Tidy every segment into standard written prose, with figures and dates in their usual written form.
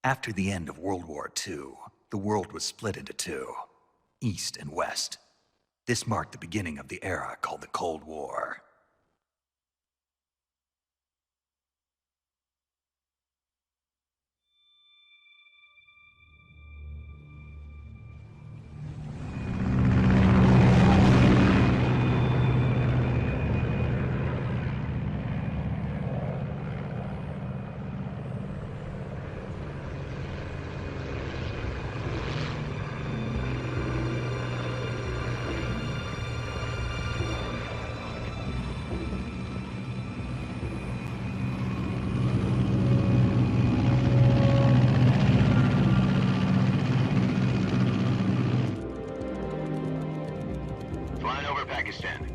After the end of World War II, the world was split into two, East and West. This marked the beginning of the era called the Cold War.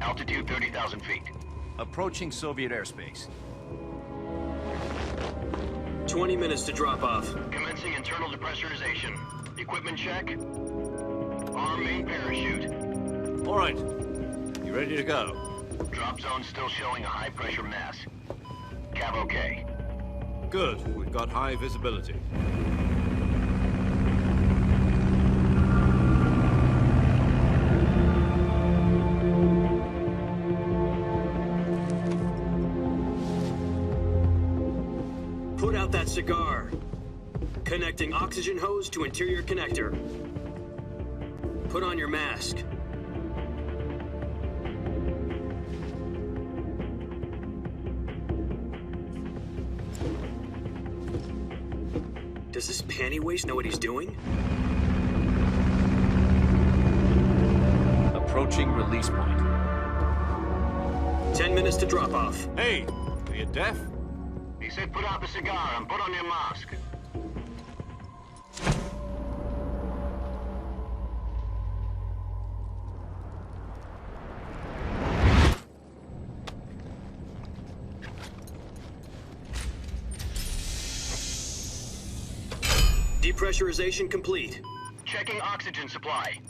Altitude 30,000 feet. Approaching Soviet airspace. 20 minutes to drop off. Commencing internal depressurization. Equipment check. Arm main parachute. All right. You ready to go? Drop zone still showing a high pressure mass. Cav okay. Good. We've got high visibility. Put out that cigar. Connecting oxygen hose to interior connector. Put on your mask. Does this panty waste know what he's doing? Approaching release point. 10 minutes to drop off. Hey, are you deaf? He said put out the cigar and put on your mask. Depressurization complete. Checking oxygen supply.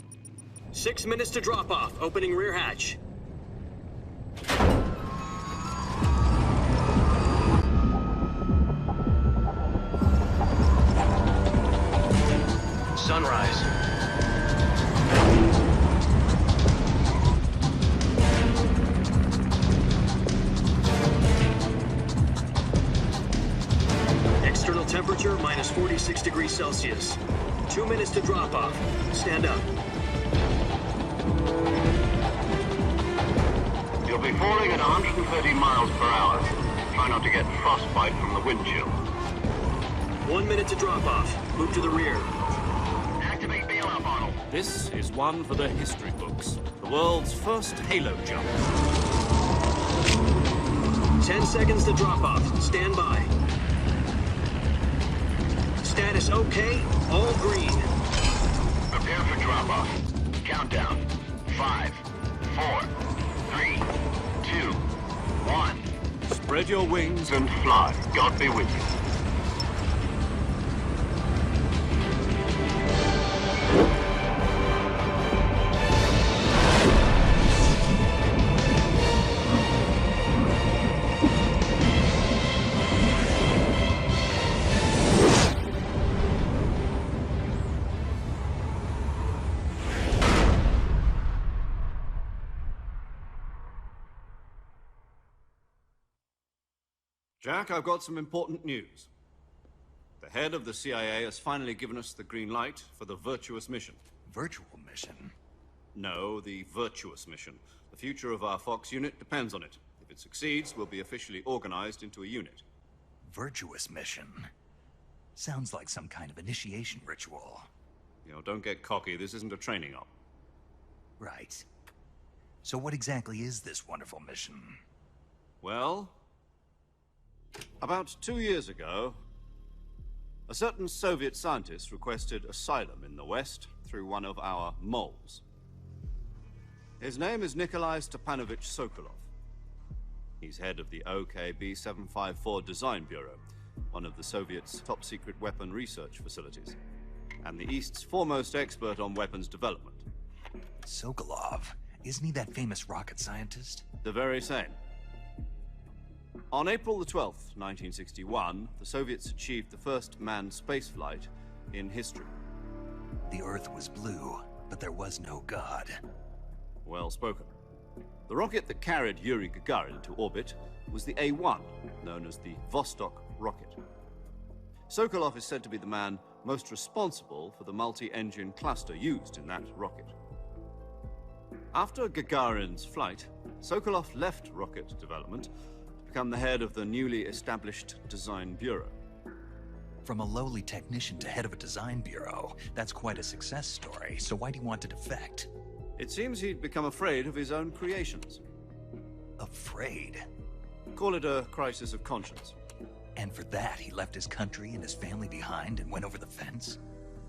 6 minutes to drop off. Opening rear hatch. Sunrise. External temperature minus 46 degrees Celsius. 2 minutes to drop off. Stand up. You'll be falling at 130 miles per hour. Try not to get frostbite from the wind chill. 1 minute to drop off. Move to the rear. Activate bailout model. This is one for the history books. The world's first halo jump. 10 seconds to drop off. Stand by. Status okay. All green. Prepare for drop off. Countdown. 5, 4, 3, 2, 1. Spread your wings And fly. God be with you. Jack, I've got some important news. The head of the CIA has finally given us the green light for the virtuous mission. Virtual mission? No, the virtuous mission. The future of our Fox unit depends on it. If it succeeds, we'll be officially organized into a unit. Virtuous mission? Sounds like some kind of initiation ritual. You know, don't get cocky. This isn't a training op. Right. So what exactly is this wonderful mission? Well, about 2 years ago, a certain Soviet scientist requested asylum in the West through one of our moles. His name is Nikolai Stepanovich Sokolov. He's head of the OKB 754 Design Bureau, one of the Soviets' top-secret weapon research facilities, and the East's foremost expert on weapons development. Sokolov? Isn't he that famous rocket scientist? The very same. On April the 12th, 1961, the Soviets achieved the first manned spaceflight in history. The Earth was blue, but there was no God. Well spoken. The rocket that carried Yuri Gagarin to orbit was the A-1, known as the Vostok rocket. Sokolov is said to be the man most responsible for the multi-engine cluster used in that rocket. After Gagarin's flight, Sokolov left rocket development to become the head of the newly established Design Bureau. From a lowly technician to head of a design bureau, that's quite a success story, so why do you want to defect? It seems he'd become afraid of his own creations. Afraid? Call it a crisis of conscience. And for that, he left his country and his family behind and went over the fence?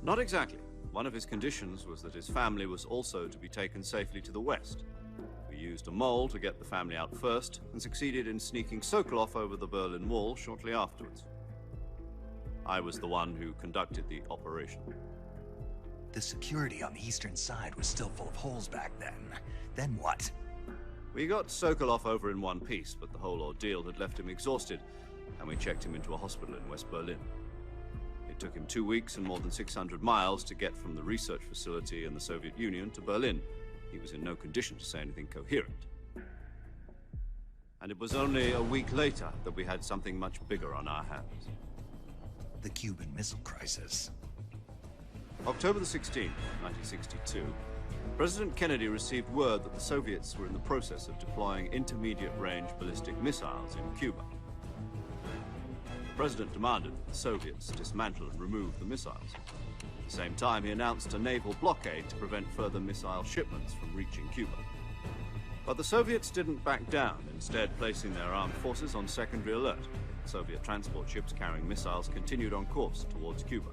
Not exactly. One of his conditions was that his family was also to be taken safely to the west. We used a mole to get the family out first, and succeeded in sneaking Sokolov over the Berlin Wall shortly afterwards. I was the one who conducted the operation. The security on the eastern side was still full of holes back then. Then what? We got Sokolov over in one piece, but the whole ordeal had left him exhausted, and we checked him into a hospital in West Berlin. It took him 2 weeks and more than 600 miles to get from the research facility in the Soviet Union to Berlin. He was in no condition to say anything coherent. And it was only a week later that we had something much bigger on our hands. The Cuban Missile Crisis. October the 16th, 1962, President Kennedy received word that the Soviets were in the process of deploying intermediate-range ballistic missiles in Cuba. The President demanded that the Soviets dismantle and remove the missiles. At the same time, he announced a naval blockade to prevent further missile shipments from reaching Cuba. But the Soviets didn't back down, instead placing their armed forces on secondary alert. Soviet transport ships carrying missiles continued on course towards Cuba.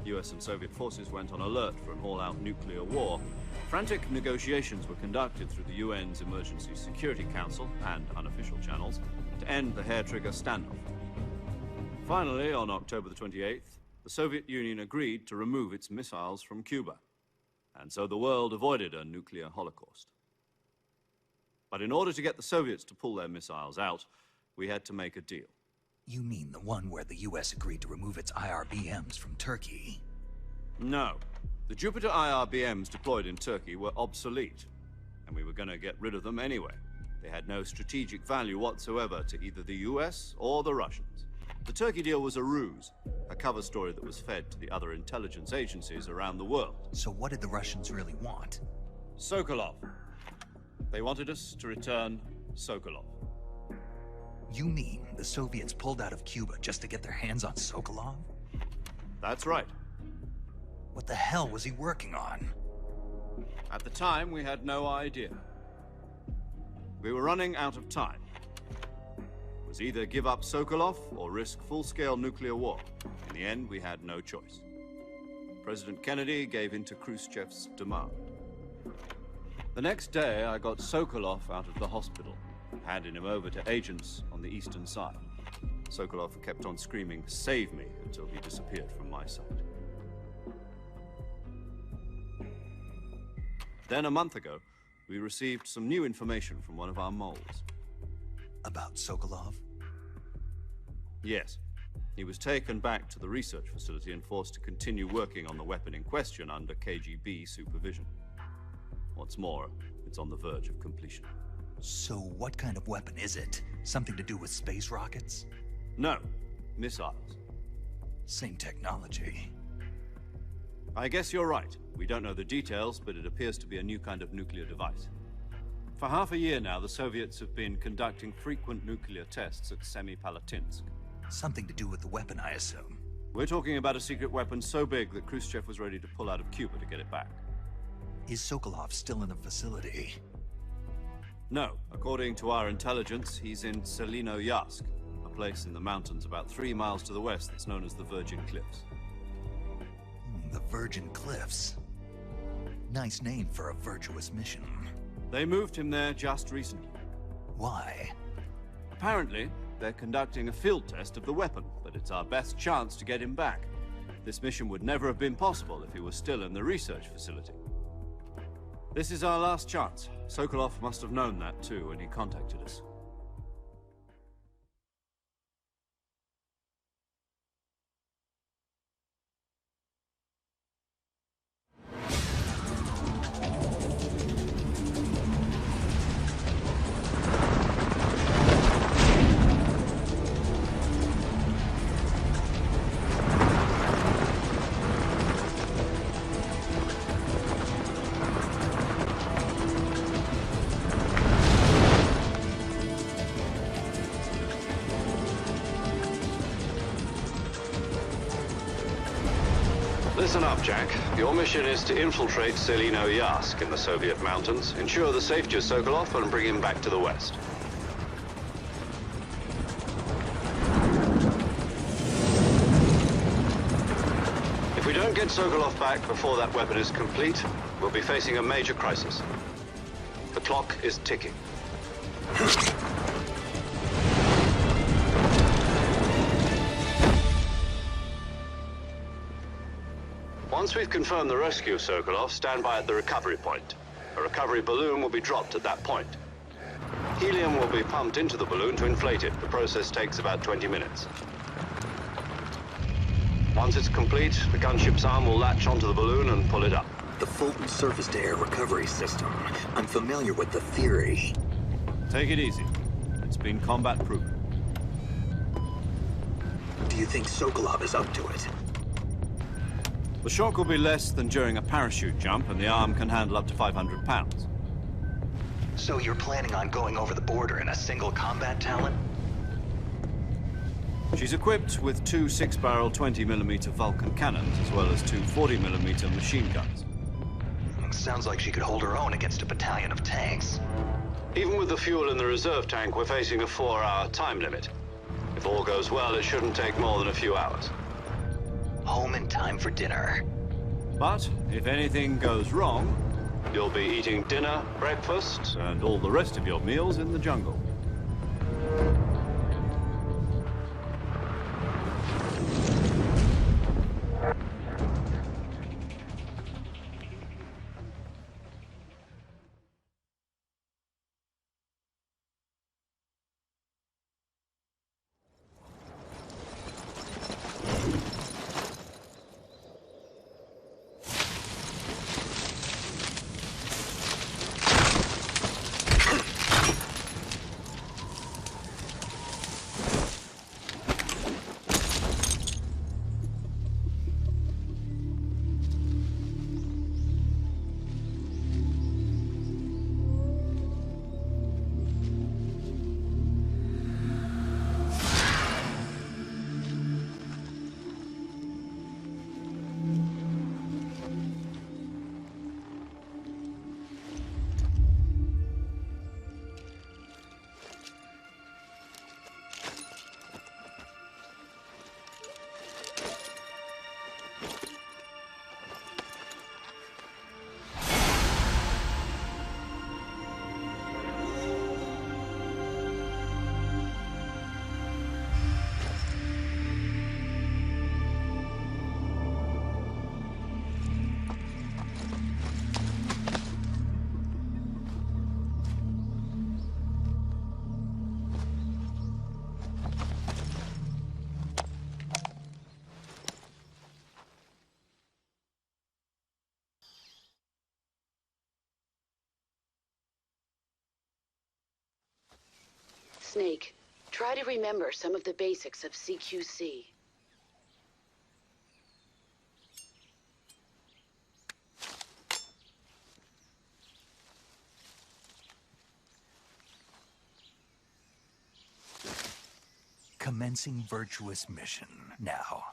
US and Soviet forces went on alert for an all-out nuclear war. Frantic negotiations were conducted through the UN's Emergency Security Council and unofficial channels to end the hair-trigger standoff. Finally, on October the 28th, the Soviet Union agreed to remove its missiles from Cuba. And so the world avoided a nuclear holocaust. But in order to get the Soviets to pull their missiles out, we had to make a deal. You mean the one where the US agreed to remove its IRBMs from Turkey? No. The Jupiter IRBMs deployed in Turkey were obsolete, and we were going to get rid of them anyway. They had no strategic value whatsoever to either the US or the Russians. The Turkey deal was a ruse, a cover story that was fed to the other intelligence agencies around the world. So what did the Russians really want? Sokolov. They wanted us to return Sokolov. You mean the Soviets pulled out of Cuba just to get their hands on Sokolov? That's right. What the hell was he working on? At the time, we had no idea. We were running out of time. It was either give up Sokolov or risk full-scale nuclear war. In the end, we had no choice. President Kennedy gave in to Khrushchev's demand. The next day, I got Sokolov out of the hospital, handing him over to agents on the eastern side. Sokolov kept on screaming, "Save me," until he disappeared from my sight. Then a month ago, we received some new information from one of our moles. About Sokolov? Yes. He was taken back to the research facility and forced to continue working on the weapon in question under KGB supervision. What's more, it's on the verge of completion. So what kind of weapon is it? Something to do with space rockets? No, missiles. Same technology. I guess you're right. We don't know the details, but it appears to be a new kind of nuclear device. For half a year now, the Soviets have been conducting frequent nuclear tests at Semipalatinsk. Something to do with the weapon, I assume. We're talking about a secret weapon so big that Khrushchev was ready to pull out of Cuba to get it back. Is Sokolov still in the facility? No. According to our intelligence, he's in Selino-Yarsk, a place in the mountains about 3 miles to the west that's known as the Virgin Cliffs. The Virgin Cliffs. Nice name for a virtuous mission. They moved him there just recently. Why? Apparently, they're conducting a field test of the weapon, but it's our best chance to get him back. This mission would never have been possible if he was still in the research facility. This is our last chance. Sokolov must have known that too when he contacted us. Listen up, Jack. Your mission is to infiltrate Selino Yask in the Soviet mountains, ensure the safety of Sokolov, and bring him back to the West. If we don't get Sokolov back before that weapon is complete, we'll be facing a major crisis. The clock is ticking. Once we've confirmed the rescue of Sokolov, stand by at the recovery point. A recovery balloon will be dropped at that point. Helium will be pumped into the balloon to inflate it. The process takes about 20 minutes. Once it's complete, the gunship's arm will latch onto the balloon and pull it up. The Fulton surface-to-air recovery system. I'm familiar with the theory. Take it easy. It's been combat-proven. Do you think Sokolov is up to it? The shock will be less than during a parachute jump, and the arm can handle up to 500 pounds. So you're planning on going over the border in a single combat Talon? She's equipped with two 6-barrel 20mm Vulcan cannons, as well as two 40mm machine guns. Sounds like she could hold her own against a battalion of tanks. Even with the fuel in the reserve tank, we're facing a 4-hour time limit. If all goes well, it shouldn't take more than a few hours. Home in time for dinner. But if anything goes wrong, you'll be eating dinner, breakfast, and all the rest of your meals in the jungle. Snake, try to remember some of the basics of CQC. Commencing virtuous mission now.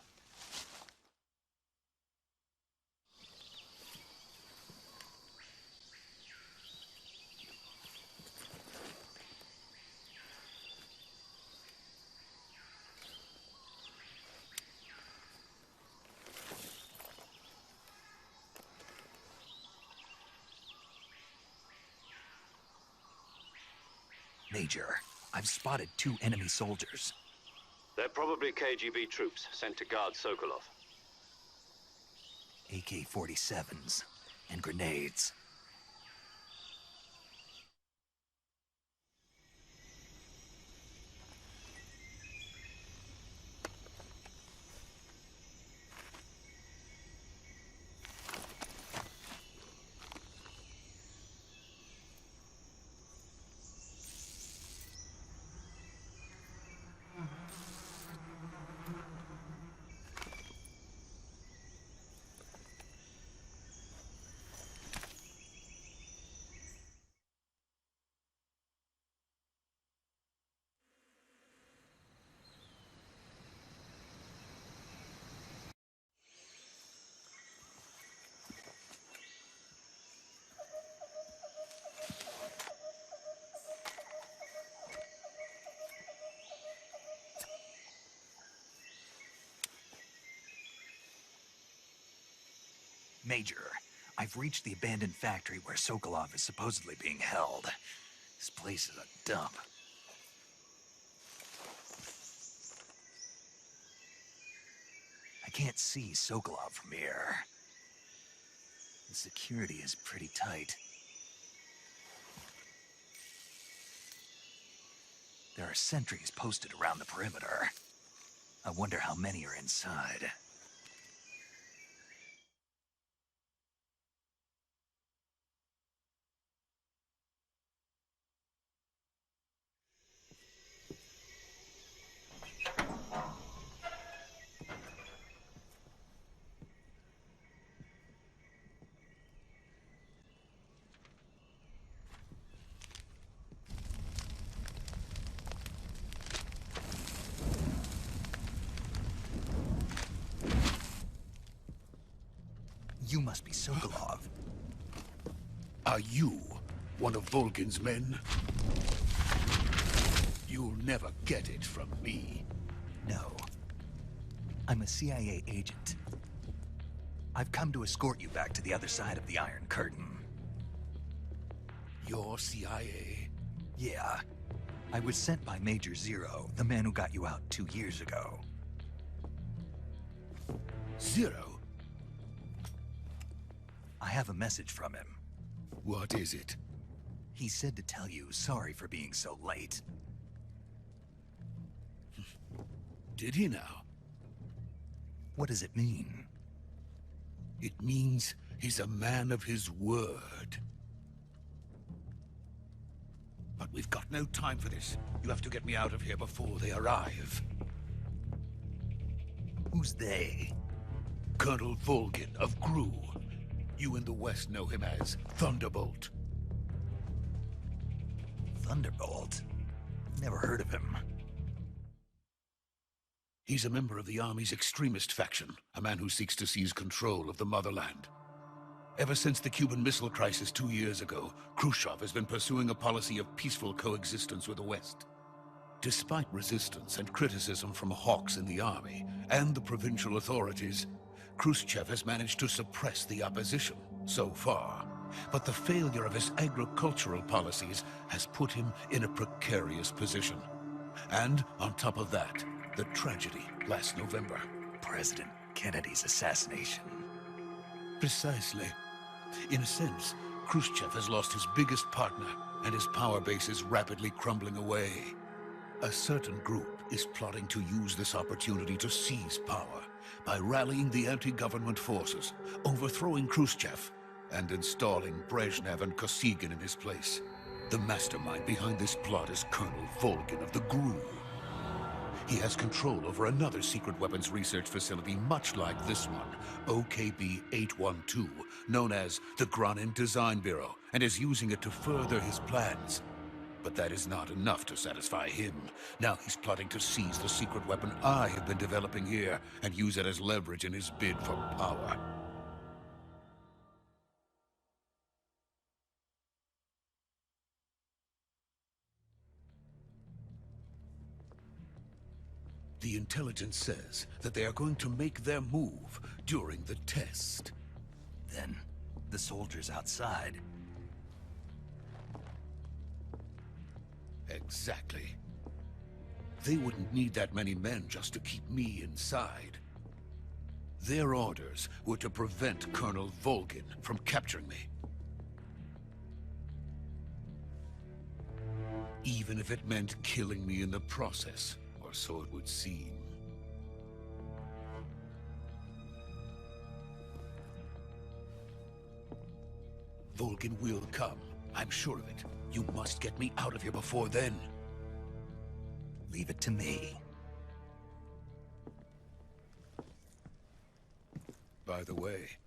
Major, I've spotted 2 enemy soldiers. They're probably KGB troops sent to guard Sokolov. AK-47s and grenades. Major, I've reached the abandoned factory where Sokolov is supposedly being held. This place is a dump. I can't see Sokolov from here. The security is pretty tight. There are sentries posted around the perimeter. I wonder how many are inside. You must be Sokolov. Are you one of Volgin's men? You'll never get it from me. No. I'm a CIA agent. I've come to escort you back to the other side of the Iron Curtain. You're CIA? Yeah. I was sent by Major Zero, the man who got you out 2 years ago. Zero? I have a message from him. What is it? He said to tell you sorry for being so late. Did he now? What does it mean? It means he's a man of his word. But we've got no time for this. You have to get me out of here before they arrive. Who's they? Colonel Volgin of GRU. You in the West know him as Thunderbolt. Thunderbolt? Never heard of him. He's a member of the Army's extremist faction, a man who seeks to seize control of the motherland. Ever since the Cuban Missile Crisis 2 years ago, Khrushchev has been pursuing a policy of peaceful coexistence with the West. Despite resistance and criticism from hawks in the Army and the provincial authorities, Khrushchev has managed to suppress the opposition so far. But the failure of his agricultural policies has put him in a precarious position. And on top of that, the tragedy last November. President Kennedy's assassination. Precisely. In a sense, Khrushchev has lost his biggest partner, and his power base is rapidly crumbling away. A certain group is plotting to use this opportunity to seize power by rallying the anti-government forces, overthrowing Khrushchev, and installing Brezhnev and Kosygin in his place. The mastermind behind this plot is Colonel Volgin of the GRU. He has control over another secret weapons research facility much like this one, OKB-812, known as the Granin Design Bureau, and is using it to further his plans. But that is not enough to satisfy him. Now he's plotting to seize the secret weapon I have been developing here and use it as leverage in his bid for power. The intelligence says that they are going to make their move during the test. Then, the soldiers outside. Exactly. They wouldn't need that many men just to keep me inside. Their orders were to prevent Colonel Volgin from capturing me. Even if it meant killing me in the process, or so it would seem. Volgin will come. I'm sure of it. You must get me out of here before then. Leave it to me. By the way,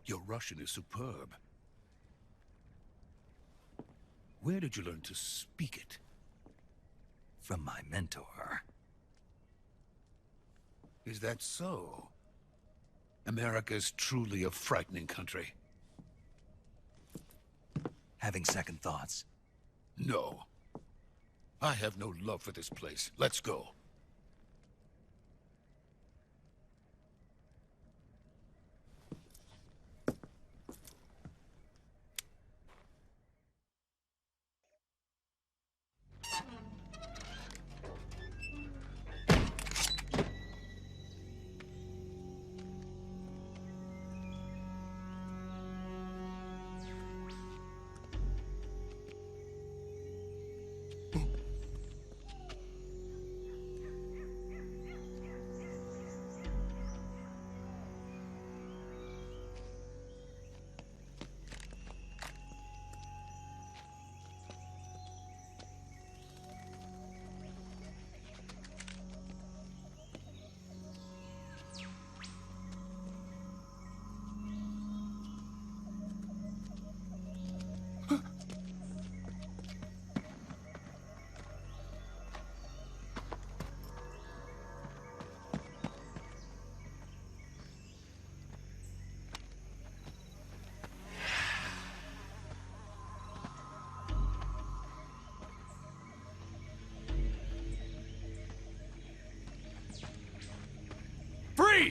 your Russian is superb. Where did you learn to speak it? From my mentor. Is that so? America's truly a frightening country. Having second thoughts? No. I have no love for this place. Let's go.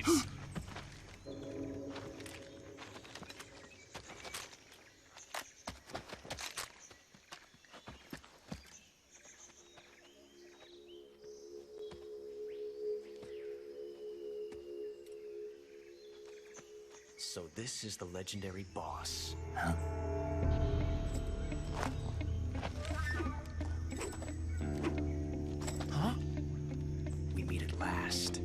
please. So this is the legendary boss. Huh? We meet at last.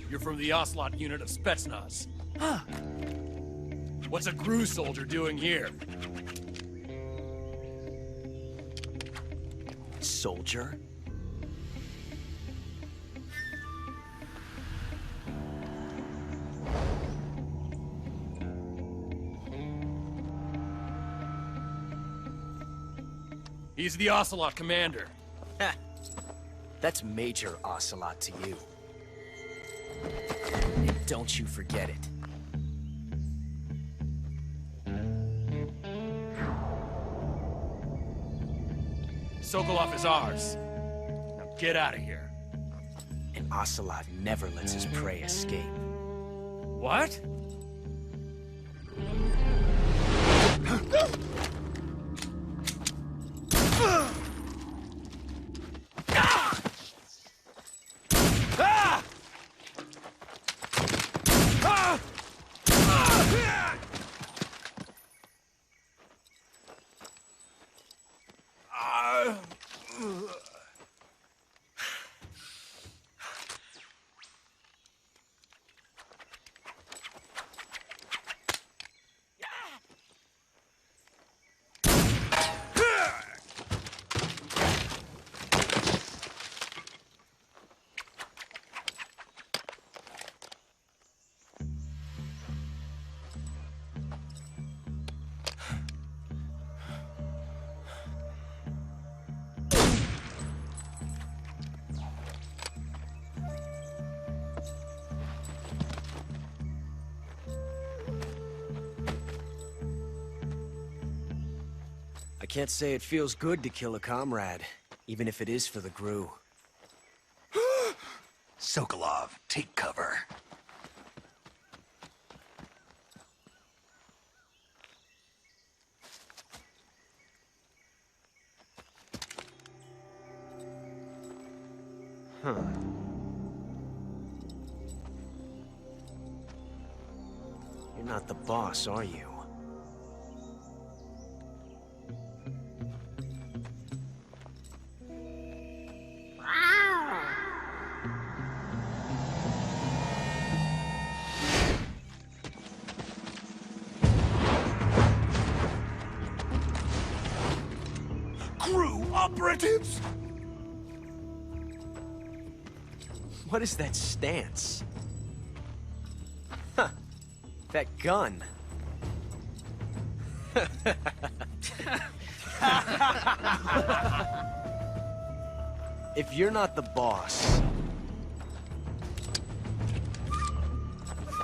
You're from the Ocelot unit of Spetsnaz. Huh. What's a GRU soldier doing here? Soldier? He's the Ocelot commander. Heh. That's Major Ocelot to you. And don't you forget it. Sokolov is ours. Now get out of here. And Ocelot never lets his prey escape. What? I can't say it feels good to kill a comrade, even if it is for the GRU. Sokolov, take cover. Huh. You're not the boss, are you? GRU operatives! What is that stance? Huh. That gun. If you're not the boss,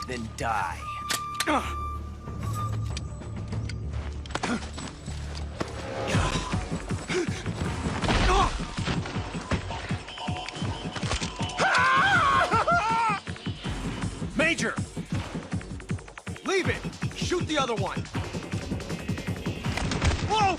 then die. Major! Leave it! Shoot the other one! Whoa!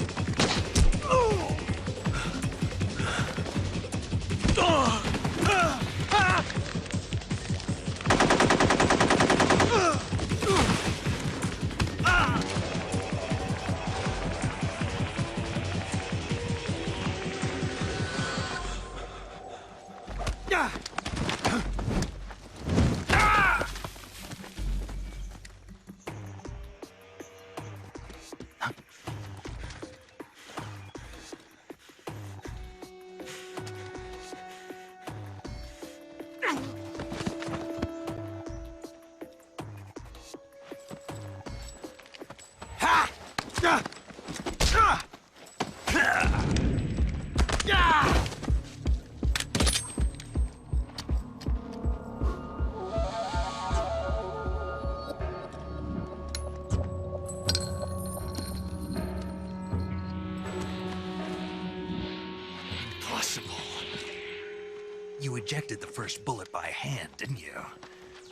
You ejected the first bullet by hand, didn't you?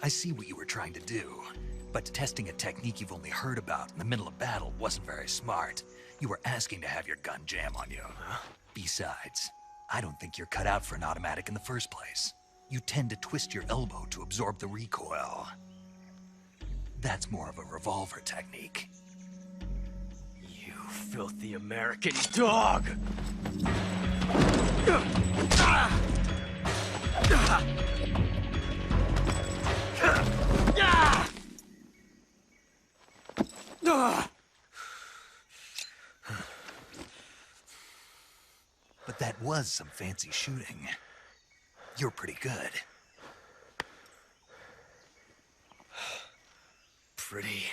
I see what you were trying to do. But testing a technique you've only heard about in the middle of battle wasn't very smart. You were asking to have your gun jam on you. Besides, I don't think you're cut out for an automatic in the first place. You tend to twist your elbow to absorb the recoil. That's more of a revolver technique. You filthy American dog! But that was some fancy shooting. You're pretty good. Pretty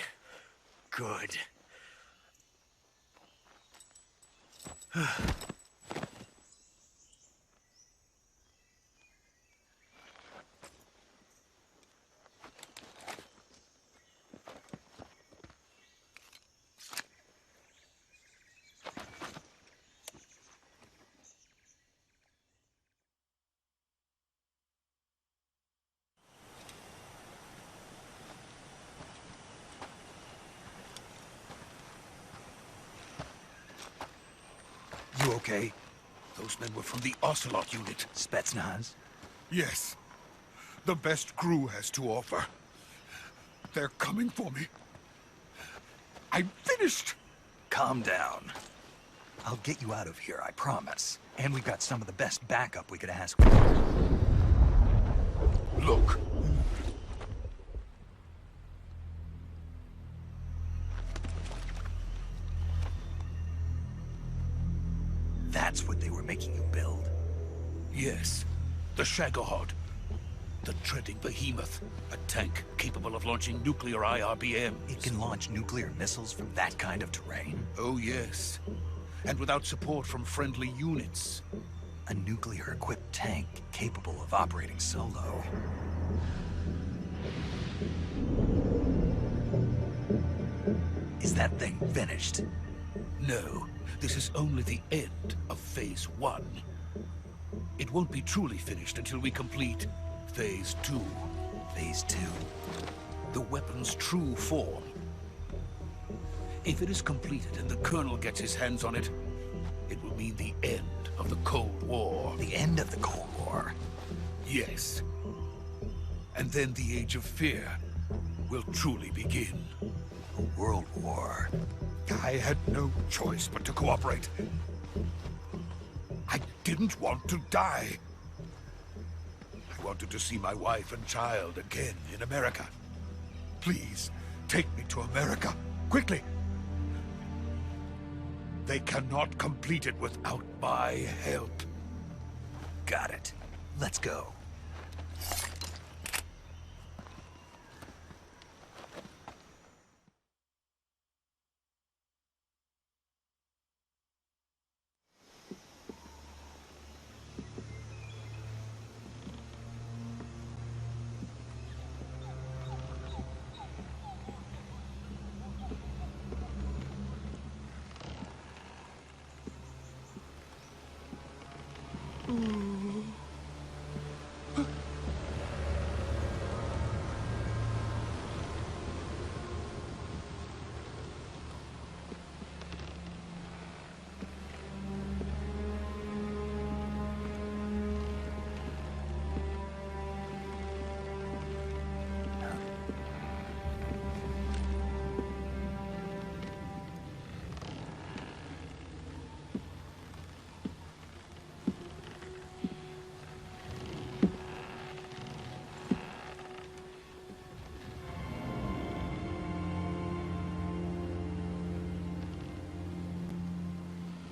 good. You okay? Those men were from the Ocelot unit. Spetsnaz? Yes. The best crew has to offer. They're coming for me. I'm finished! Calm down. I'll get you out of here, I promise. And we've got some of the best backup we could ask for. Look. That's what they were making you build? Yes. The Shagohod. The treading behemoth. A tank capable of launching nuclear IRBMs. It can launch nuclear missiles from that kind of terrain? Oh, yes. And without support from friendly units. A nuclear-equipped tank capable of operating solo. Is that thing finished? No, this is only the end of Phase 1. It won't be truly finished until we complete Phase 2. Phase 2? The weapon's true form. If it is completed and the Colonel gets his hands on it, it will mean the end of the Cold War. The end of the Cold War? Yes. And then the Age of Fear will truly begin. A world war. I had no choice but to cooperate. I didn't want to die. I wanted to see my wife and child again in America. Please, take me to America, quickly. They cannot complete it without my help. Got it. Let's go.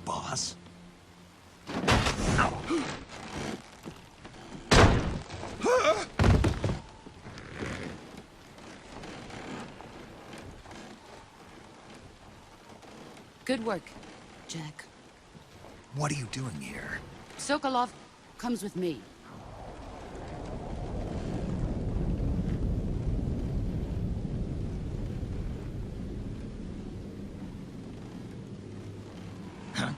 Boss? Good work, Jack. What are you doing here? Sokolov comes with me. Huh?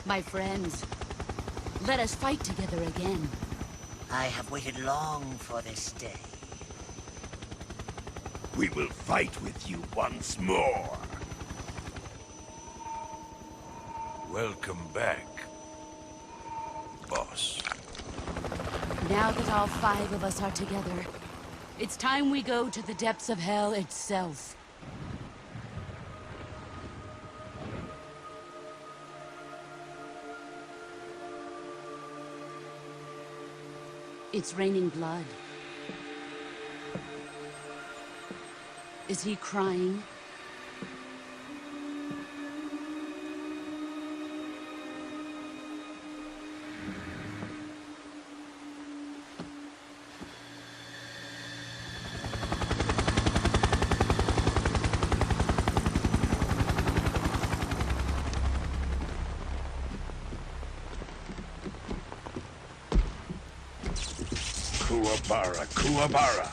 My friends, let us fight together again. I have waited long for this day. We will fight with you once more. Welcome back, boss. Now that all 5 of us are together, it's time we go to the depths of hell itself. It's raining blood. Is he crying? Kuwabara, Kuwabara.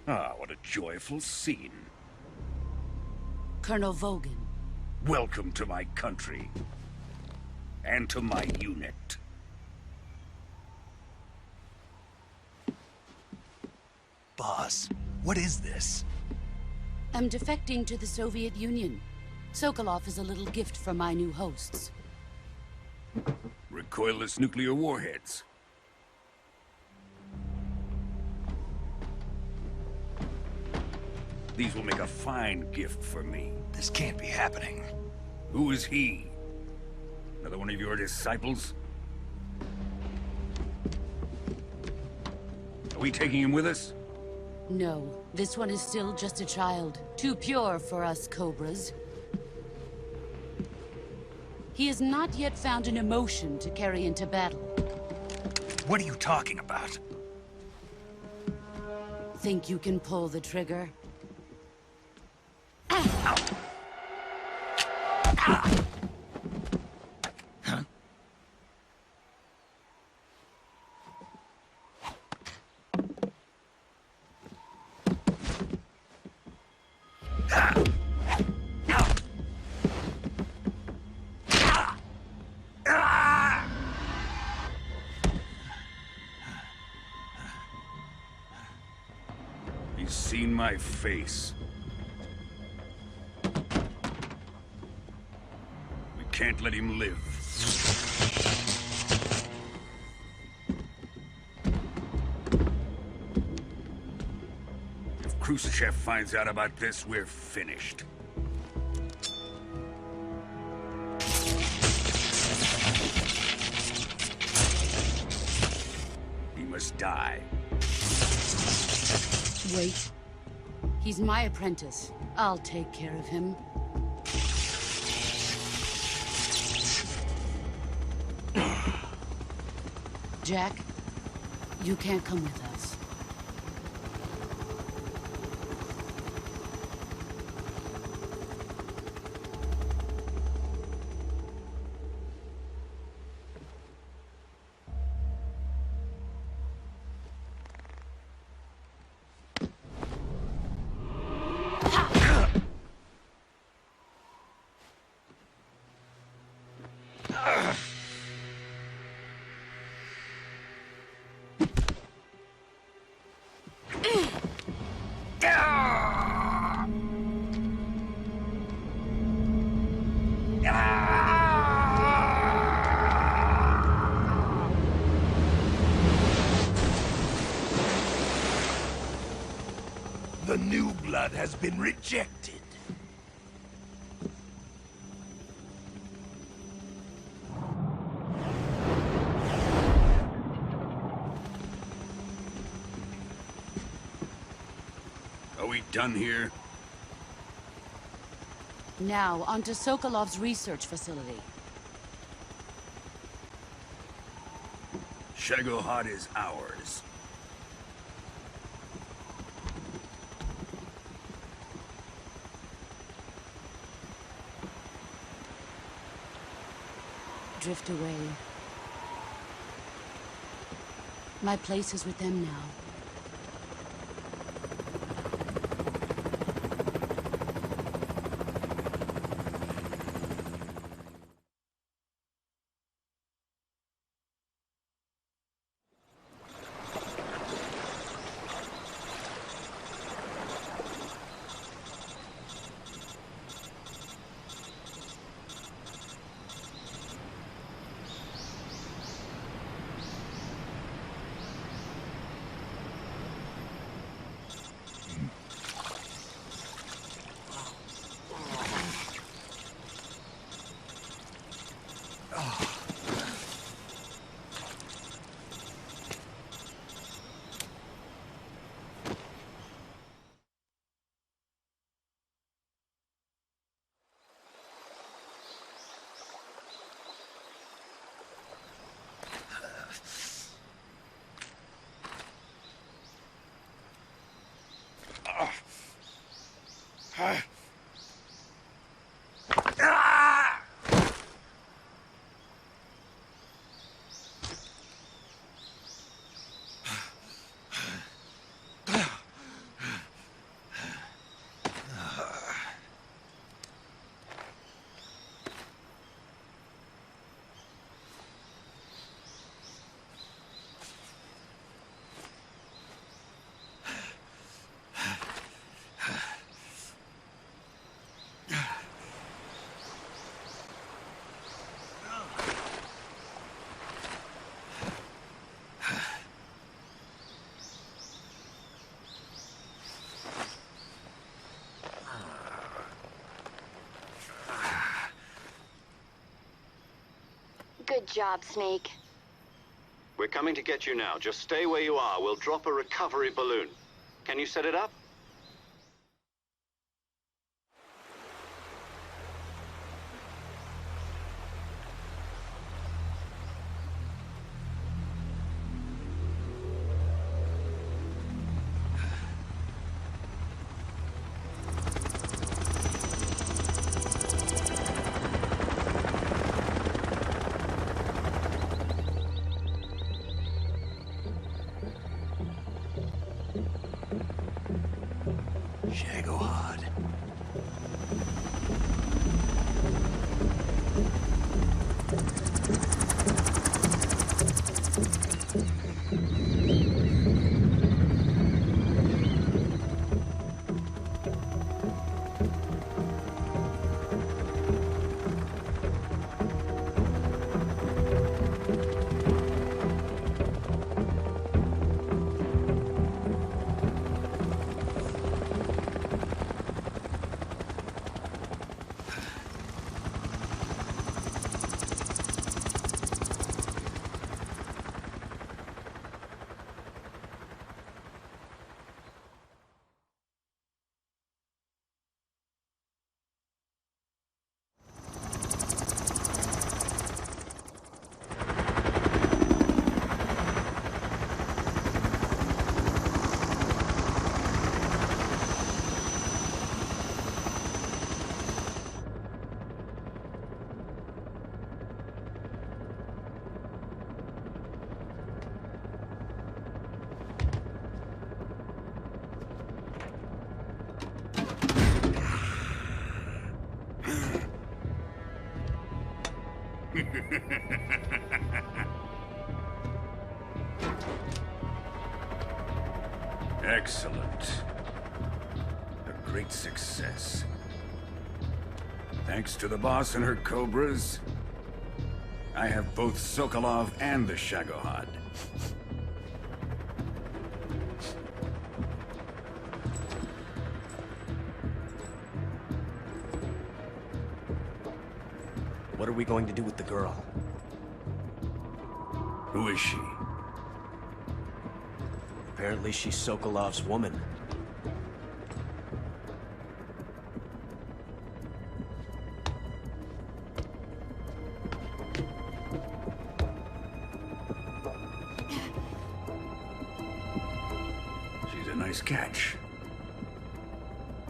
Ah, what a joyful scene. Colonel Vogan. Welcome to my country. And to my unit. Boss, what is this? I'm defecting to the Soviet Union. Sokolov is a little gift from my new hosts. Recoilless nuclear warheads. These will make a fine gift for me. This can't be happening. Who is he? Another one of your disciples? Are we taking him with us? No, this one is still just a child. Too pure for us Cobras. He has not yet found an emotion to carry into battle. What are you talking about? Think you can pull the trigger? He's seen my face. We can't let him live. If Khrushchev finds out about this, we're finished. He must die. Wait. He's my apprentice. I'll take care of him. Jack, you can't come with us. The new blood has been rejected. Are we done here? Now, onto Sokolov's research facility. Shagohod is ours. Drift away. My place is with them now. Good job, Snake. We're coming to get you now. Just stay where you are. We'll drop a recovery balloon. Can you set it up? Shagohod. Excellent. A great success. Thanks to the boss and her cobras, I have both Sokolov and the Shagohod. What are we going to do with the girl? Who is she? Apparently she's Sokolov's woman. She's a nice catch.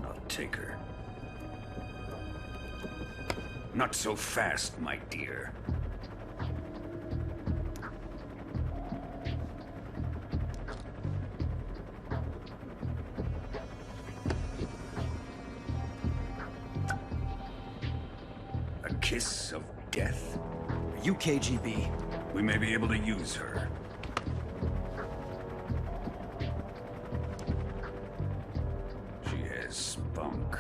I'll take her. Not so fast, my dear. kiss of death? Are you KGB? We may be able to use her. She has spunk.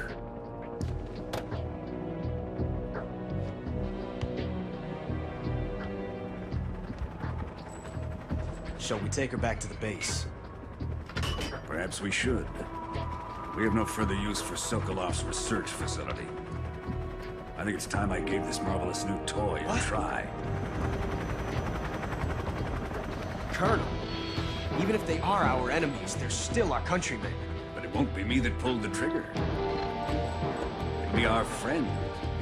Shall we take her back to the base? Perhaps we should. We have no further use for Sokolov's research facility. I think it's time I gave this marvelous new toy a try. Colonel, even if they are our enemies, they're still our countrymen. But it won't be me that pulled the trigger. It'll be our friend,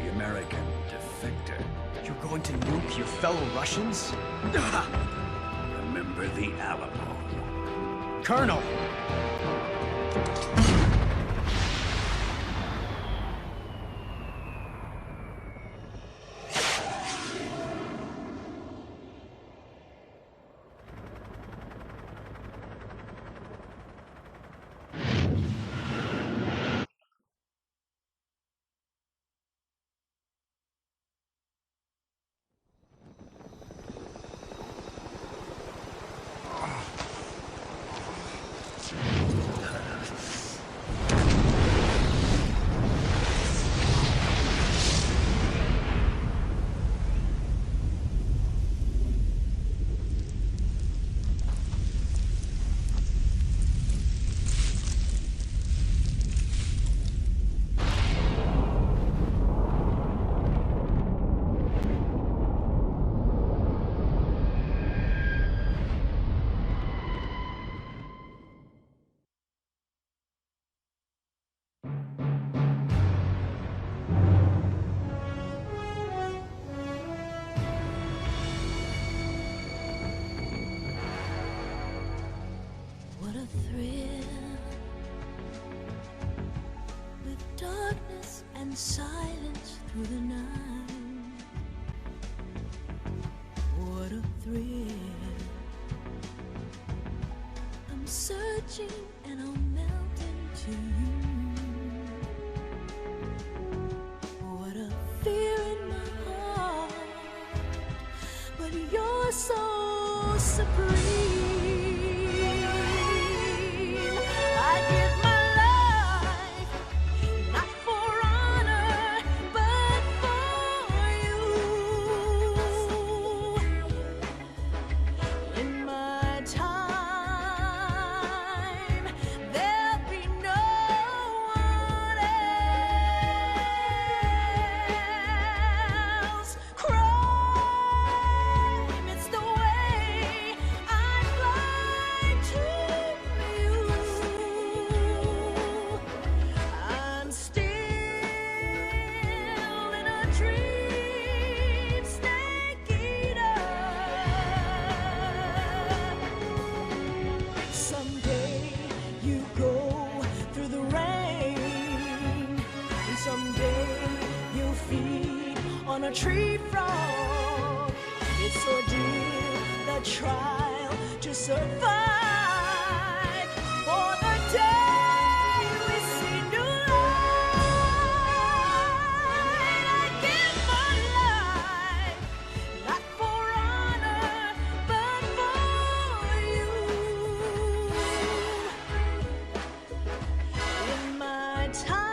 the American defector. You're going to nuke your fellow Russians? Remember the Alamo. Colonel! What a thrill, with darkness and silence through the night. What a thrill, I'm searching and I'll melt into you. What a fear in my heart, but you're so supreme. On a tree frog, it's ordeal, the trial to survive. For the day we see new light, I give my life, not for honor, but for you. In my time,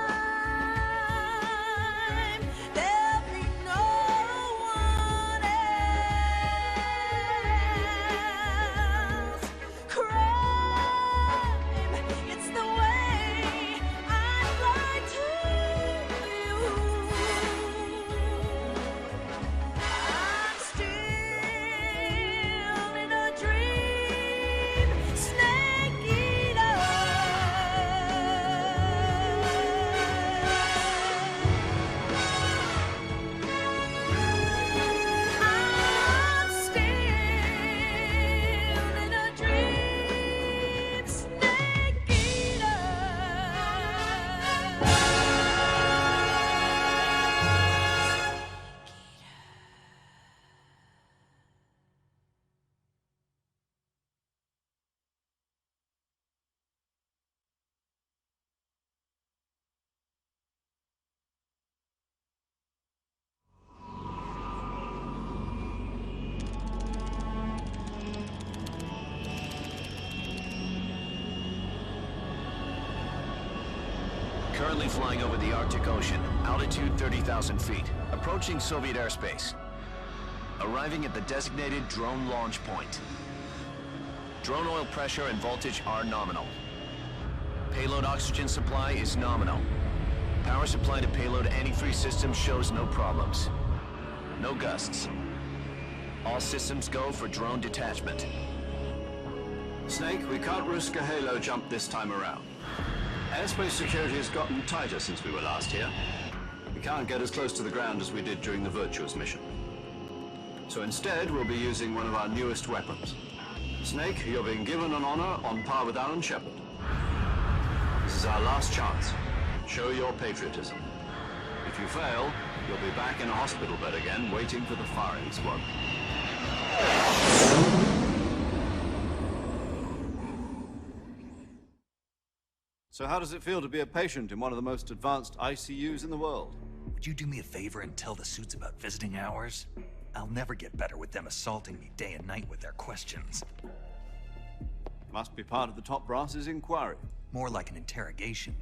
Currently flying over the Arctic Ocean, altitude 30,000 feet, approaching Soviet airspace. Arriving at the designated drone launch point. Drone oil pressure and voltage are nominal. Payload oxygen supply is nominal. Power supply to payload antifreeze systems shows no problems. No gusts. All systems go for drone detachment. Snake, we can't risk a halo jump this time around. Airspace security has gotten tighter since we were last here. We can't get as close to the ground as we did during the Virtuous mission. So instead, we'll be using one of our newest weapons. Snake, you're being given an honor on par with Alan Shepard. This is our last chance. Show your patriotism. If you fail, you'll be back in a hospital bed again, waiting for the firing squad. So how does it feel to be a patient in one of the most advanced ICUs in the world? Would you do me a favor and tell the suits about visiting hours? I'll never get better with them assaulting me day and night with their questions. Must be part of the top brass's inquiry. More like an interrogation.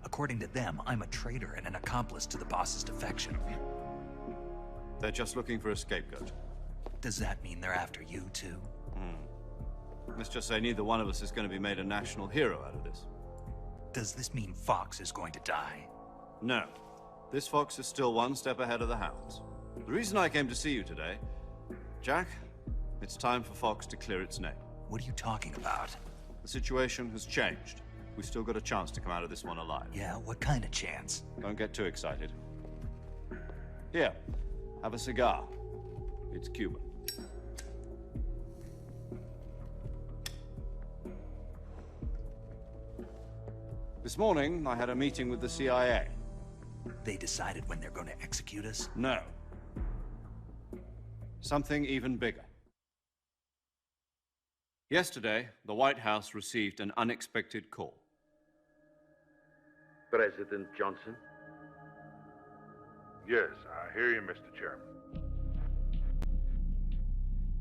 According to them, I'm a traitor and an accomplice to the boss's defection. They're just looking for a scapegoat. Does that mean they're after you, too? Let's just say neither one of us is going to be made a national hero out of this. Does this mean Fox is going to die? No. This fox is still one step ahead of the hounds. The reason I came to see you today, Jack, it's time for Fox to clear its name. What are you talking about? The situation has changed. We've still got a chance to come out of this one alive. Yeah, what kind of chance? Don't get too excited. Here, have a cigar. It's Cuban. This morning, I had a meeting with the CIA. They decided when they're going to execute us? No. Something even bigger. Yesterday, the White House received an unexpected call. President Johnson? Yes, I hear you, Mr. Chairman.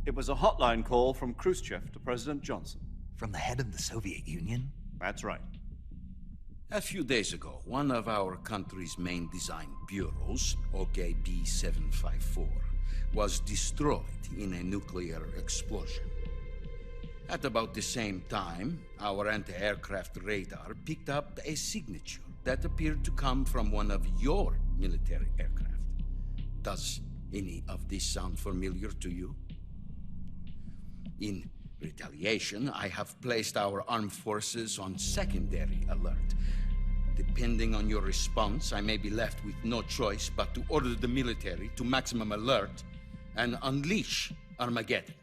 It was a hotline call from Khrushchev to President Johnson. From the head of the Soviet Union? That's right. A few days ago, one of our country's main design bureaus, OKB 754, was destroyed in a nuclear explosion. At about the same time, our anti-aircraft radar picked up a signature that appeared to come from one of your military aircraft. Does any of this sound familiar to you? In retaliation, I have placed our armed forces on secondary alert. Depending on your response, I may be left with no choice but to order the military to maximum alert and unleash Armageddon.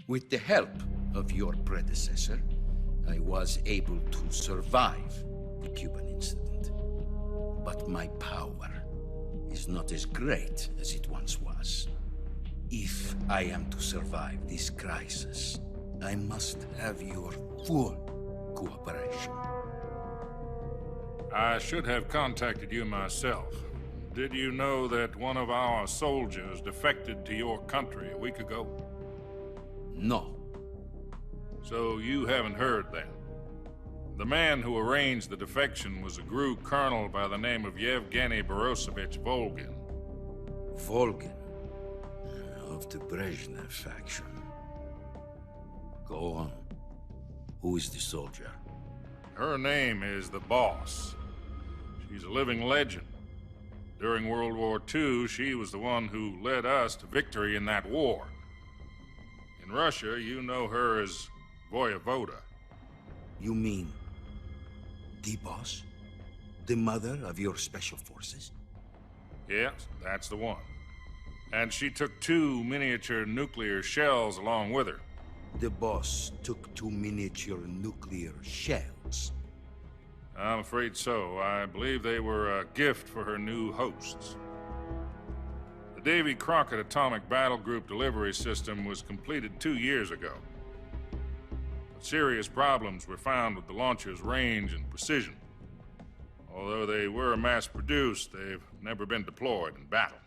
With the help of your predecessor, I was able to survive the Cuban incident. But my power is not as great as it once was. If I am to survive this crisis, I must have your full cooperation. I should have contacted you myself. Did you know that one of our soldiers defected to your country a week ago? No. So you haven't heard then? The man who arranged the defection was a GRU colonel by the name of Yevgeny Borisovich Volgin. Volgin? Of the Brezhnev faction. Go on. Who is the soldier? Her name is the Boss. She's a living legend. During World War II, she was the one who led us to victory in that war. In Russia, you know her as Voyevoda. You mean the Boss? The mother of your special forces? Yes, that's the one. And she took 2 miniature nuclear shells along with her. The Boss took 2 miniature nuclear shells? I'm afraid so. I believe they were a gift for her new hosts. The Davy Crockett Atomic Battle Group delivery system was completed 2 years ago. But serious problems were found with the launcher's range and precision. Although they were mass-produced, they've never been deployed in battle.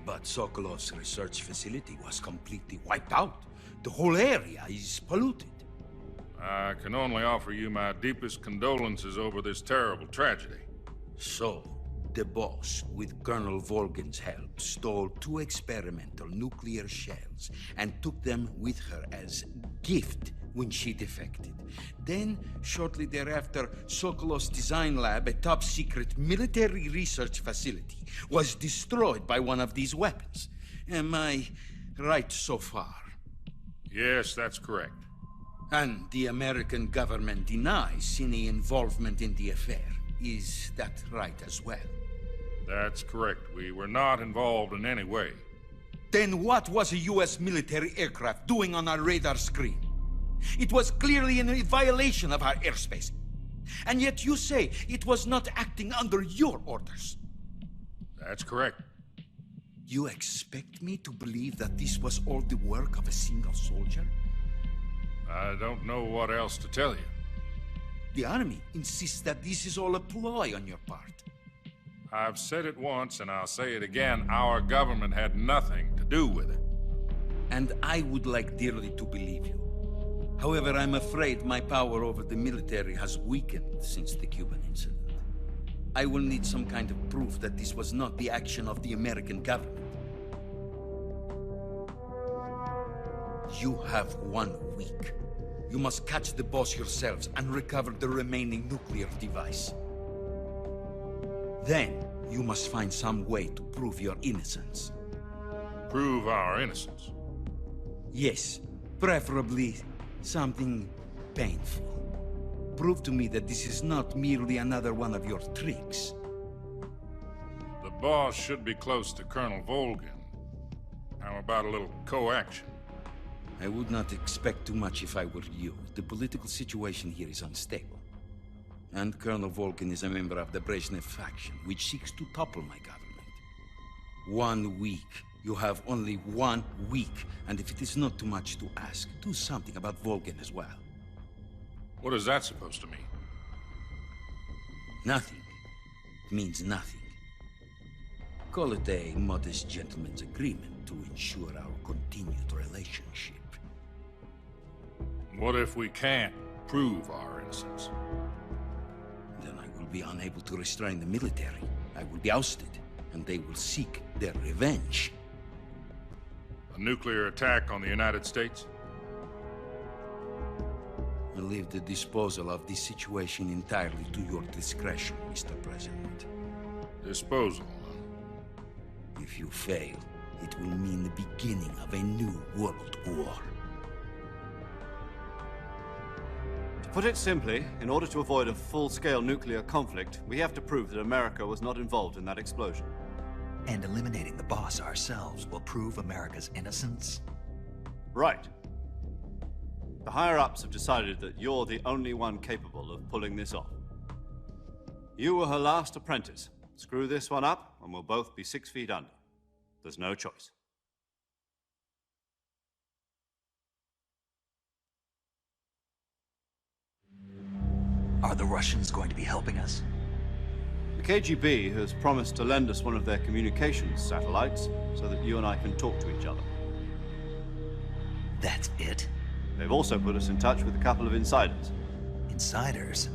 But Sokolov's research facility was completely wiped out. The whole area is polluted. I can only offer you my deepest condolences over this terrible tragedy. So, the boss, with Colonel Volgin's help, stole 2 experimental nuclear shells and took them with her as gift when she defected. Then, shortly thereafter, Sokolov's design lab, a top-secret military research facility, was destroyed by one of these weapons. Am I right so far? Yes, that's correct. And the American government denies any involvement in the affair. Is that right as well? That's correct. We were not involved in any way. Then what was a U.S. military aircraft doing on our radar screen? It was clearly in violation of our airspace. And yet you say it was not acting under your orders. That's correct. You expect me to believe that this was all the work of a single soldier? I don't know what else to tell you. The Army insists that this is all a ploy on your part. I've said it once, and I'll say it again. Our government had nothing to do with it. And I would like dearly to believe you. However, I'm afraid my power over the military has weakened since the Cuban incident. I will need some kind of proof that this was not the action of the American government. You have 1 week. You must catch the boss yourselves and recover the remaining nuclear device. Then, you must find some way to prove your innocence. Prove our innocence? Yes, preferably something painful. Prove to me that this is not merely another one of your tricks. The boss should be close to Colonel Volgin. How about a little co-action? I would not expect too much if I were you. The political situation here is unstable. And Colonel Volgin is a member of the Brezhnev faction, which seeks to topple my government. 1 week. You have only 1 week, and if it is not too much to ask, do something about Volgin as well. What is that supposed to mean? Nothing. It means nothing. Call it a modest gentleman's agreement to ensure our continued relationship. What if we can't prove our innocence? Then I will be unable to restrain the military. I will be ousted, and they will seek their revenge. A nuclear attack on the United States? I leave the disposal of this situation entirely to your discretion, Mr. President. Disposal? If you fail, it will mean the beginning of a new world war. To put it simply, in order to avoid a full-scale nuclear conflict, we have to prove that America was not involved in that explosion. And eliminating the boss ourselves will prove America's innocence? Right. The higher-ups have decided that you're the only one capable of pulling this off. You were her last apprentice. Screw this one up, and we'll both be 6 feet under. There's no choice. Are the Russians going to be helping us? The KGB has promised to lend us one of their communications satellites so that you and I can talk to each other. That's it? They've also put us in touch with a couple of insiders. Insiders?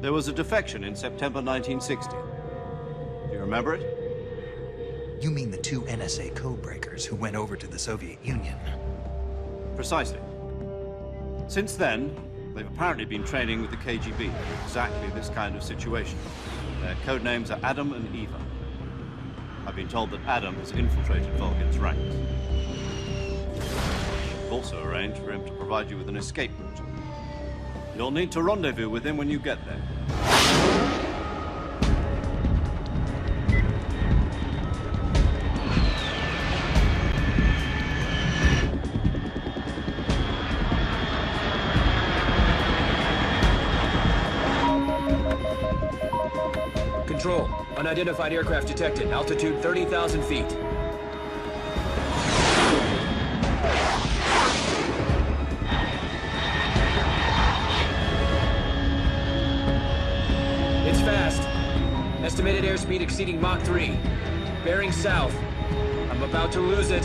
There was a defection in September 1960. Do you remember it? You mean the 2 NSA codebreakers who went over to the Soviet Union? Precisely. Since then, they've apparently been training with the KGB for exactly this kind of situation. Their code names are Adam and Eva. I've been told that Adam has infiltrated Volgin's ranks. We've also arranged for him to provide you with an escape route. You'll need to rendezvous with him when you get there. Control. Unidentified aircraft detected. Altitude 30,000 feet. It's fast. Estimated airspeed exceeding Mach 3. Bearing south. I'm about to lose it.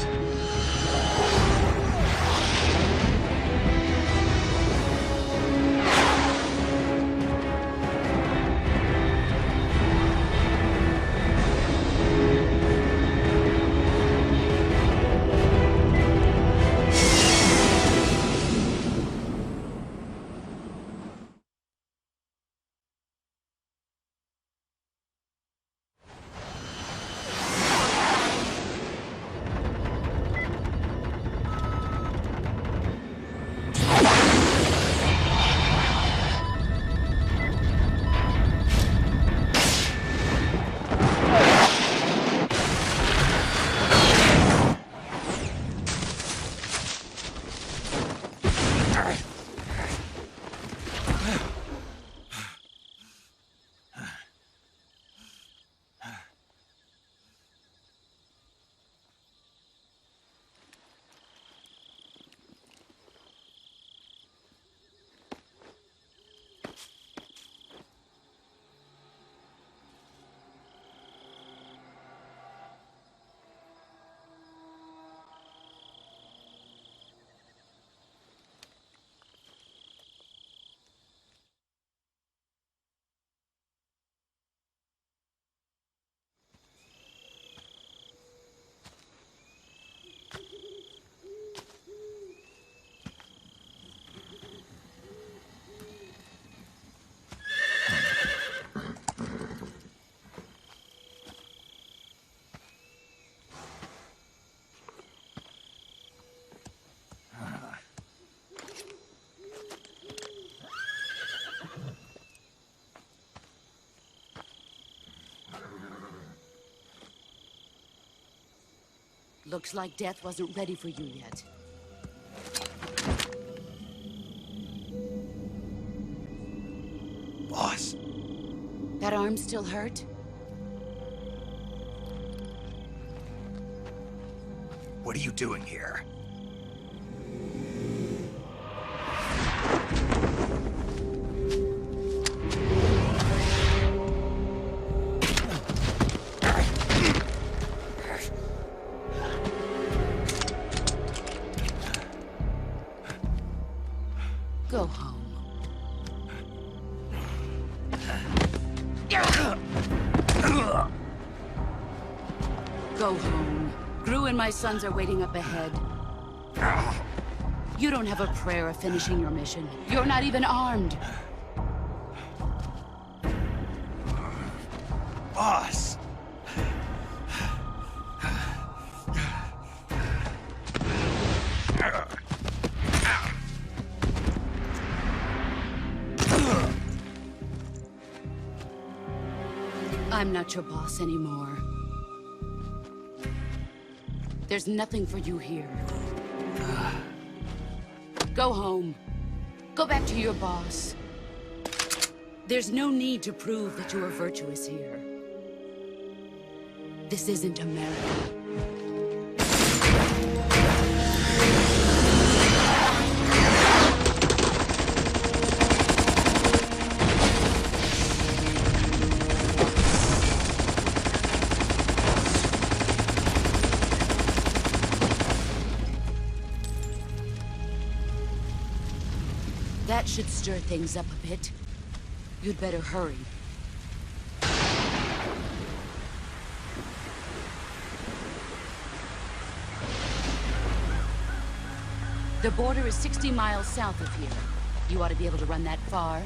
Looks like death wasn't ready for you yet. Boss. That arm still hurt? What are you doing here? Go home. Go home. Gru and my sons are waiting up ahead. You don't have a prayer of finishing your mission. You're not even armed. Boss! I'm not your boss anymore. There's nothing for you here. Go home. Go back to your boss. There's no need to prove that you are virtuous here. This isn't America. That should stir things up a bit. You'd better hurry. The border is 60 miles south of here. You ought to be able to run that far.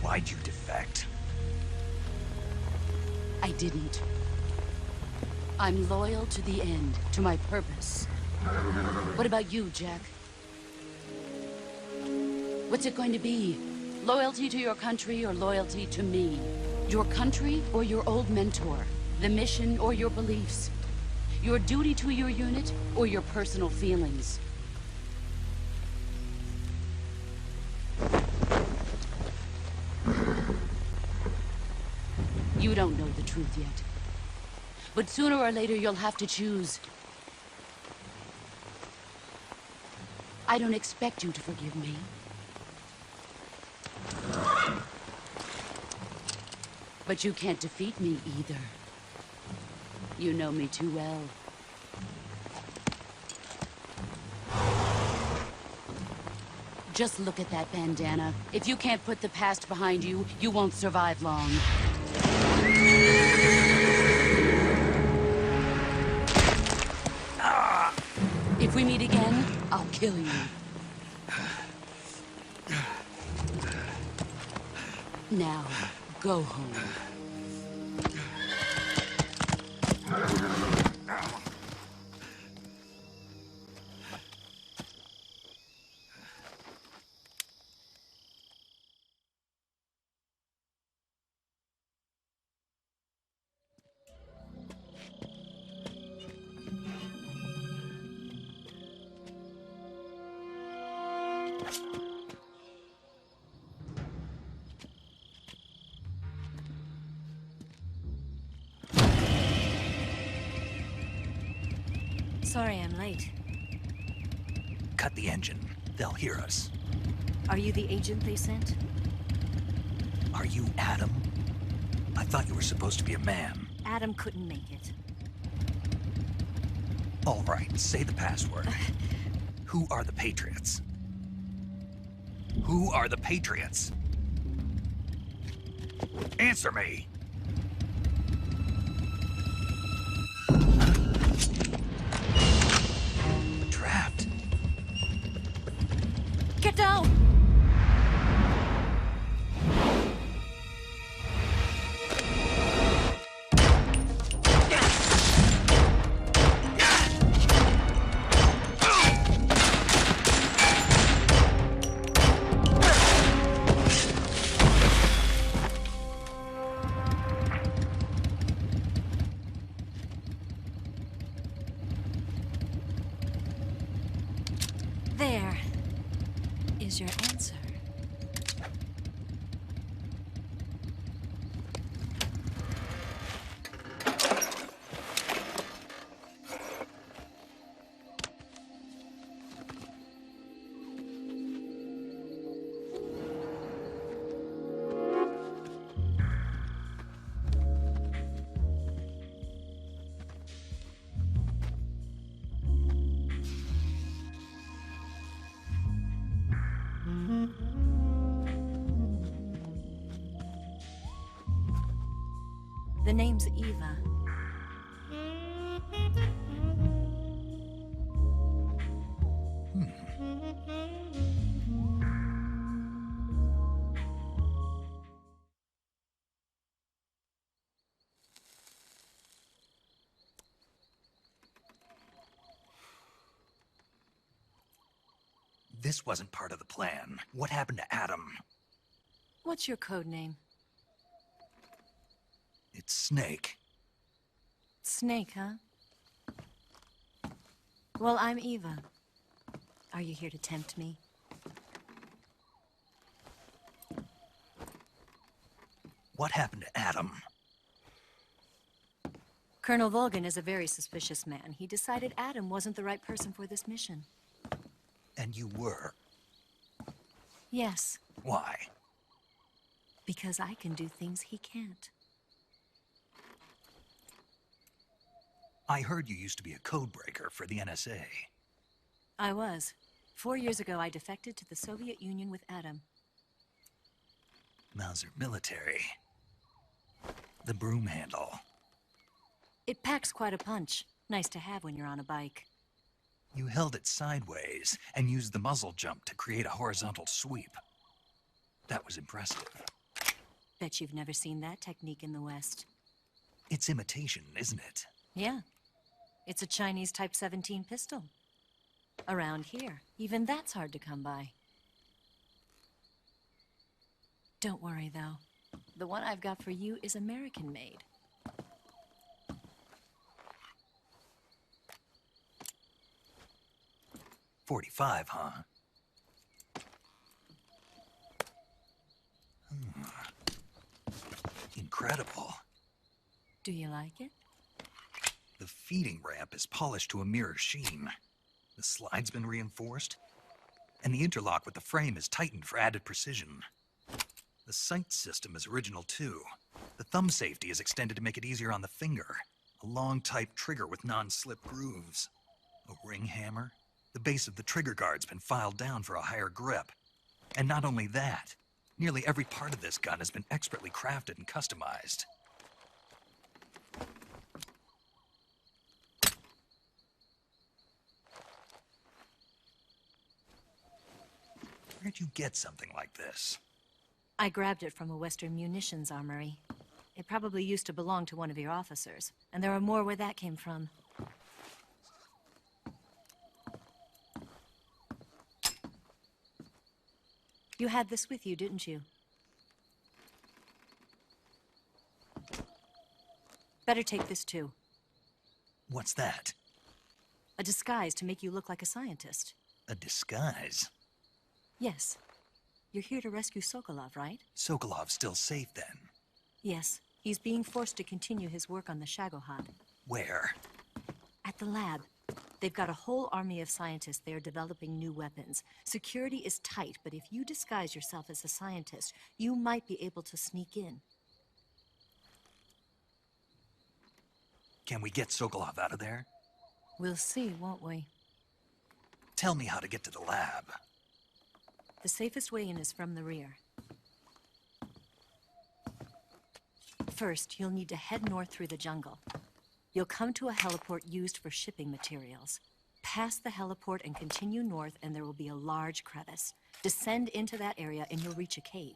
Why'd you defect? I didn't. I'm loyal to the end, to my purpose. What about you, Jack? What's it going to be? Loyalty to your country or loyalty to me? Your country or your old mentor? The mission or your beliefs? Your duty to your unit or your personal feelings? You don't know the truth yet. But sooner or later, you'll have to choose. I don't expect you to forgive me. But you can't defeat me either. You know me too well. Just look at that bandana. If you can't put the past behind you, you won't survive long. If we meet again, I'll kill you. Now, go home. Sorry I'm late. Cut the engine. They'll hear us. Are you the agent they sent? Are you Adam? I thought you were supposed to be a man. Adam couldn't make it. All right, say the password. Who are the Patriots? Who are the Patriots? Answer me! Trapped. Get down! There is your answer. The name's Eva. This wasn't part of the plan. What happened to Adam? What's your code name? It's Snake. Snake, huh? Well, I'm Eva. Are you here to tempt me? What happened to Adam? Colonel Volgan is a very suspicious man. He decided Adam wasn't the right person for this mission. And you were? Yes. Why? Because I can do things he can't. I heard you used to be a codebreaker for the NSA. I was. 4 years ago, I defected to the Soviet Union with Adam. Mauser military. The broom handle. It packs quite a punch. Nice to have when you're on a bike. You held it sideways and used the muzzle jump to create a horizontal sweep. That was impressive. Bet you've never seen that technique in the West. It's imitation, isn't it? Yeah. It's a Chinese Type 17 pistol. Around here, even that's hard to come by. Don't worry, though. The one I've got for you is American-made. .45, huh? Incredible. Do you like it? The feeding ramp is polished to a mirror sheen. The slide's been reinforced, and the interlock with the frame is tightened for added precision. The sight system is original too. The thumb safety is extended to make it easier on the finger. A long type trigger with non-slip grooves. A ring hammer. The base of the trigger guard's been filed down for a higher grip. And not only that, nearly every part of this gun has been expertly crafted and customized. Where'd you get something like this? I grabbed it from a Western munitions armory. It probably used to belong to one of your officers, and there are more where that came from. You had this with you, didn't you? Better take this too. What's that? A disguise to make you look like a scientist. A disguise? Yes. You're here to rescue Sokolov, right? Sokolov's still safe then? Yes. He's being forced to continue his work on the Shagohod. Where? At the lab. They've got a whole army of scientists there developing new weapons. Security is tight, but if you disguise yourself as a scientist, you might be able to sneak in. Can we get Sokolov out of there? We'll see, won't we? Tell me how to get to the lab. The safest way in is from the rear. First, you'll need to head north through the jungle. You'll come to a heliport used for shipping materials. Pass the heliport and continue north, and there will be a large crevice. Descend into that area and you'll reach a cave.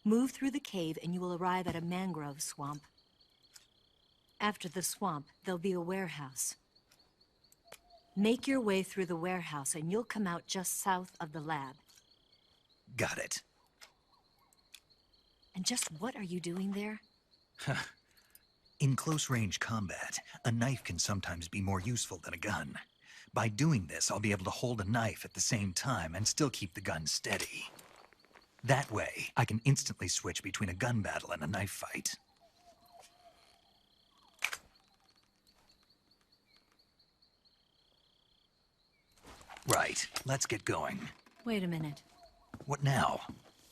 Move through the cave and you will arrive at a mangrove swamp. After the swamp, there'll be a warehouse. Make your way through the warehouse and you'll come out just south of the lab. Got it. And just what are you doing there? In close-range combat, a knife can sometimes be more useful than a gun. By doing this, I'll be able to hold a knife at the same time and still keep the gun steady. That way, I can instantly switch between a gun battle and a knife fight. Right, let's get going. Wait a minute. What now?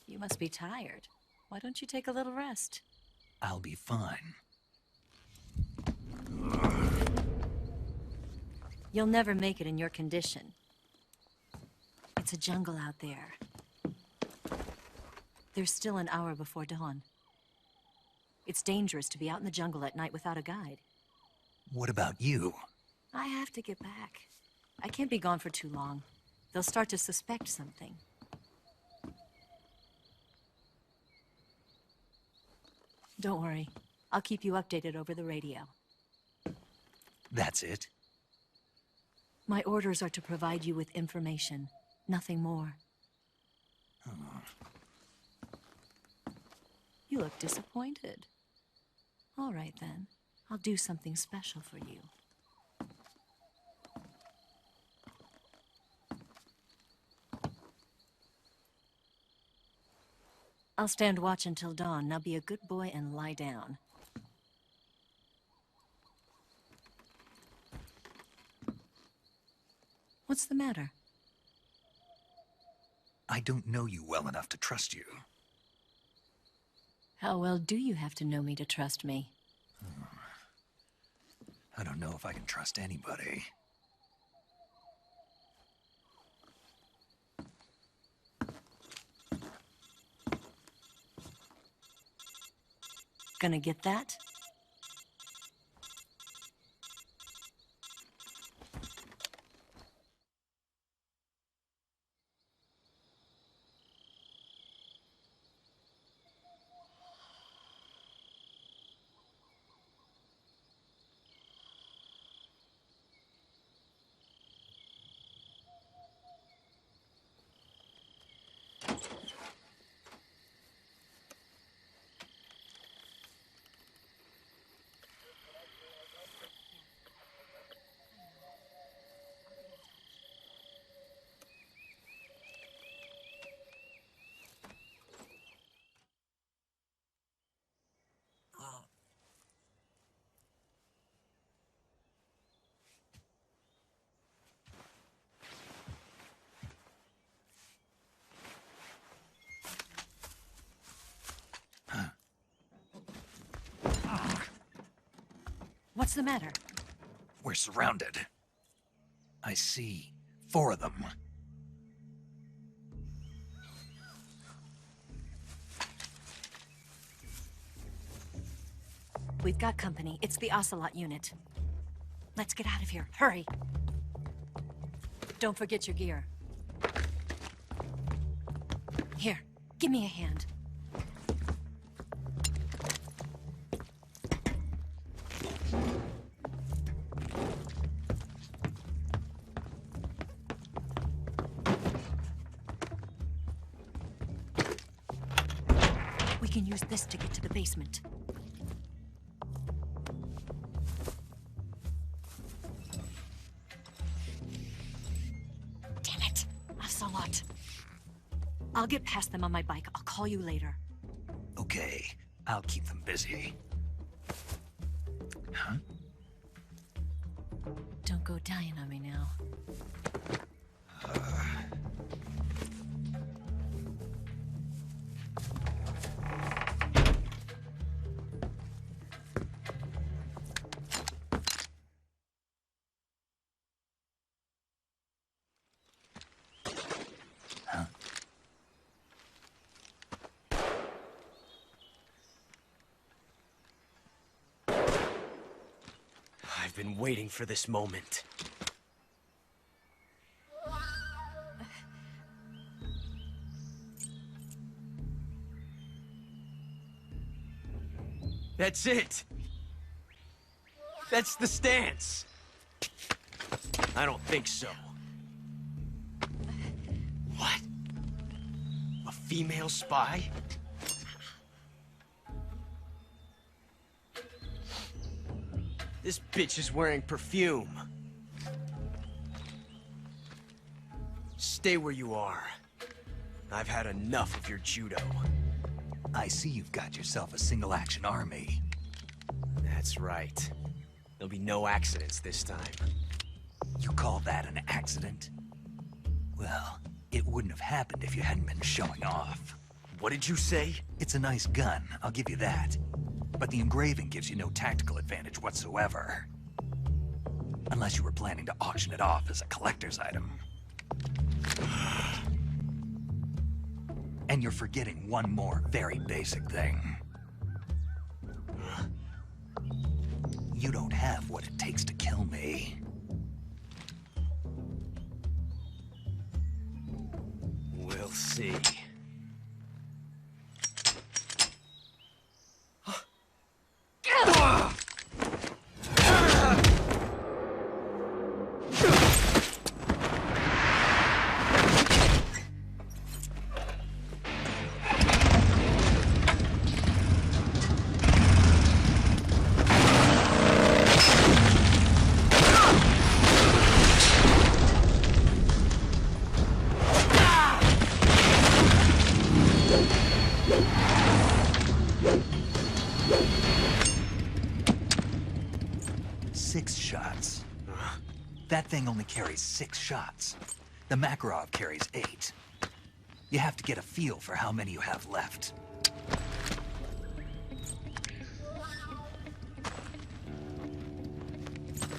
You must be tired. Why don't you take a little rest? I'll be fine. You'll never make it in your condition. It's a jungle out there. There's still an hour before dawn. It's dangerous to be out in the jungle at night without a guide. What about you? I have to get back. I can't be gone for too long. They'll start to suspect something. Don't worry. I'll keep you updated over the radio. That's it? My orders are to provide you with information, nothing more. You look disappointed. All right, then. I'll do something special for you. I'll stand watch until dawn. Now be a good boy and lie down. What's the matter? I don't know you well enough to trust you. How well do you have to know me to trust me? I don't know if I can trust anybody. Gonna get that? What's the matter? We're surrounded. I see 4 of them. We've got company. It's the Ocelot unit. Let's get out of here. Hurry! Don't forget your gear. Here, give me a hand. We can use this to get to the basement. Damn it! Ocelot. I'll get past them on my bike. I'll call you later. Okay, I'll keep them busy. Huh? Don't go dying on me now. I've been waiting for this moment. That's it! That's the stance! I don't think so. What? A female spy? This bitch is wearing perfume. Stay where you are. I've had enough of your judo. I see you've got yourself a single-action army. That's right. There'll be no accidents this time. You call that an accident? Well, it wouldn't have happened if you hadn't been showing off. What did you say? It's a nice gun, I'll give you that. But the engraving gives you no tactical advantage whatsoever. Unless you were planning to auction it off as a collector's item. And you're forgetting one more very basic thing. You don't have what it takes to kill me. We'll see. That thing only carries 6 shots. The Makarov carries 8. You have to get a feel for how many you have left.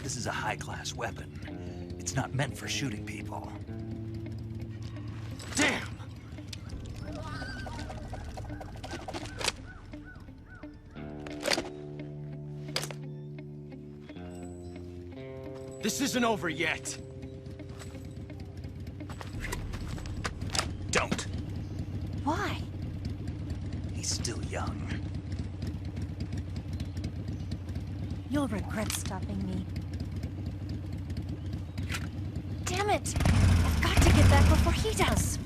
This is a high-class weapon. It's not meant for shooting people. Damn! This isn't over yet. Don't. Why? He's still young. You'll regret stopping me. Damn it! I've got to get back before he does.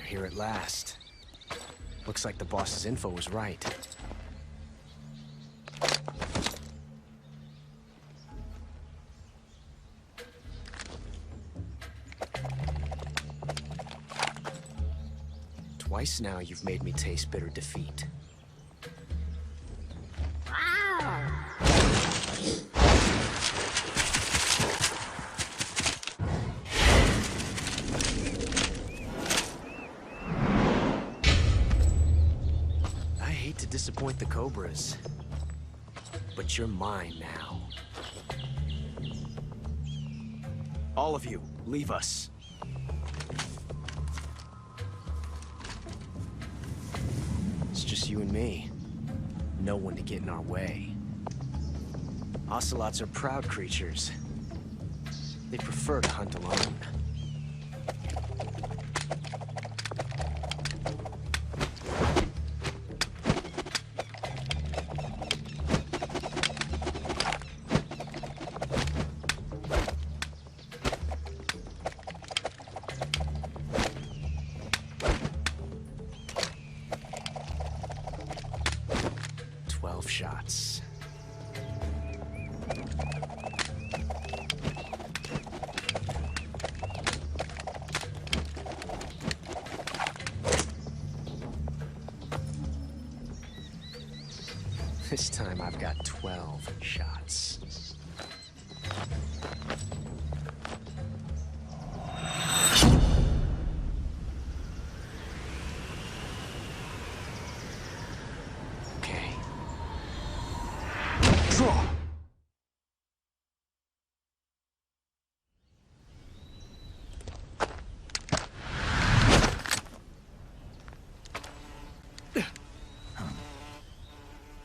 Here at last. Looks like the boss's info was right. Twice now you've made me taste bitter defeat. Disappoint the Cobras, but you're mine now. All of you, leave us. It's just you and me. No one to get in our way. Ocelots are proud creatures. They prefer to hunt alone. Shots. This time I've got 12 shots.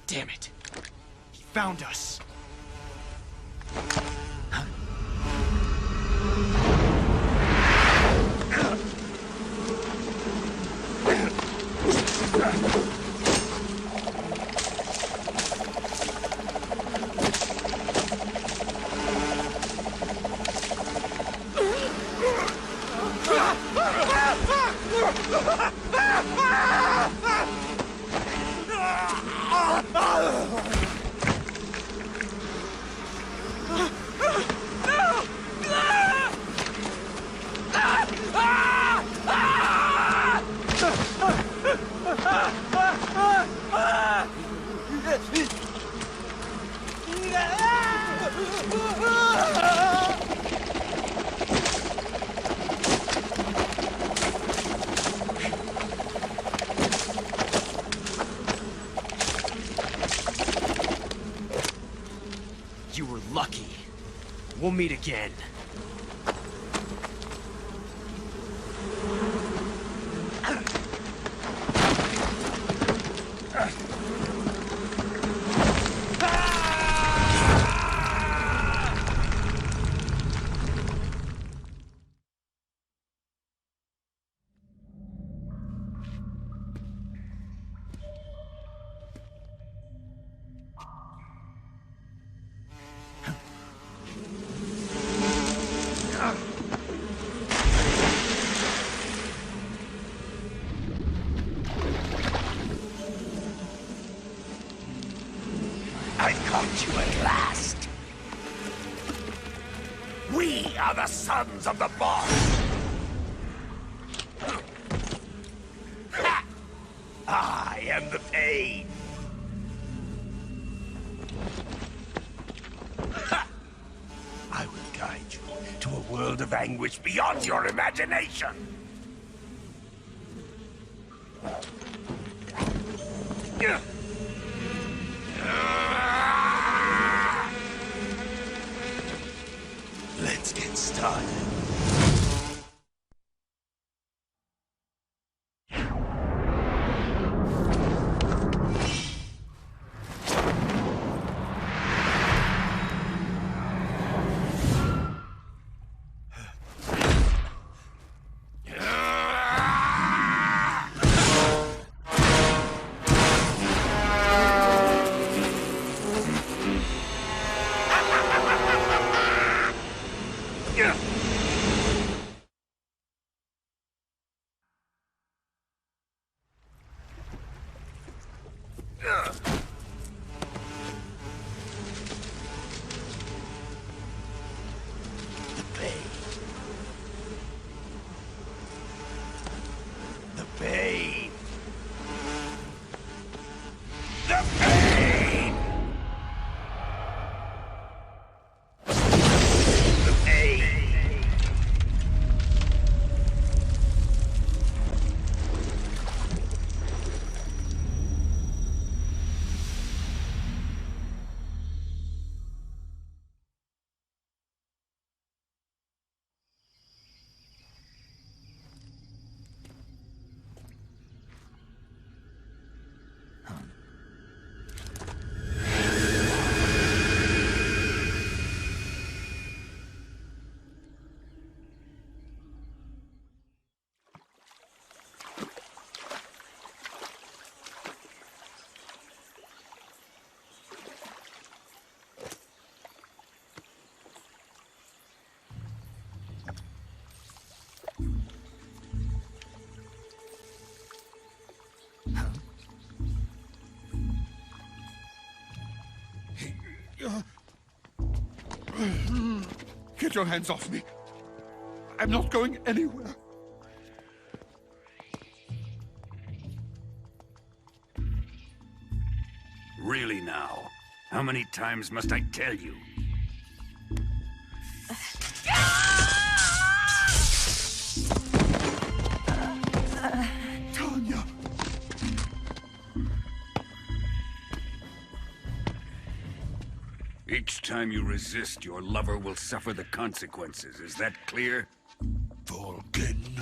Damn it. He found us. You were lucky. We'll meet again. I caught you at last. We are the sons of the boss. Ha! I am the pain. Ha! I will guide you to a world of anguish beyond your imagination. Let's get started. Get your hands off me. I'm not going anywhere. Really now? How many times must I tell you? Tanya! Each time you resist, your lover will suffer the consequences. Is that clear? Volgin.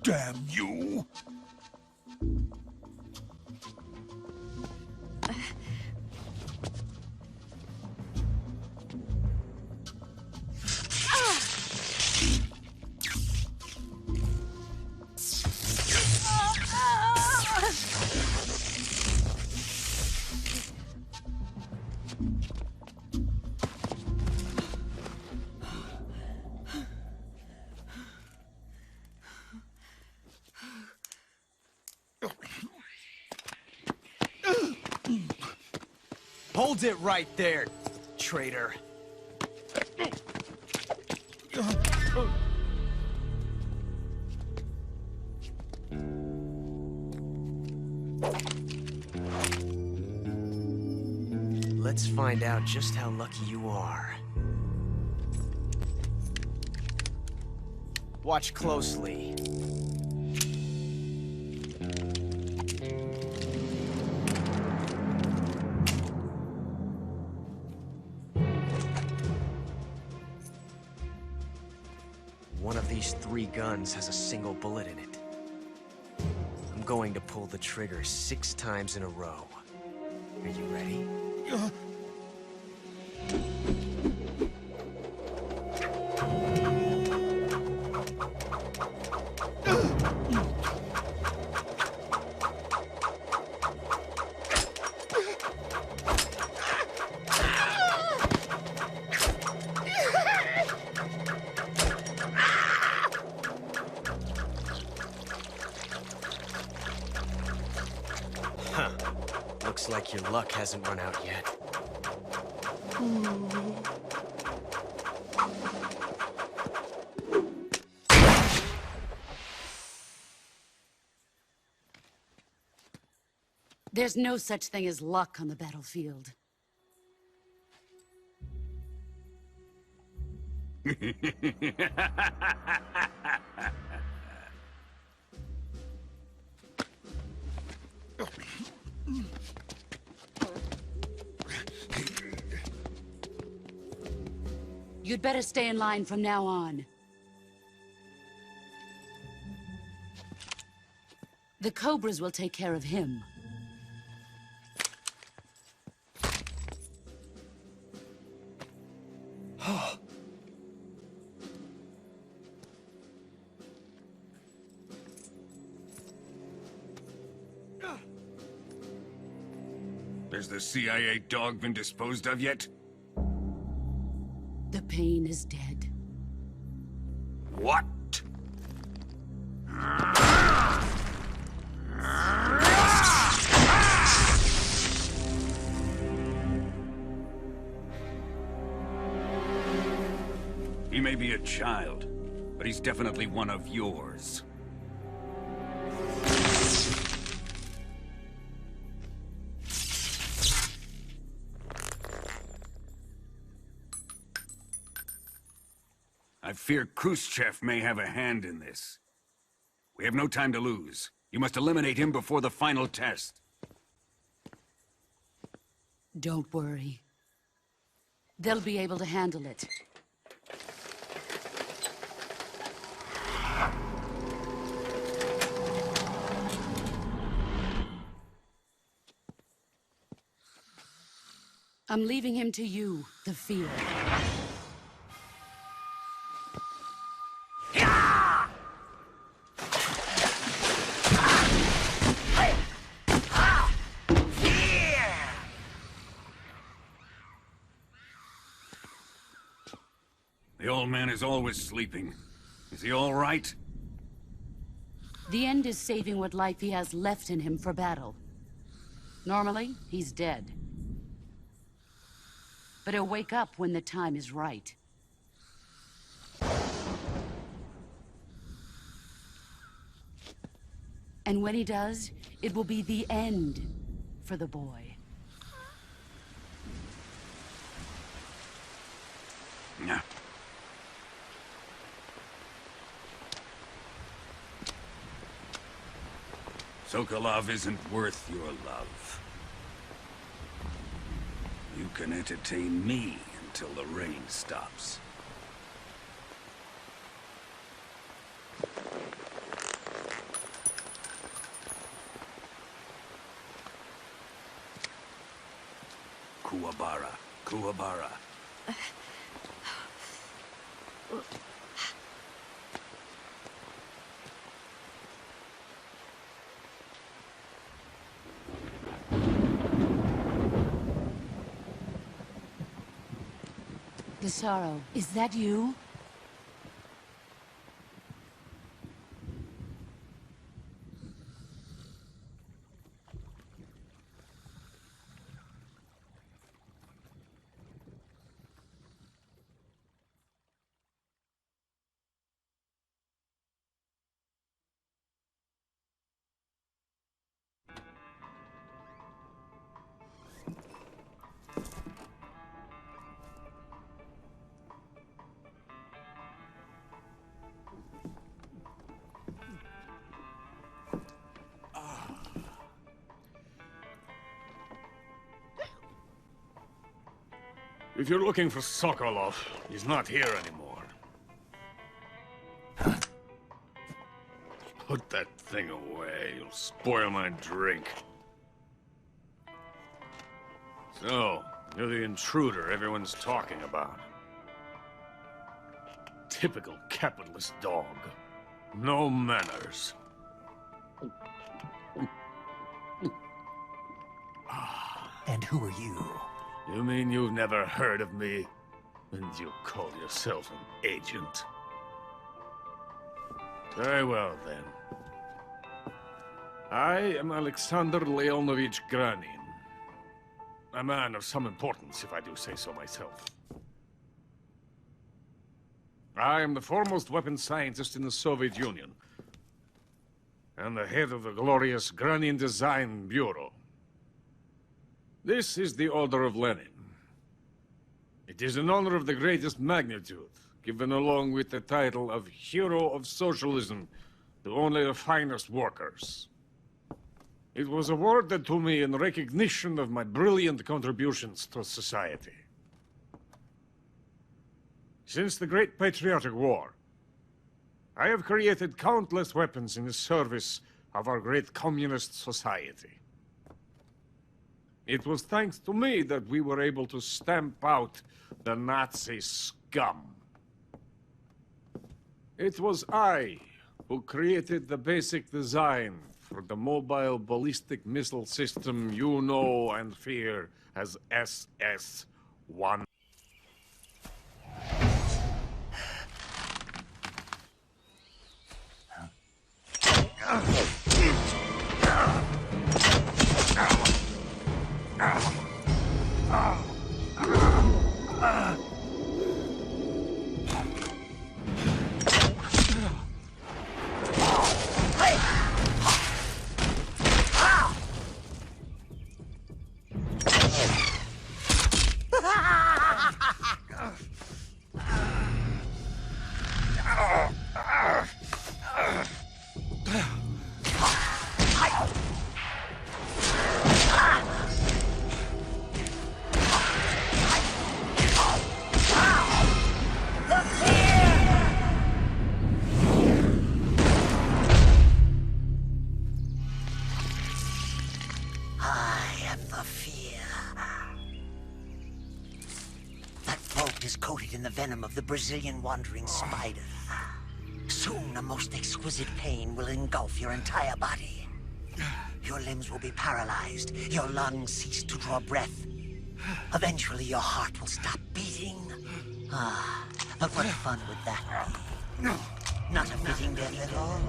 Damn you! Hold it right there, traitor. Let's find out just how lucky you are. Watch closely. One of these 3 guns has a single bullet in it. I'm going to pull the trigger 6 times in a row. Are you ready? Huh. Looks like your luck hasn't run out yet. There's no such thing as luck on the battlefield. You'd better stay in line from now on. The Cobras will take care of him. Has the CIA dog been disposed of yet? The pain is dead. What? He may be a child, but he's definitely one of yours. I fear Khrushchev may have a hand in this. We have no time to lose. You must eliminate him before the final test. Don't worry. They'll be able to handle it. I'm leaving him to you, the field. The old man is always sleeping. Is he all right? The end is saving what life he has left in him for battle. Normally, he's dead. But he'll wake up when the time is right. And when he does, it will be the end for the boy. Yeah. Sokolov isn't worth your love. You can entertain me until the rain stops. Kuwabara. Kuwabara. Gasaro, is that you? If you're looking for Sokolov, he's not here anymore. Put that thing away. You'll spoil my drink. So, you're the intruder everyone's talking about. Typical capitalist dog. No manners. And who are you? You mean you've never heard of me? And you call yourself an agent? Very well, then. I am Alexander Leonovich Granin. A man of some importance, if I do say so myself. I am the foremost weapons scientist in the Soviet Union, and the head of the glorious Granin Design Bureau. This is the Order of Lenin. It is an honor of the greatest magnitude, given along with the title of Hero of Socialism to only the finest workers. It was awarded to me in recognition of my brilliant contributions to society. Since the Great Patriotic War, I have created countless weapons in the service of our great communist society. It was thanks to me that we were able to stamp out the Nazi scum. It was I who created the basic design for the mobile ballistic missile system you know and fear as SS-1. Coated in the venom of the Brazilian wandering spider. Soon, a most exquisite pain will engulf your entire body. Your limbs will be paralyzed, your lungs cease to draw breath. Eventually, your heart will stop beating. But what fun would that be? Not a fitting death at all.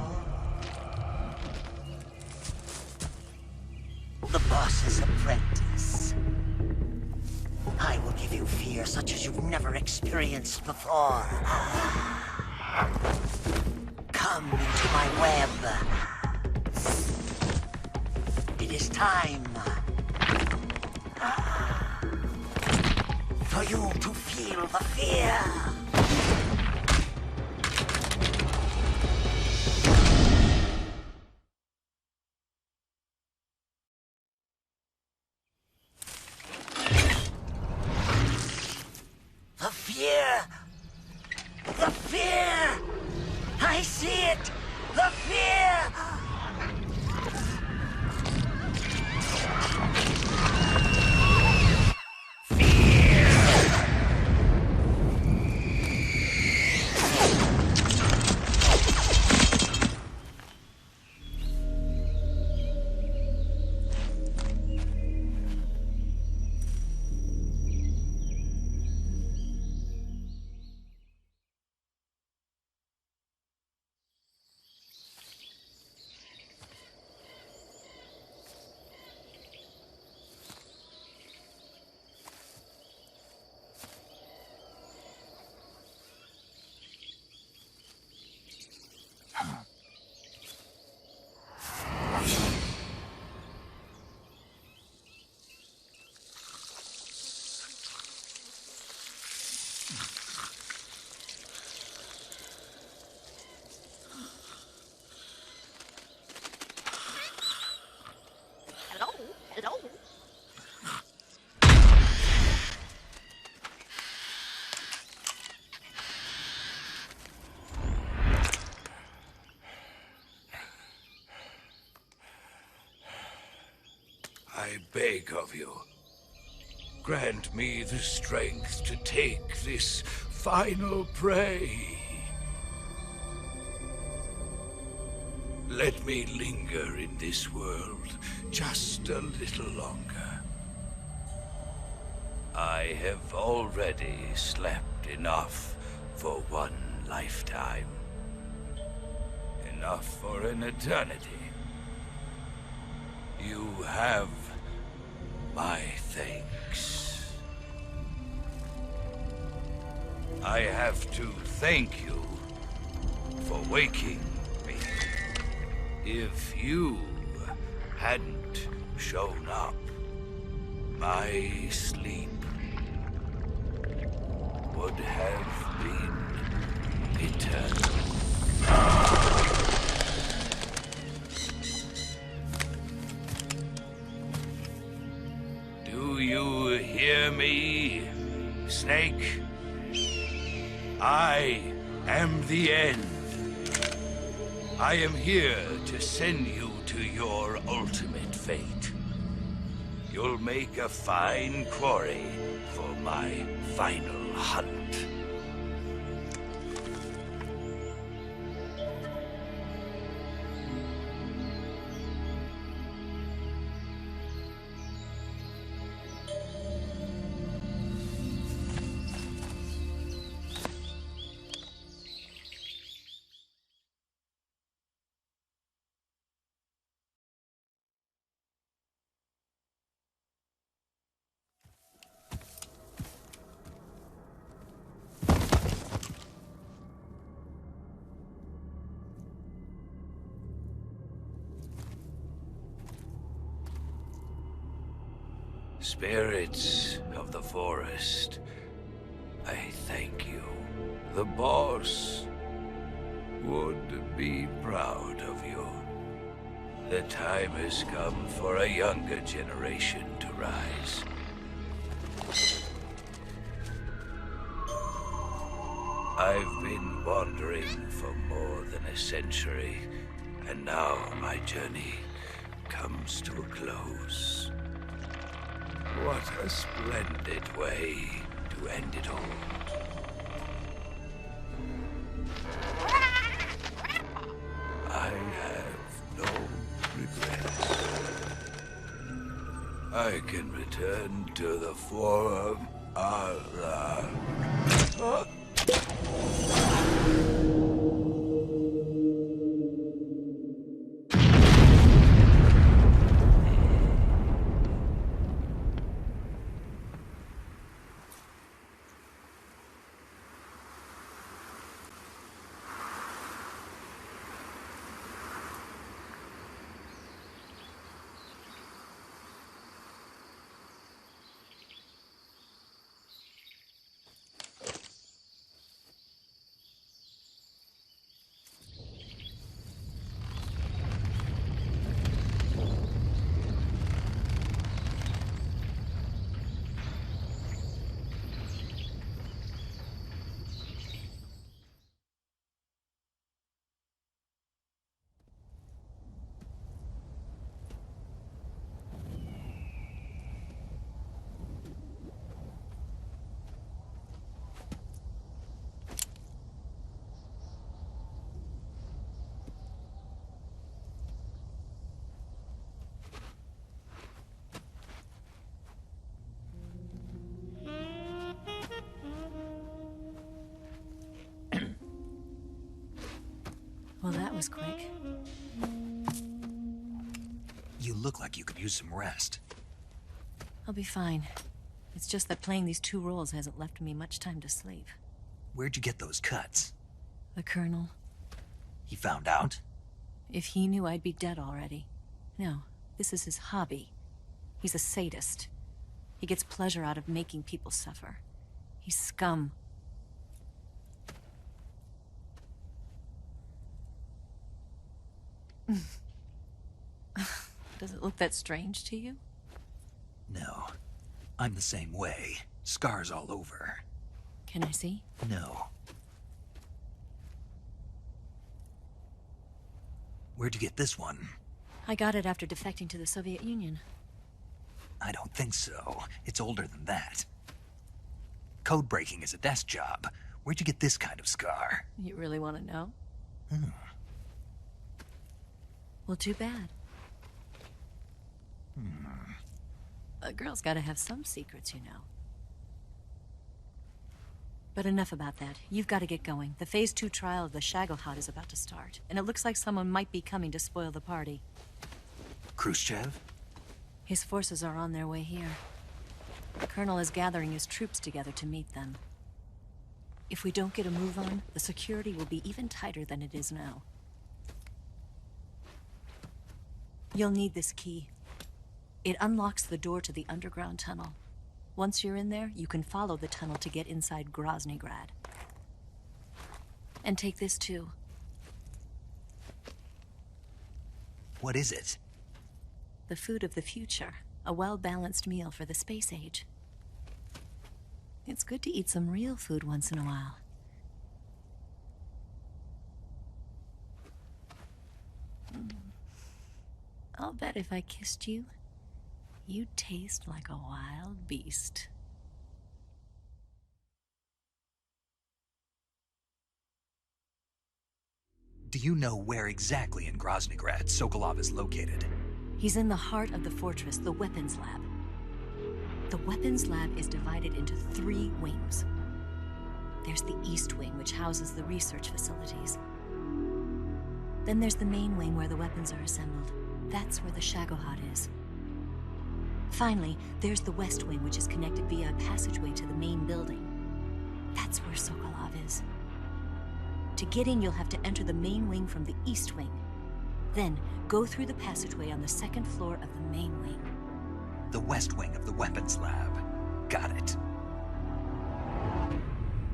The boss's apprentice. I will give you fear such as you've never experienced before. Come into my web. It is time for you to feel the fear. The fear! I see it! The fear! I beg of you, grant me the strength to take this final prey. Let me linger in this world just a little longer. I have already slept enough for one lifetime. Enough for an eternity. You have my thanks. I have to thank you for waking me. If you hadn't shown up, my sleep would have been eternal. Do you hear me, Snake? I am the end. I am here to send you to your ultimate fate. You'll make a fine quarry for my final hunt. Spirits of the forest, I thank you. The boss would be proud of you. The time has come for a younger generation to rise. I've been wandering for more than a century, and now my journey comes to a close. What a splendid way to end it all. I have no regrets. I can return to the Forum alle. Well, that was quick. You look like you could use some rest. I'll be fine. It's just that playing these two roles hasn't left me much time to sleep. Where'd you get those cuts? The Colonel. He found out? If he knew, I'd be dead already. No, this is his hobby. He's a sadist. He gets pleasure out of making people suffer. He's scum. Does it look that strange to you? No. I'm the same way. Scars all over. Can I see? No. Where'd you get this one? I got it after defecting to the Soviet Union. I don't think so. It's older than that. Code breaking is a desk job. Where'd you get this kind of scar? You really want to know? Hmm. Well, too bad. A girl's gotta have some secrets, you know. But enough about that. You've got to get going. The Phase 2 trial of the Shagohod is about to start, and it looks like someone might be coming to spoil the party. Khrushchev? His forces are on their way here. The Colonel is gathering his troops together to meet them. If we don't get a move on, the security will be even tighter than it is now. You'll need this key. It unlocks the door to the underground tunnel. Once you're in there, you can follow the tunnel to get inside Groznygrad. And take this too. What is it? The food of the future. A well-balanced meal for the space age. It's good to eat some real food once in a while. I'll bet if I kissed you, you'd taste like a wild beast. Do you know where exactly in Groznygrad Sokolov is located? He's in the heart of the fortress, the weapons lab. The weapons lab is divided into 3 wings. There's the East Wing, which houses the research facilities. Then there's the main wing where the weapons are assembled. That's where the Shagohod is. Finally, there's the West Wing, which is connected via a passageway to the main building. That's where Sokolov is. To get in, you'll have to enter the main wing from the East Wing. Then, go through the passageway on the 2nd floor of the main wing. The West Wing of the weapons lab. Got it.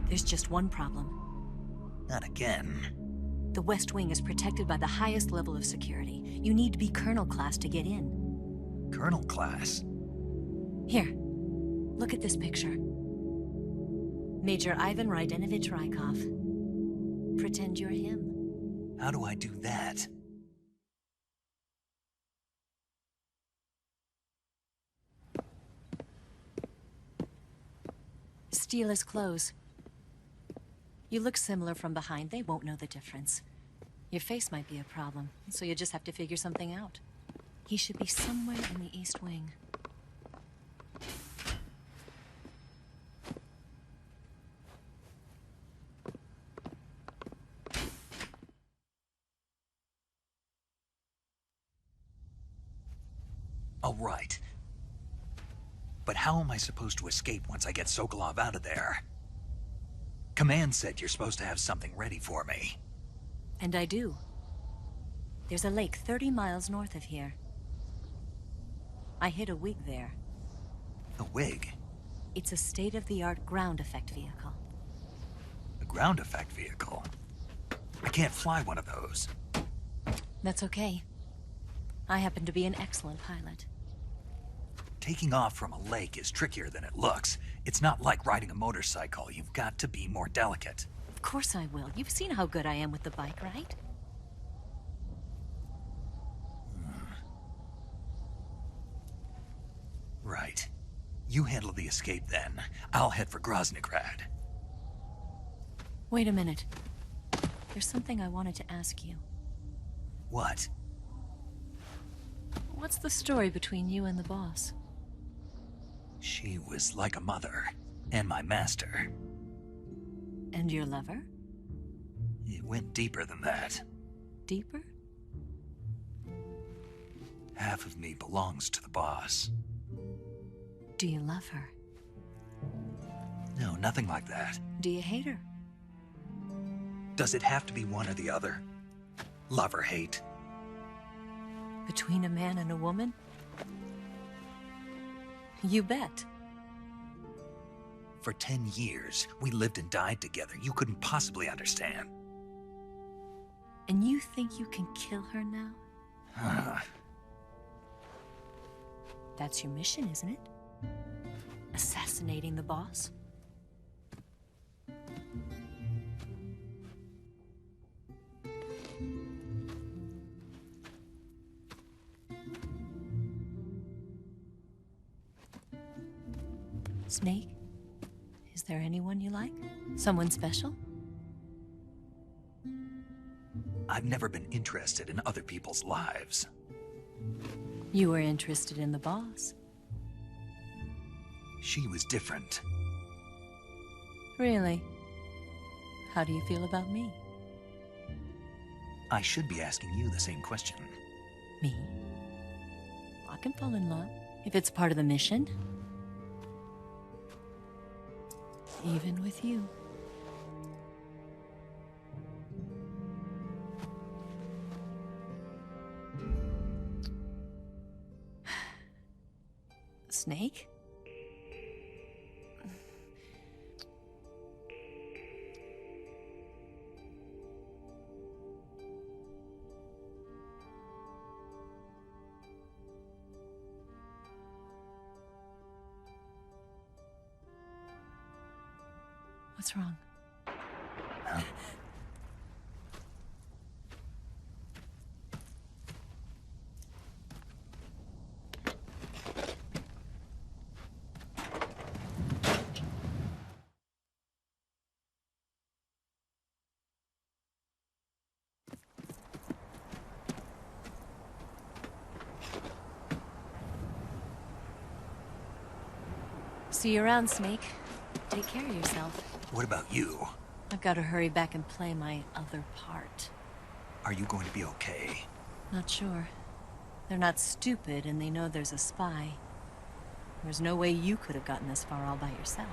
There's just one problem. Not again. The West Wing is protected by the highest level of security. You need to be Colonel class to get in. Colonel class? Here, look at this picture. Major Ivan Rydenovich Rykov. Pretend you're him. How do I do that? Steal his clothes. You look similar from behind. They won't know the difference. Your face might be a problem, so you just have to figure something out. He should be somewhere in the East Wing. All right. But how am I supposed to escape once I get Sokolov out of there? Command said you're supposed to have something ready for me. And I do. There's a lake 30 miles north of here. I hid a wig there. A wig? It's a state-of-the-art ground effect vehicle. A ground effect vehicle? I can't fly one of those. That's okay. I happen to be an excellent pilot. Taking off from a lake is trickier than it looks. It's not like riding a motorcycle. You've got to be more delicate. Of course I will. You've seen how good I am with the bike, right? Right. You handle the escape then. I'll head for Groznygrad. Wait a minute. There's something I wanted to ask you. What? What's the story between you and the boss? She was like a mother, and my master. And your lover? It went deeper than that. Deeper? Half of me belongs to the boss. Do you love her? No, nothing like that. Do you hate her? Does it have to be one or the other? Love or hate? Between a man and a woman? You bet. For 10 years, we lived and died together. You couldn't possibly understand. And you think you can kill her now? That's your mission, isn't it? Assassinating the boss? Snake? Is there anyone you like? Someone special? I've never been interested in other people's lives. You were interested in the boss. She was different. Really? How do you feel about me? I should be asking you the same question. Me? I can fall in love if it's part of the mission. Even with you. Snake? What's wrong? See you around, Snake. Take care of yourself. What about you? I've got to hurry back and play my other part. Are you going to be okay? Not sure. They're not stupid, and they know there's a spy. There's no way you could have gotten this far all by yourself.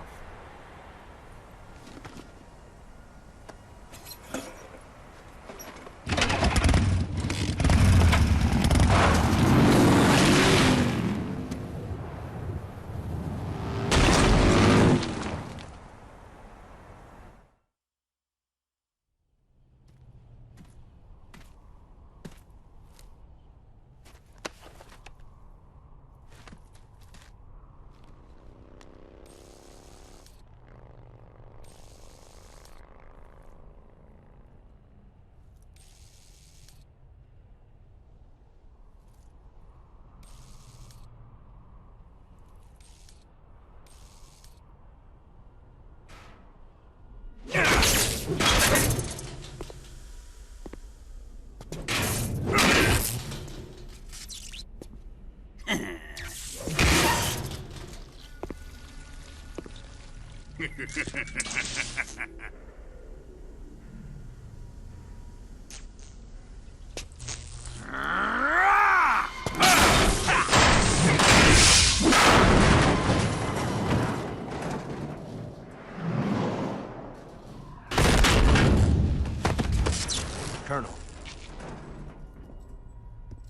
Colonel.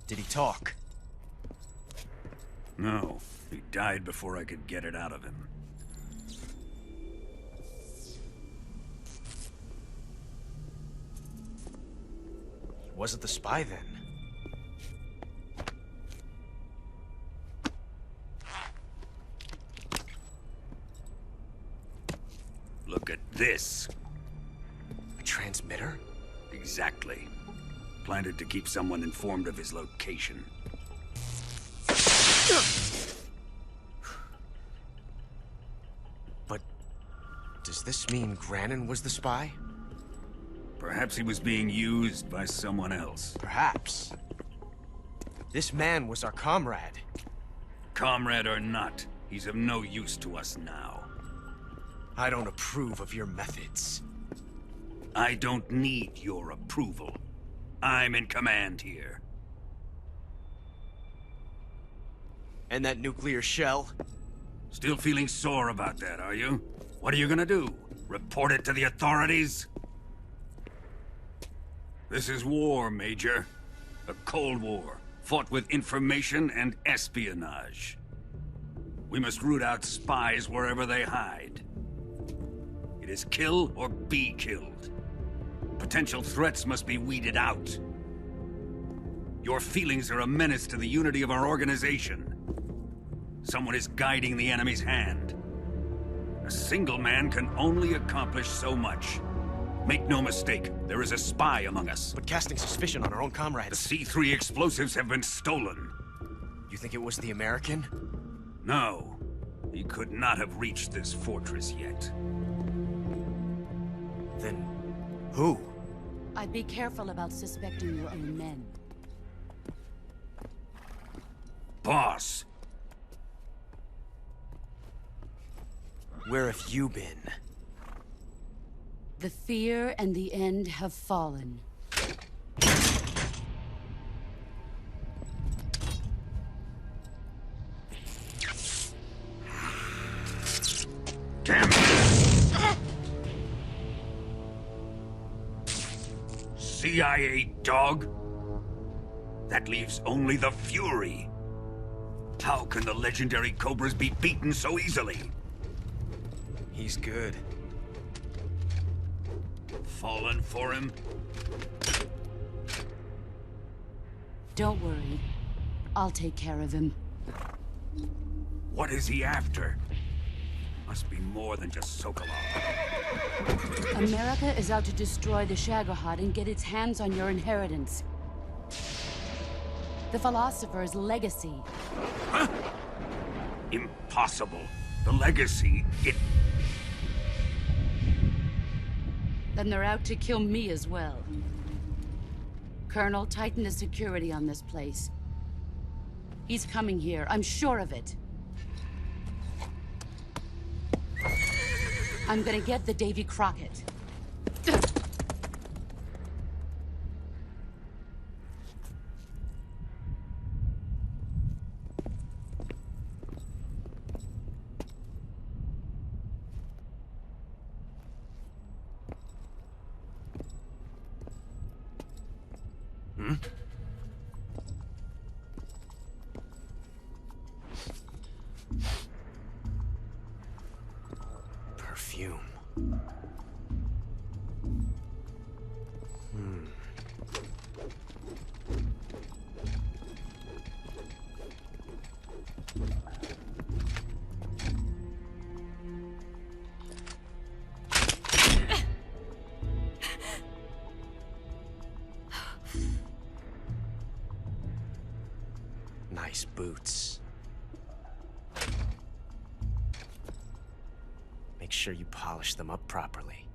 Did he talk? No. He died before I could get it out of him. He wasn't the spy then. Look at this. A transmitter? Exactly. Planted to keep someone informed of his location. But does this mean Granin was the spy? Perhaps he was being used by someone else. Perhaps. This man was our comrade. Comrade or not, he's of no use to us now. I don't approve of your methods. I don't need your approval. I'm in command here. And that nuclear shell? Still feeling sore about that, are you? What are you gonna do? Report it to the authorities? This is war, Major. A Cold War, fought with information and espionage. We must root out spies wherever they hide. It is kill or be killed. Potential threats must be weeded out. Your feelings are a menace to the unity of our organization. Someone is guiding the enemy's hand. A single man can only accomplish so much. Make no mistake, there is a spy among us. But casting suspicion on our own comrades... The C3 explosives have been stolen. You think it was the American? No. he could not have reached this fortress yet. Then who? I'd be careful about suspecting your own men. Boss! Where have you been? The fear and the end have fallen. Damn it! CIA dog? That leaves only the Fury. How can the legendary Cobras be beaten so easily? He's good. Fallen for him? Don't worry. I'll take care of him. What is he after? Must be more than just Sokolov. America is out to destroy the Shagohod and get its hands on your inheritance. The Philosopher's legacy. Huh? Impossible. The legacy, Then they're out to kill me as well. Colonel, tighten the security on this place. He's coming here, I'm sure of it. I'm gonna get the Davy Crockett. Perfume. Nice boots. Make sure you polish them up properly.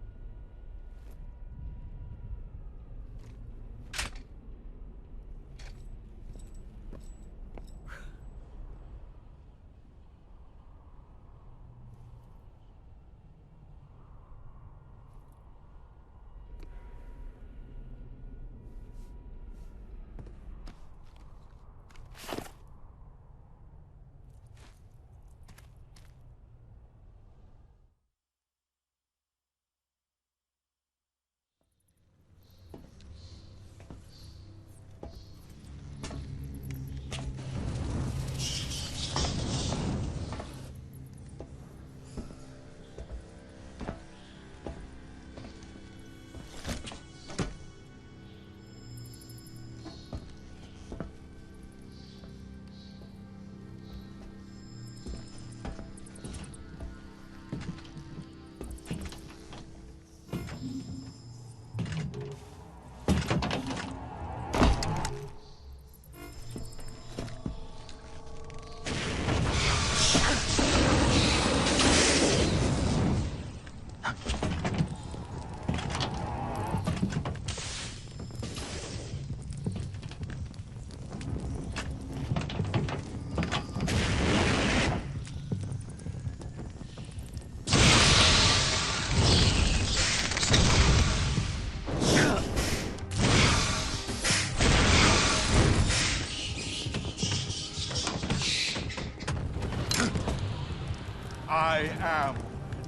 I am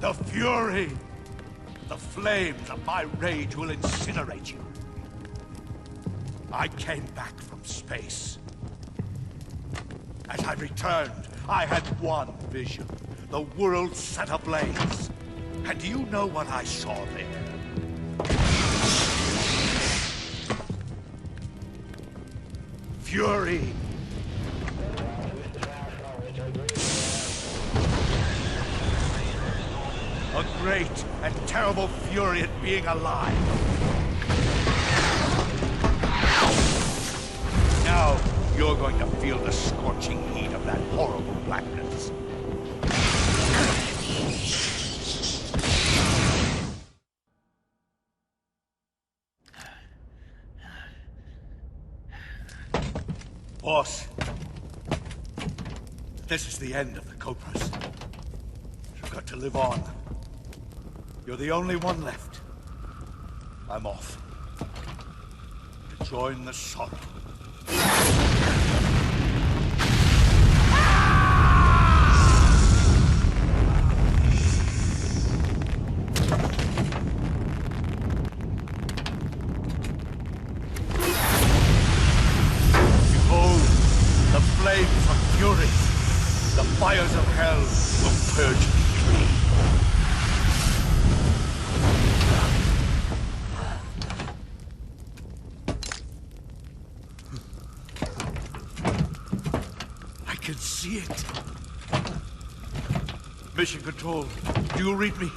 the Fury. The flames of my rage will incinerate you. I came back from space. As I returned, I had one vision. The world set ablaze. And do you know what I saw there? Fury. A great and terrible fury at being alive. Now, you're going to feel the scorching heat of that horrible blackness. Boss, this is the end of the Cobras. You've got to live on. You're the only one left. I'm off. To join the sun. Flames of fury, the fires of hell will purge me clean. I can see it. Mission Control, do you read me?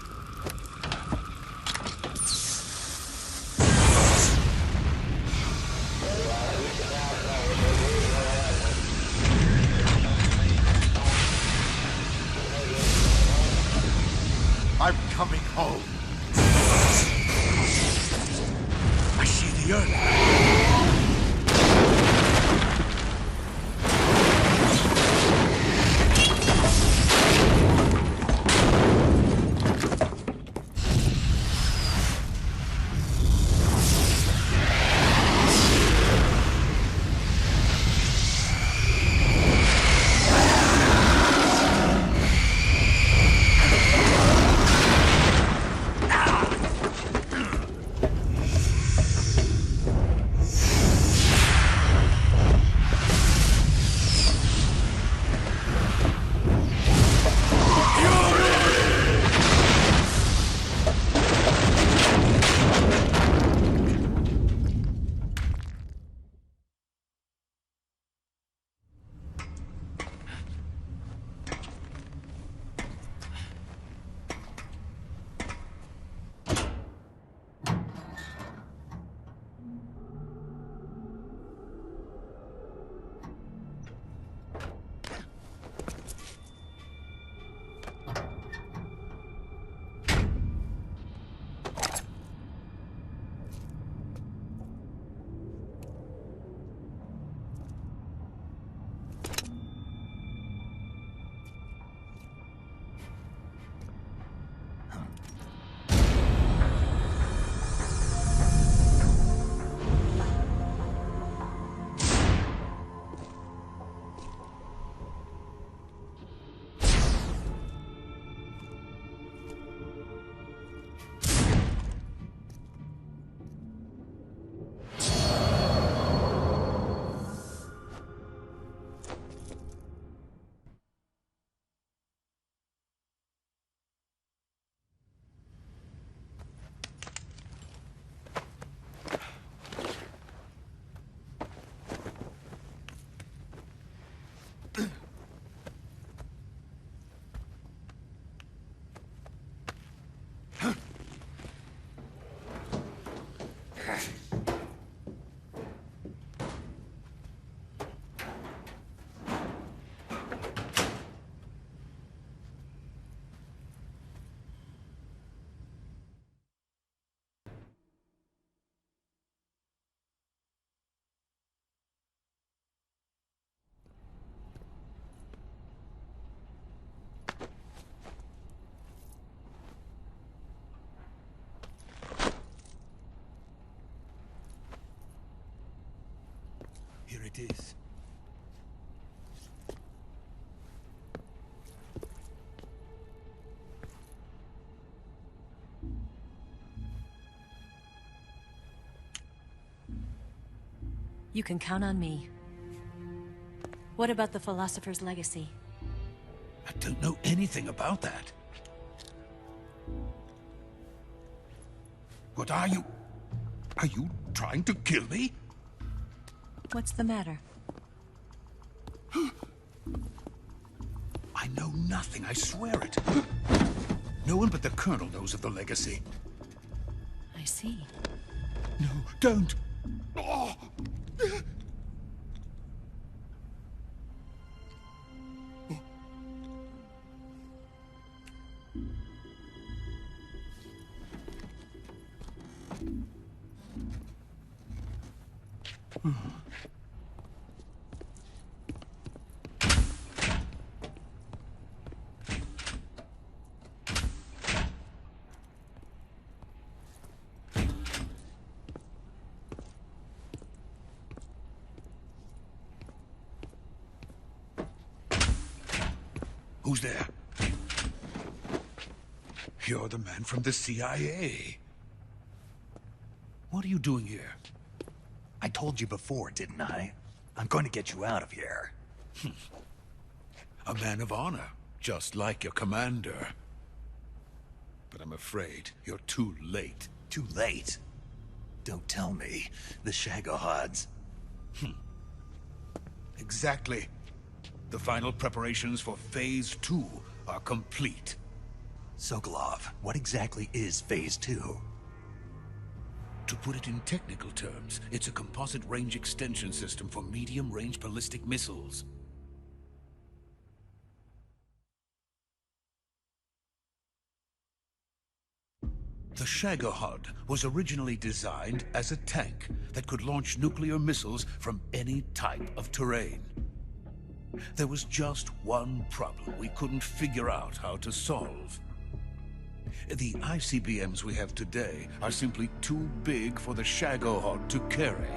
I'm coming home. I see the earth. Here it is. You can count on me. What about the philosopher's legacy? I don't know anything about that. What are you? Are you trying to kill me? What's the matter? I know nothing, I swear it. No one but the Colonel knows of the legacy. I see. No, don't! Oh. Who's there? You're the man from the CIA. What are you doing here? I told you before, didn't I? I'm going to get you out of here. A man of honor, just like your commander. But I'm afraid you're too late. Too late? Don't tell me. The Shagohods. Exactly. The final preparations for Phase 2 are complete. Sokolov, what exactly is Phase 2? To put it in technical terms, it's a composite range extension system for medium-range ballistic missiles. The Shagohod was originally designed as a tank that could launch nuclear missiles from any type of terrain. There was just one problem we couldn't figure out how to solve. The ICBMs we have today are simply too big for the Shagohod to carry.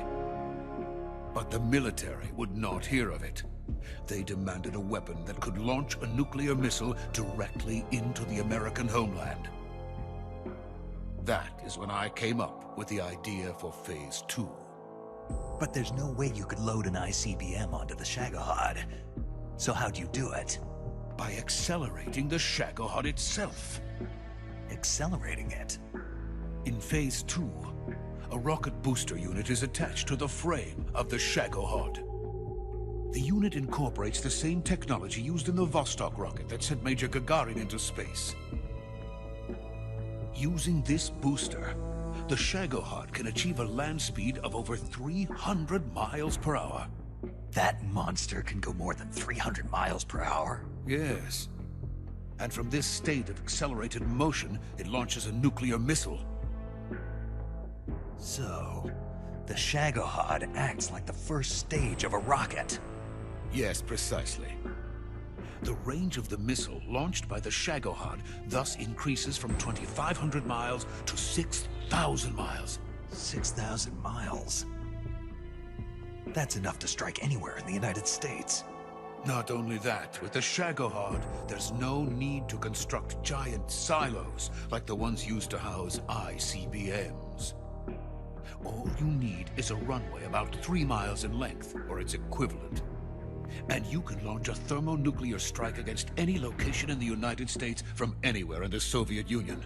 But the military would not hear of it. They demanded a weapon that could launch a nuclear missile directly into the American homeland. That is when I came up with the idea for Phase 2. But there's no way you could load an ICBM onto the Shagohod. So how'd you do it? By accelerating the Shagohod itself. Accelerating it? In Phase 2, a rocket booster unit is attached to the frame of the Shagohod. The unit incorporates the same technology used in the Vostok rocket that sent Major Gagarin into space. Using this booster, the Shagohod can achieve a land speed of over 300 miles per hour. That monster can go more than 300 miles per hour? Yes. And from this state of accelerated motion, it launches a nuclear missile. So, the Shagohod acts like the first stage of a rocket. Yes, precisely. The range of the missile launched by the Shagohod thus increases from 2,500 miles to 6,000 miles. 6,000 miles? That's enough to strike anywhere in the United States. Not only that, with the Shagohod, there's no need to construct giant silos like the ones used to house ICBMs. All you need is a runway about 3 miles in length, or its equivalent. And you can launch a thermonuclear strike against any location in the United States from anywhere in the Soviet Union.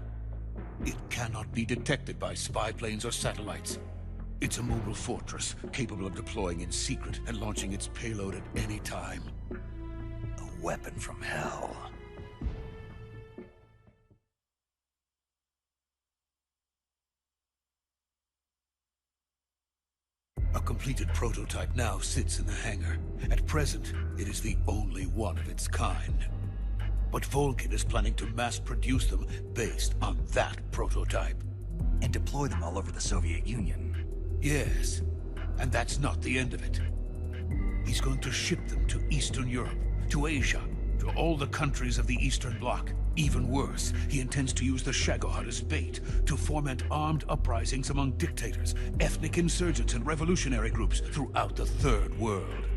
It cannot be detected by spy planes or satellites. It's a mobile fortress, capable of deploying in secret and launching its payload at any time. A weapon from hell. A completed prototype now sits in the hangar. At present, it is the only one of its kind. But Volkin is planning to mass-produce them based on that prototype. And deploy them all over the Soviet Union. Yes, and that's not the end of it. He's going to ship them to Eastern Europe, to Asia, to all the countries of the Eastern Bloc. Even worse, he intends to use the Shagohod as bait to foment armed uprisings among dictators, ethnic insurgents, and revolutionary groups throughout the Third World.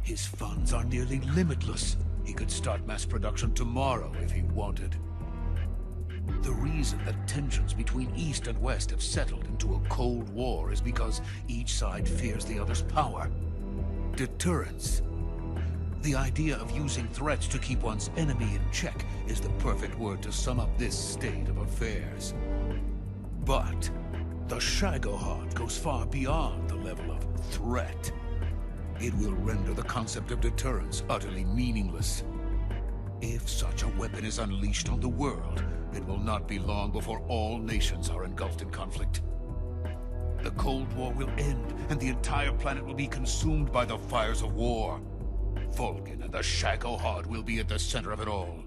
His funds are nearly limitless. He could start mass production tomorrow if he wanted. The reason that tensions between East and West have settled into a Cold War is because each side fears the other's power. Deterrence. The idea of using threats to keep one's enemy in check is the perfect word to sum up this state of affairs. But the Shagohod goes far beyond the level of threat. It will render the concept of deterrence utterly meaningless. If such a weapon is unleashed on the world, it will not be long before all nations are engulfed in conflict. The Cold War will end, and the entire planet will be consumed by the fires of war. Volkin and the Shagohod will be at the center of it all.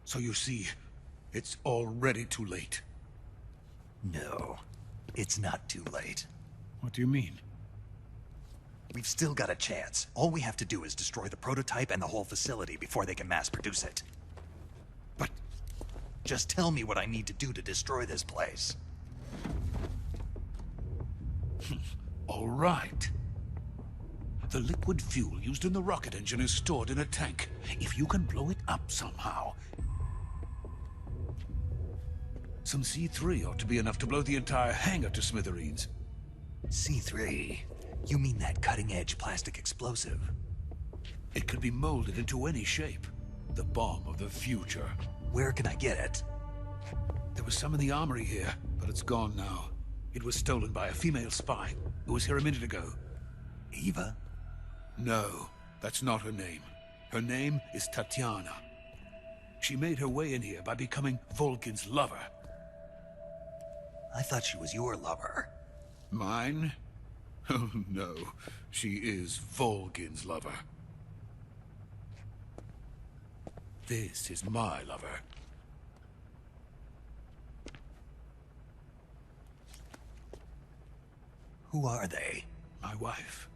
So you see, it's already too late. No, it's not too late. What do you mean? We've still got a chance. All we have to do is destroy the prototype and the whole facility before they can mass produce it. But... just tell me what I need to do to destroy this place. All right. The liquid fuel used in the rocket engine is stored in a tank. If you can blow it up somehow... some C3 ought to be enough to blow the entire hangar to smithereens. C3? You mean that cutting-edge plastic explosive? It could be molded into any shape. The bomb of the future. Where can I get it? There was some in the armory here, but it's gone now. It was stolen by a female spy who was here a minute ago. Eva? No, that's not her name. Her name is Tatiana. She made her way in here by becoming Volkin's lover. I thought she was your lover. Mine? Oh no, she is Volkin's lover. This is my lover. Who are they? My wife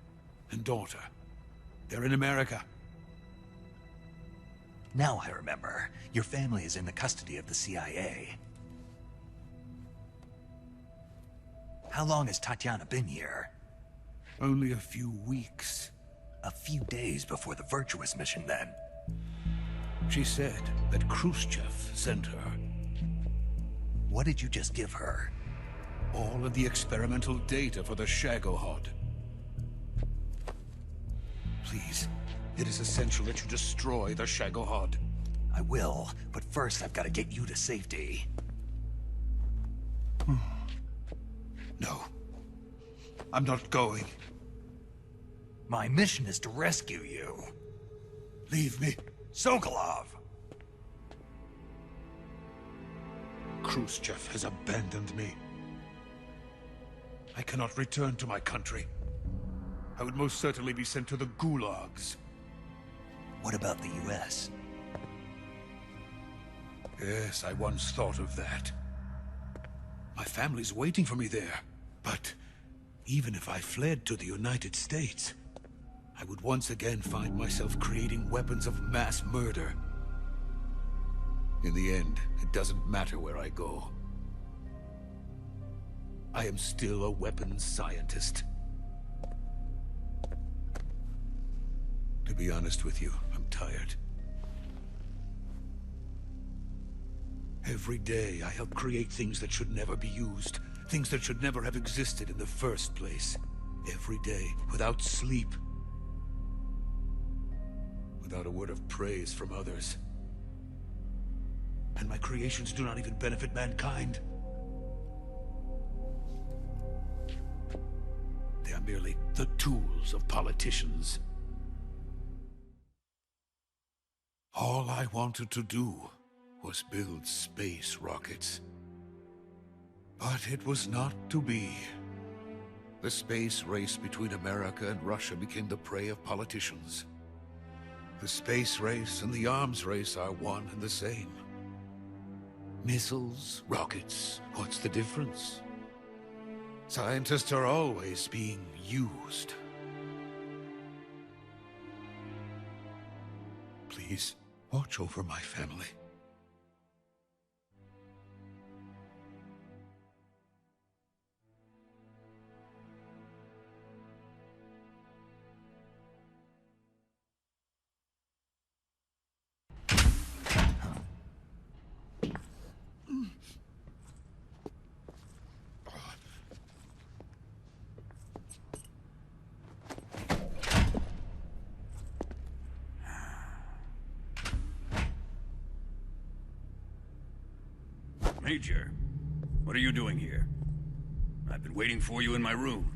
and daughter. They're in America. Now I remember. Your family is in the custody of the CIA. How long has Tatiana been here? Only a few weeks. A few days before the Virtuous mission, then. She said that Khrushchev sent her. What did you just give her? All of the experimental data for the Shagohod. Please, it is essential that you destroy the Shagohod. I will, but first I've got to get you to safety. No. I'm not going. My mission is to rescue you. Leave me. Sokolov! Khrushchev has abandoned me. I cannot return to my country. I would most certainly be sent to the gulags. What about the US? Yes, I once thought of that. My family's waiting for me there. But even if I fled to the United States, I would once again find myself creating weapons of mass murder. In the end, it doesn't matter where I go. I am still a weapons scientist. To be honest with you, I'm tired. Every day, I help create things that should never be used. Things that should never have existed in the first place. Every day, without sleep. Without a word of praise from others. And my creations do not even benefit mankind. They are merely the tools of politicians. All I wanted to do was build space rockets. But it was not to be. The space race between America and Russia became the prey of politicians. The space race and the arms race are one and the same. Missiles, rockets, what's the difference? Scientists are always being used. Please, watch over my family. Major, what are you doing here? I've been waiting for you in my room.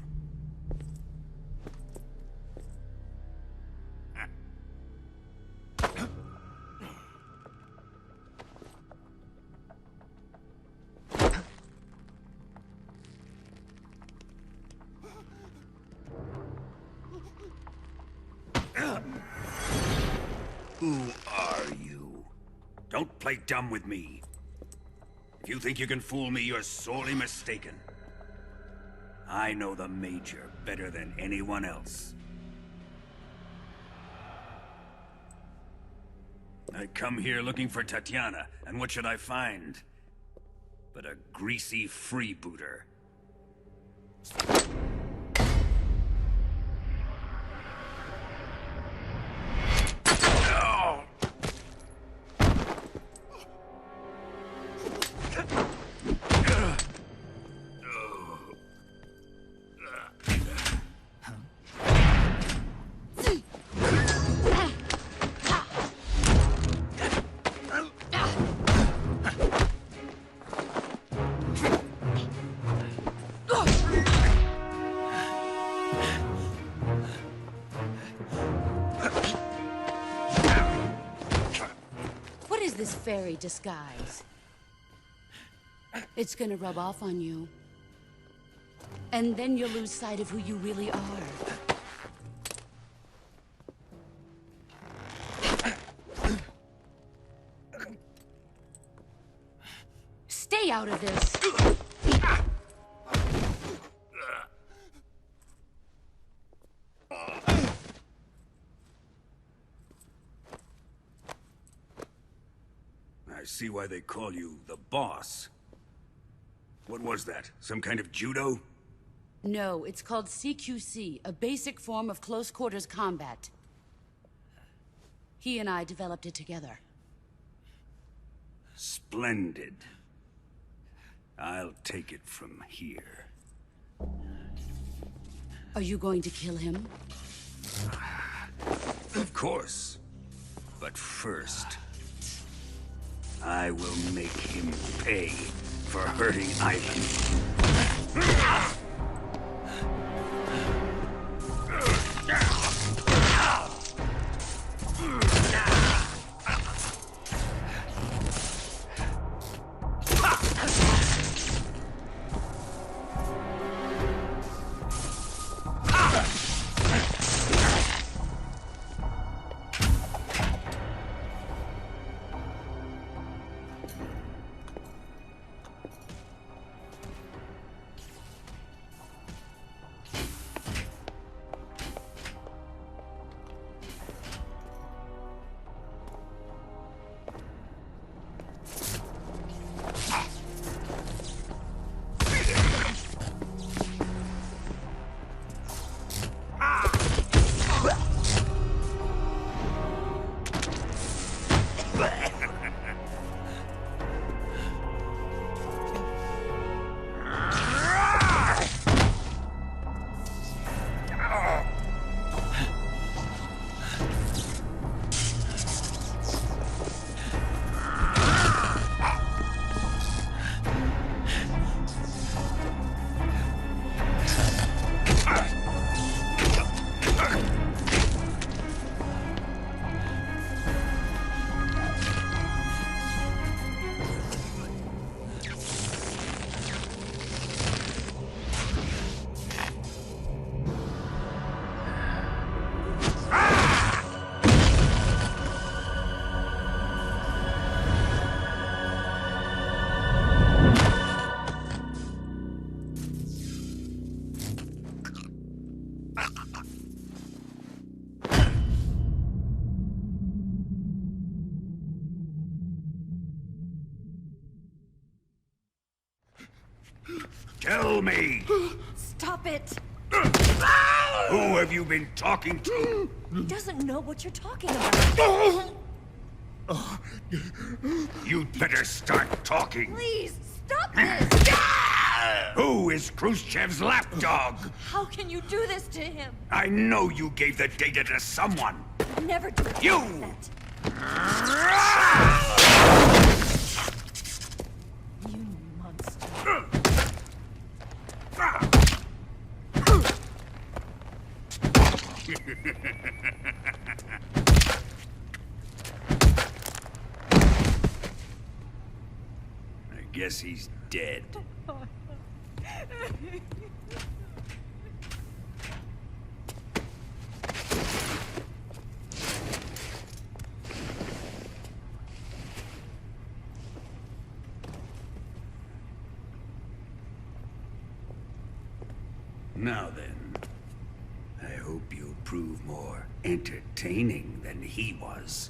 Who are you? Don't play dumb with me. If you think you can fool me, you're sorely mistaken. I know the Major better than anyone else. I come here looking for Tatiana, and what should I find? But a greasy freebooter. This fairy disguise. It's gonna rub off on you. And then you'll lose sight of who you really are. Stay out of this! I see why they call you the boss. What was that? Some kind of judo? No, it's called CQC, a basic form of close-quarters combat. He and I developed it together. Splendid. I'll take it from here. Are you going to kill him? Of course. But first, I will make him pay for hurting Ivan. Tell me! Stop it! Who have you been talking to? He doesn't know what you're talking about. You'd better start talking. Please, stop this! Who is Khrushchev's lapdog? How can you do this to him? I know you gave the data to someone. Never do You! You monster. I guess he's dead. Now then, I hope you'll prove more entertaining than he was.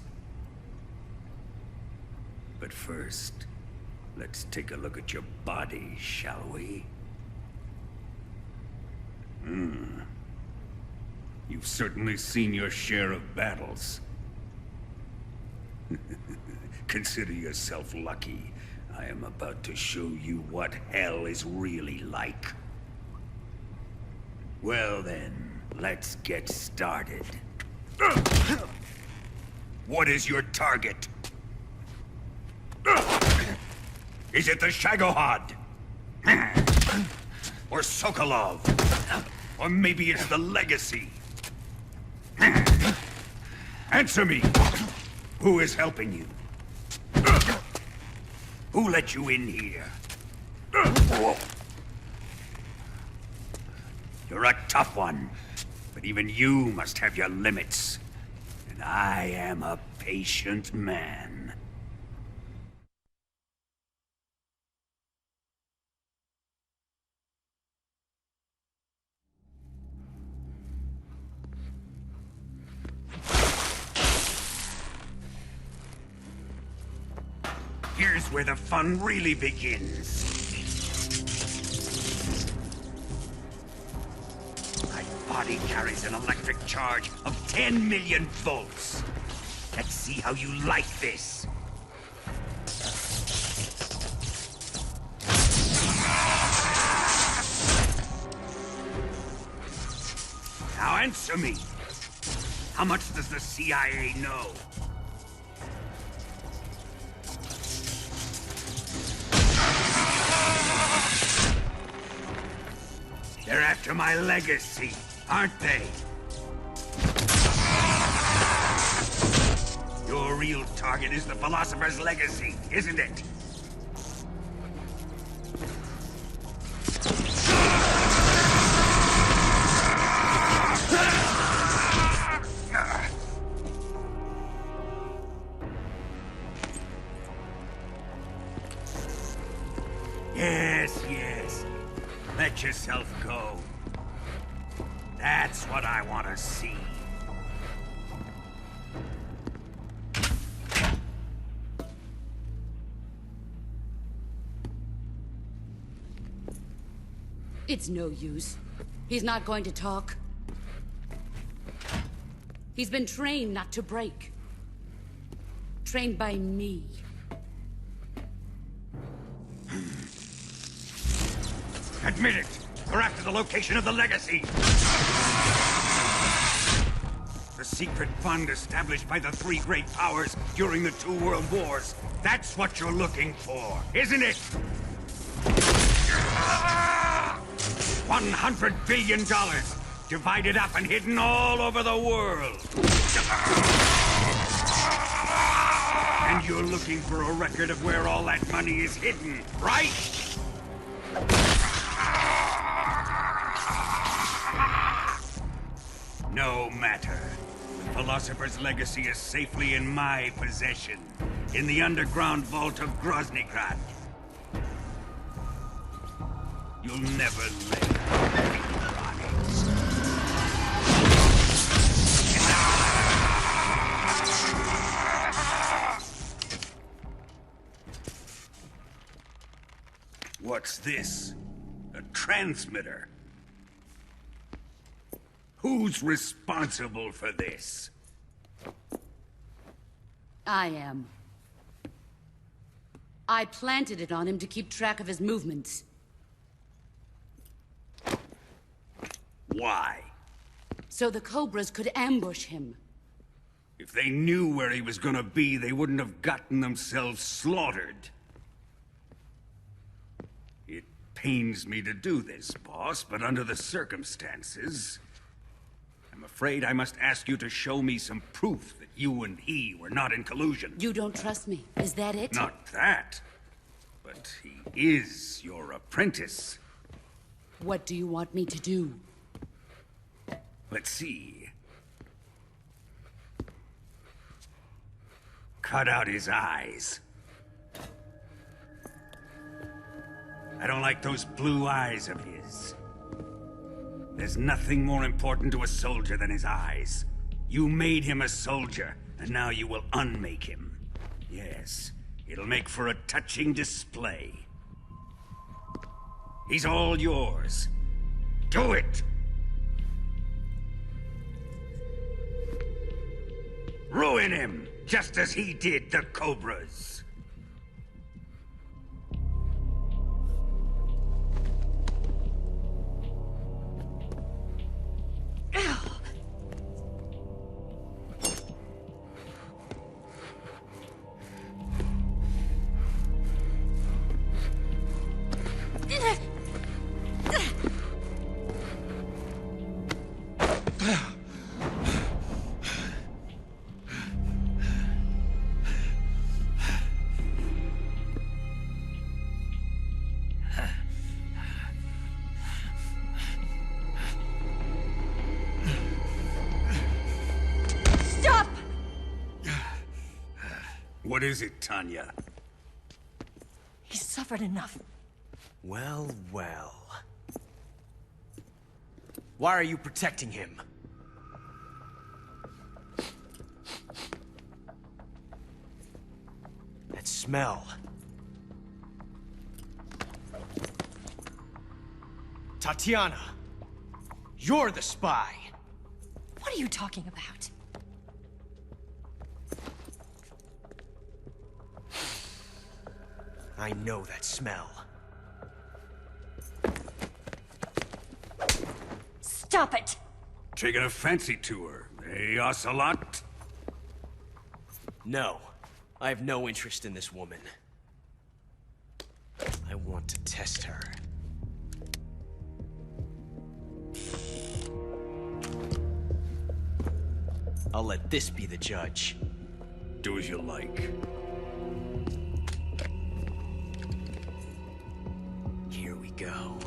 But first, let's take a look at your body, shall we? You've certainly seen your share of battles. Consider yourself lucky. I am about to show you what hell is really like. Well then, let's get started. What is your target? Is it the Shagohod? Or Sokolov? Or maybe it's the Legacy? Answer me! Who is helping you? Who let you in here? You're a tough one, but even you must have your limits. And I am a patient man. Here's where the fun really begins. My body carries an electric charge of 10 million volts. Let's see how you like this. Now answer me. How much does the CIA know? They're after my legacy, aren't they? Your real target is the Philosopher's Legacy, isn't it? Yes. Let yourself go. That's what I want to see. It's no use. He's not going to talk. He's been trained not to break. Trained by me. Admit it! We're after the location of the Legacy! The secret fund established by the three great powers during the 2 world wars. That's what you're looking for, isn't it? $100 billion, divided up and hidden all over the world. And you're looking for a record of where all that money is hidden, right? No matter. The Philosopher's Legacy is safely in my possession, in the underground vault of Groznygrad. You'll never live. What's this? A transmitter? Who's responsible for this? I am. I planted it on him to keep track of his movements. Why? So the Cobras could ambush him. If they knew where he was gonna be, they wouldn't have gotten themselves slaughtered. It pains me to do this, boss, but under the circumstances, I'm afraid I must ask you to show me some proof that you and he were not in collusion. You don't trust me, is that it? Not that, but he is your apprentice. What do you want me to do? Let's see. Cut out his eyes. I don't like those blue eyes of his. There's nothing more important to a soldier than his eyes. You made him a soldier, and now you will unmake him. Yes, it'll make for a touching display. He's all yours. Do it! Ruin him, just as he did the Cobras. What is it, Tanya? He's suffered enough. Well, well. Why are you protecting him? That smell. Tatiana, you're the spy. What are you talking about? I know that smell. Stop it! Taking a fancy to her, eh, Ocelot? No. I have no interest in this woman. I want to test her. I'll let this be the judge. Do as you like. Here we go.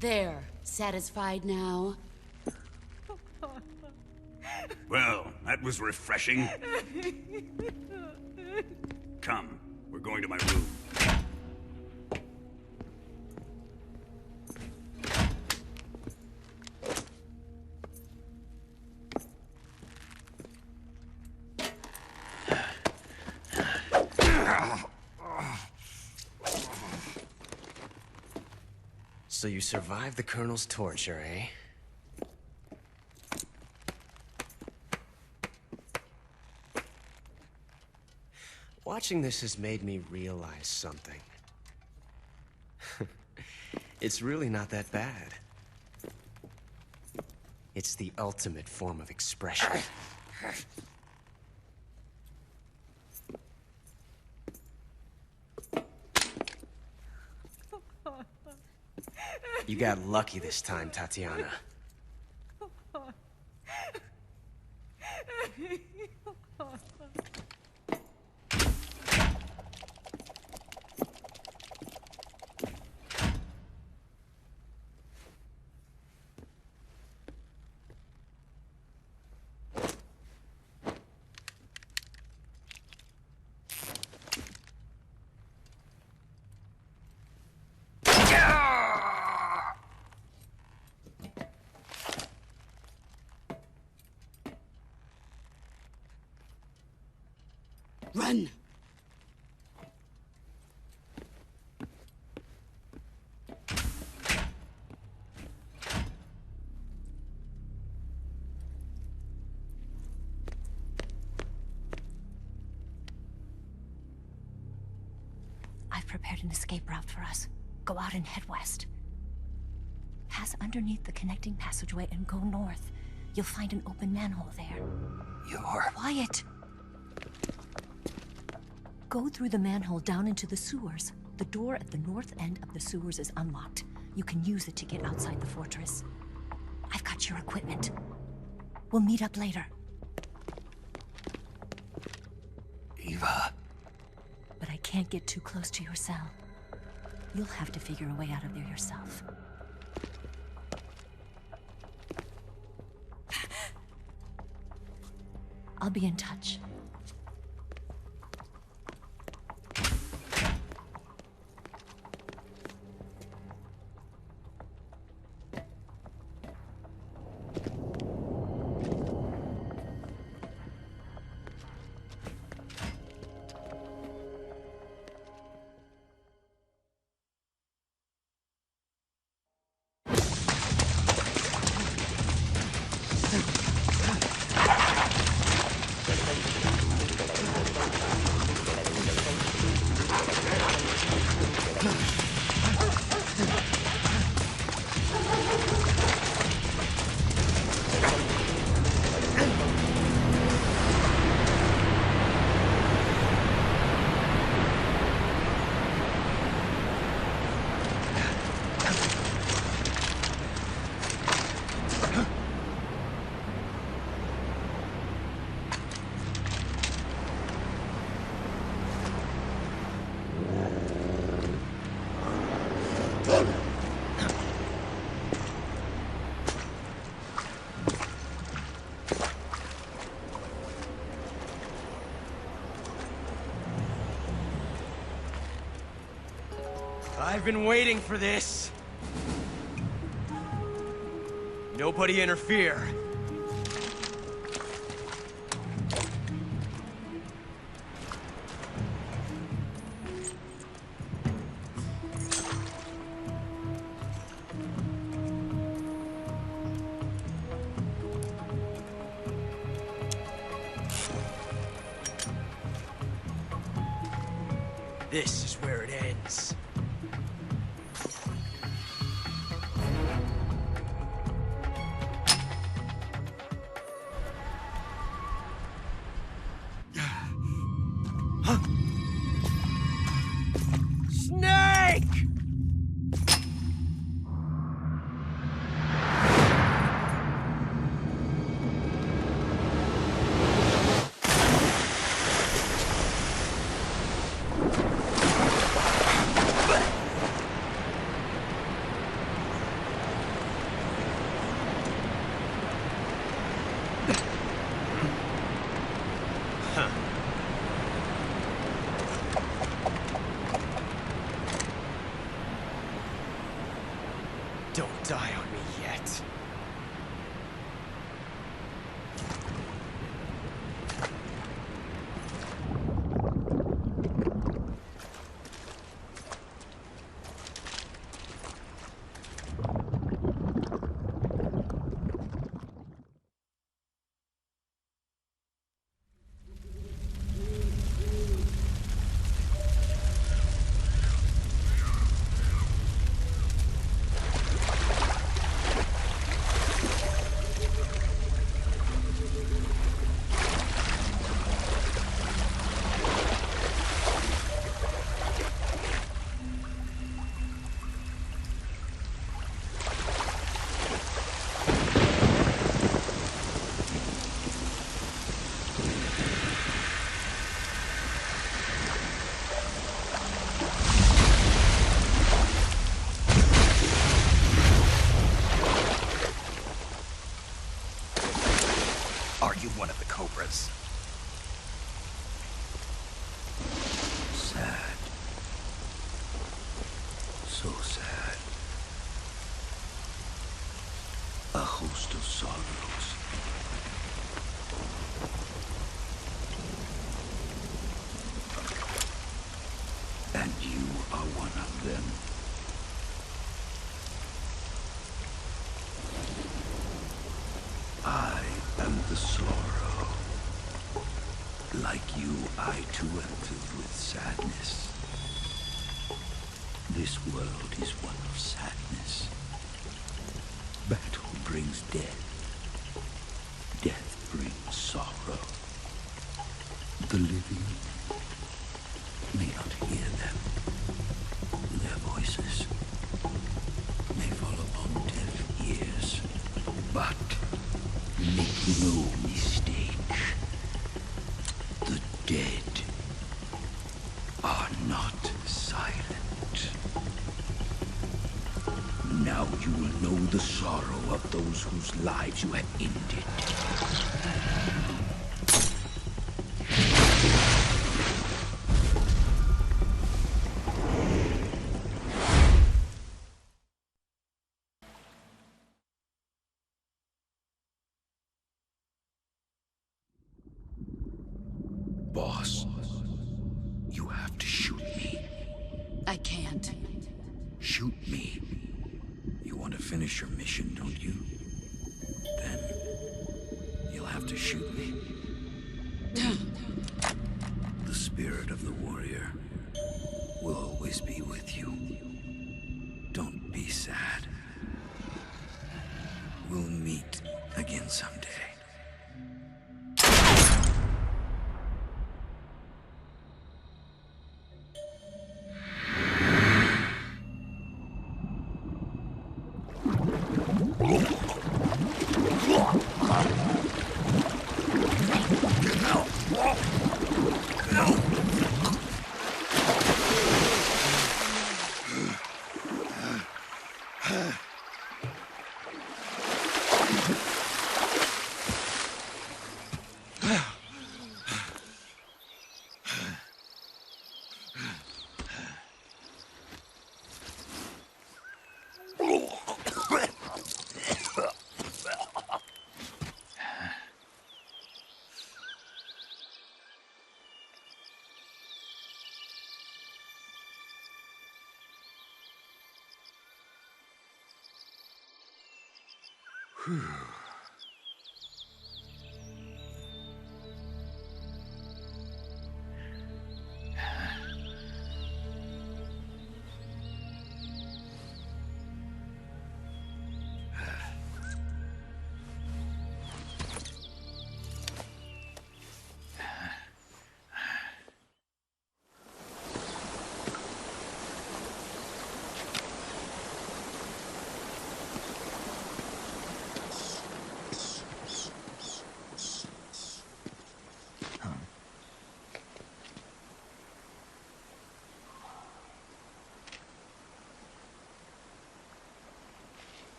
There. Satisfied now? Well, that was refreshing. Come, we're going to my room. So you survived the Colonel's torture, eh? Watching this has made me realize something. It's really not that bad. It's the ultimate form of expression. You got lucky this time, Tatiana. Run! I've prepared an escape route for us. Go out and head west. Pass underneath the connecting passageway and go north. You'll find an open manhole there. You're... Quiet! Go through the manhole down into the sewers. The door at the north end of the sewers is unlocked. You can use it to get outside the fortress. I've got your equipment. We'll meet up later. Eva. But I can't get too close to your cell. You'll have to figure a way out of there yourself. I'll be in touch. I've been waiting for this. Nobody interfere. This is where it ends. Snake! Don't die on me yet. Are you one of the Cobras? Sad. So sad. A host of sorrows. And you are one of them. I am the sorrow. Like you, I too am filled with sadness. This world is one of sadness. Battle brings death. Death brings sorrow. The living may not hear them. Their voices may fall upon deaf ears. But making a not silent. Now you will know the sorrow of those whose lives you have ended. Boss, you have to shoot me. I can't. Shoot me. You want to finish your mission, don't you? Then you'll have to shoot me. The spirit of the warrior will always be with you. Don't be sad. We'll meet again someday.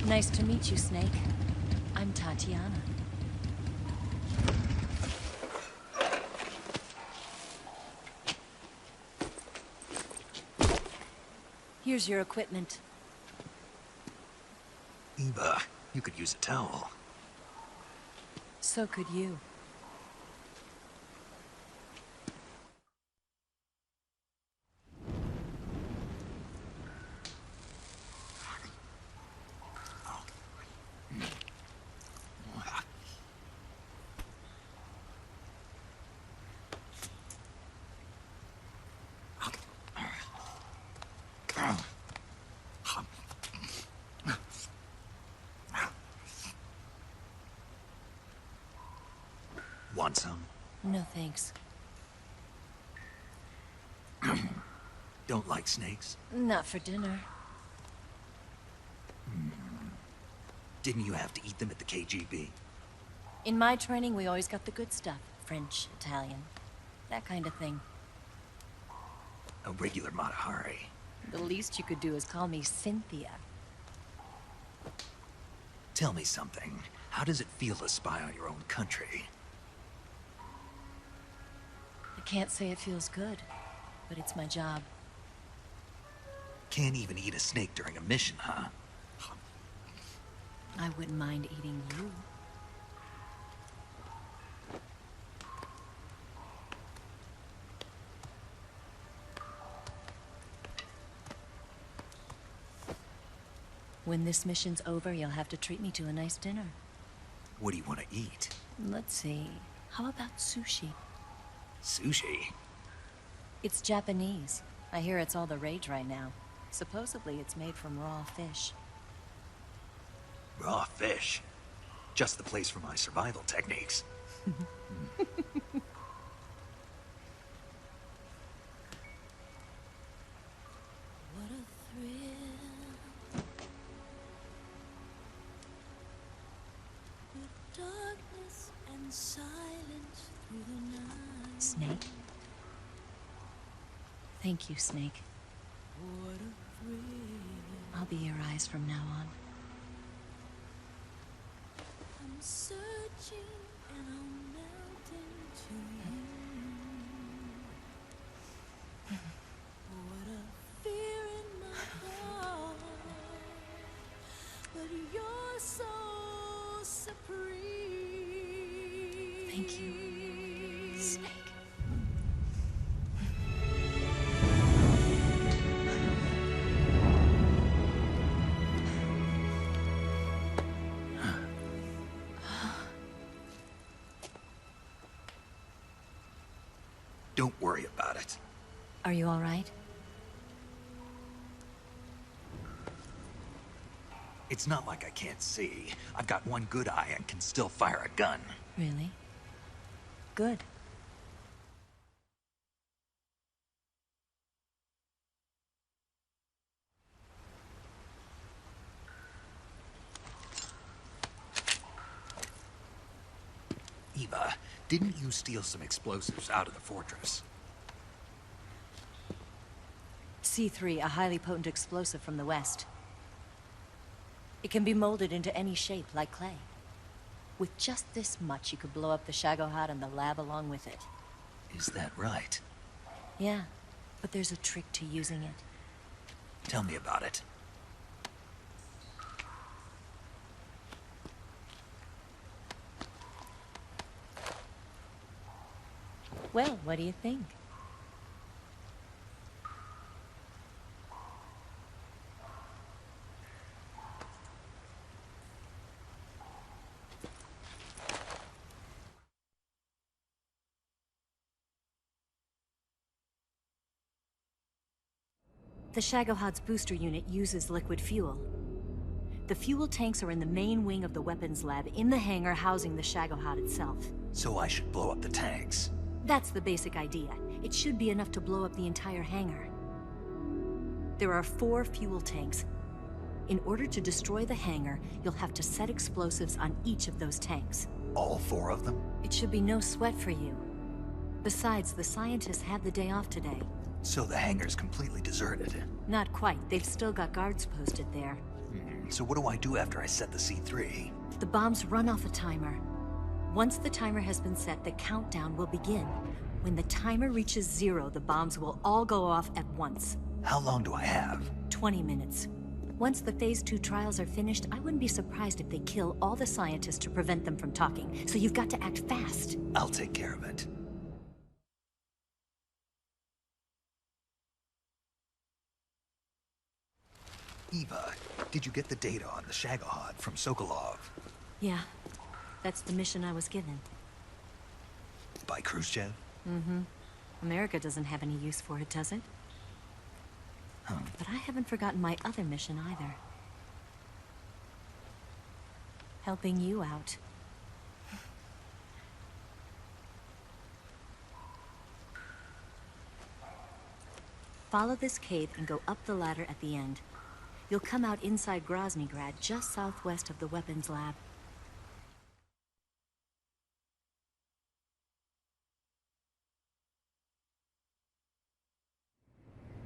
Nice to meet you, Snake. I'm Tatiana. Here's your equipment. Eva, you could use a towel. So could you. Want some? No thanks. Don't like snakes? Not for dinner. Didn't you have to eat them at the KGB? In my training, we always got the good stuff. French, Italian, that kind of thing. A regular Mata Hari. The least you could do is call me Cynthia. Tell me something. How does it feel to spy on your own country? I can't say it feels good, but it's my job. Can't even eat a snake during a mission, huh? I wouldn't mind eating you. When this mission's over, you'll have to treat me to a nice dinner. What do you want to eat? Let's see. How about sushi? Sushi? It's Japanese. I hear it's all the rage right now. Supposedly it's made from raw fish. Raw fish? Just the place for my survival techniques. What a thrill. With darkness and silence through the night. Snake? Thank you, Snake. What a thrill. I'll be your eyes from now on. I'm searching and I'm melting to you. What a fear in my heart, but you're so supreme. Thank you, Snake. Don't worry about it. Are you all right? It's not like I can't see. I've got one good eye and can still fire a gun. Really? Good. Eva, didn't you steal some explosives out of the fortress? C3, a highly potent explosive from the west. It can be molded into any shape, like clay. With just this much, you could blow up the Shagohod and the lab along with it. Is that right? Yeah, but there's a trick to using it. Tell me about it. Well, what do you think? The Shagohod's booster unit uses liquid fuel. The fuel tanks are in the main wing of the weapons lab in the hangar housing the Shagohod itself. So I should blow up the tanks. That's the basic idea. It should be enough to blow up the entire hangar. There are 4 fuel tanks. In order to destroy the hangar, you'll have to set explosives on each of those tanks. All 4 of them? It should be no sweat for you. Besides, the scientists had the day off today. So the hangar's completely deserted. Not quite. They've still got guards posted there. So what do I do after I set the C3? The bombs run off a timer. Once the timer has been set, the countdown will begin. When the timer reaches 0, the bombs will all go off at once. How long do I have? 20 minutes. Once the Phase 2 trials are finished, I wouldn't be surprised if they kill all the scientists to prevent them from talking. So you've got to act fast. I'll take care of it. Eva, did you get the data on the Shagohod from Sokolov? Yeah, that's the mission I was given. By Khrushchev? Mm-hmm. America doesn't have any use for it, does it? But I haven't forgotten my other mission either. Helping you out. Follow this cave and go up the ladder at the end. You'll come out inside Groznygrad, just southwest of the weapons lab.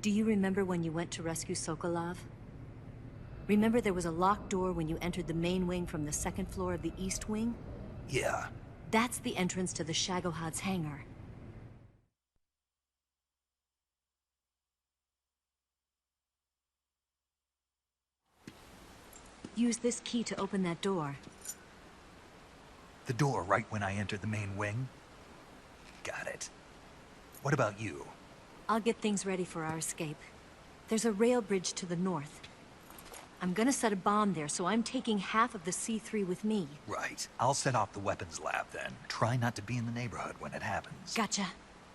Do you remember when you went to rescue Sokolov? Remember there was a locked door when you entered the main wing from the 2nd floor of the East Wing? Yeah. That's the entrance to the Shagohod's hangar. Use this key to open that door. The door right when I entered the main wing? Got it. What about you? I'll get things ready for our escape. There's a rail bridge to the north. I'm gonna set a bomb there, so I'm taking half of the C3 with me. Right. I'll set off the weapons lab then. Try not to be in the neighborhood when it happens. Gotcha.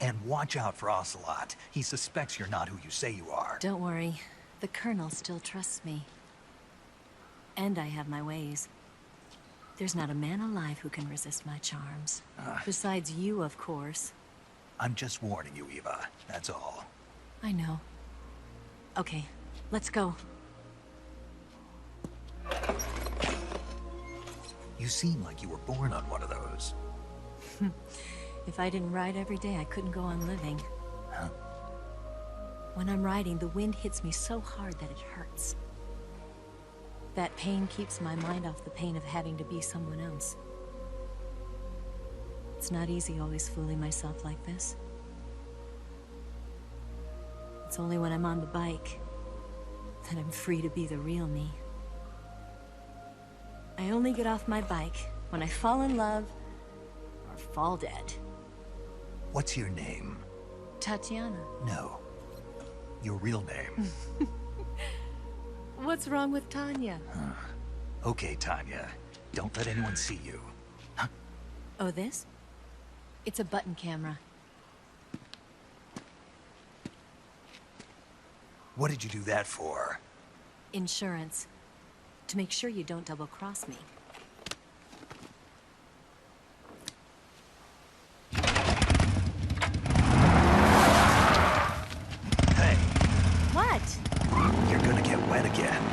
And watch out for Ocelot. He suspects you're not who you say you are. Don't worry. The Colonel still trusts me. And I have my ways. There's not a man alive who can resist my charms. Besides you, of course. I'm just warning you, Eva. That's all. I know. Okay, let's go. You seem like you were born on one of those. If I didn't ride every day, I couldn't go on living. Huh? When I'm riding, the wind hits me so hard that it hurts. That pain keeps my mind off the pain of having to be someone else. It's not easy always fooling myself like this. It's only when I'm on the bike that I'm free to be the real me. I only get off my bike when I fall in love or fall dead. What's your name? Tatiana. No. Your real name. What's wrong with Tanya? Okay, Tanya. Don't let anyone see you. Oh, this? It's a button camera. What did you do that for? Insurance. To make sure you don't double-cross me. Hey. What? You're gonna get wet again.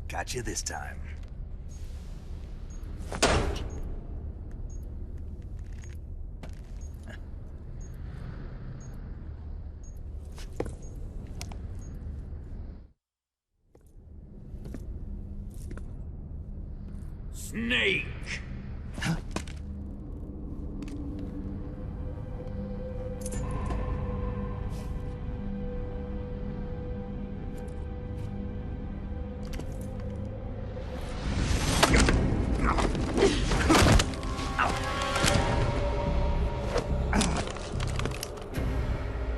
Got you this time. Snake!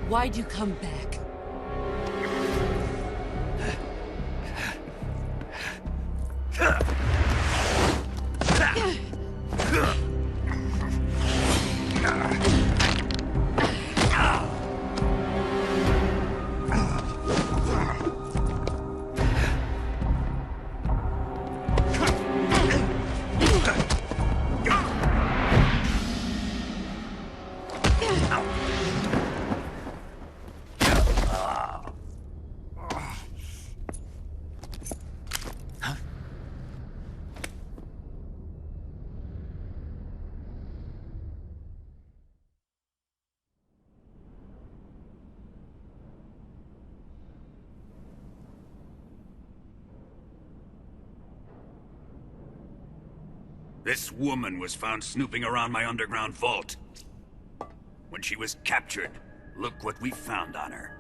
Why'd you come back? This woman was found snooping around my underground vault. When she was captured, look what we found on her.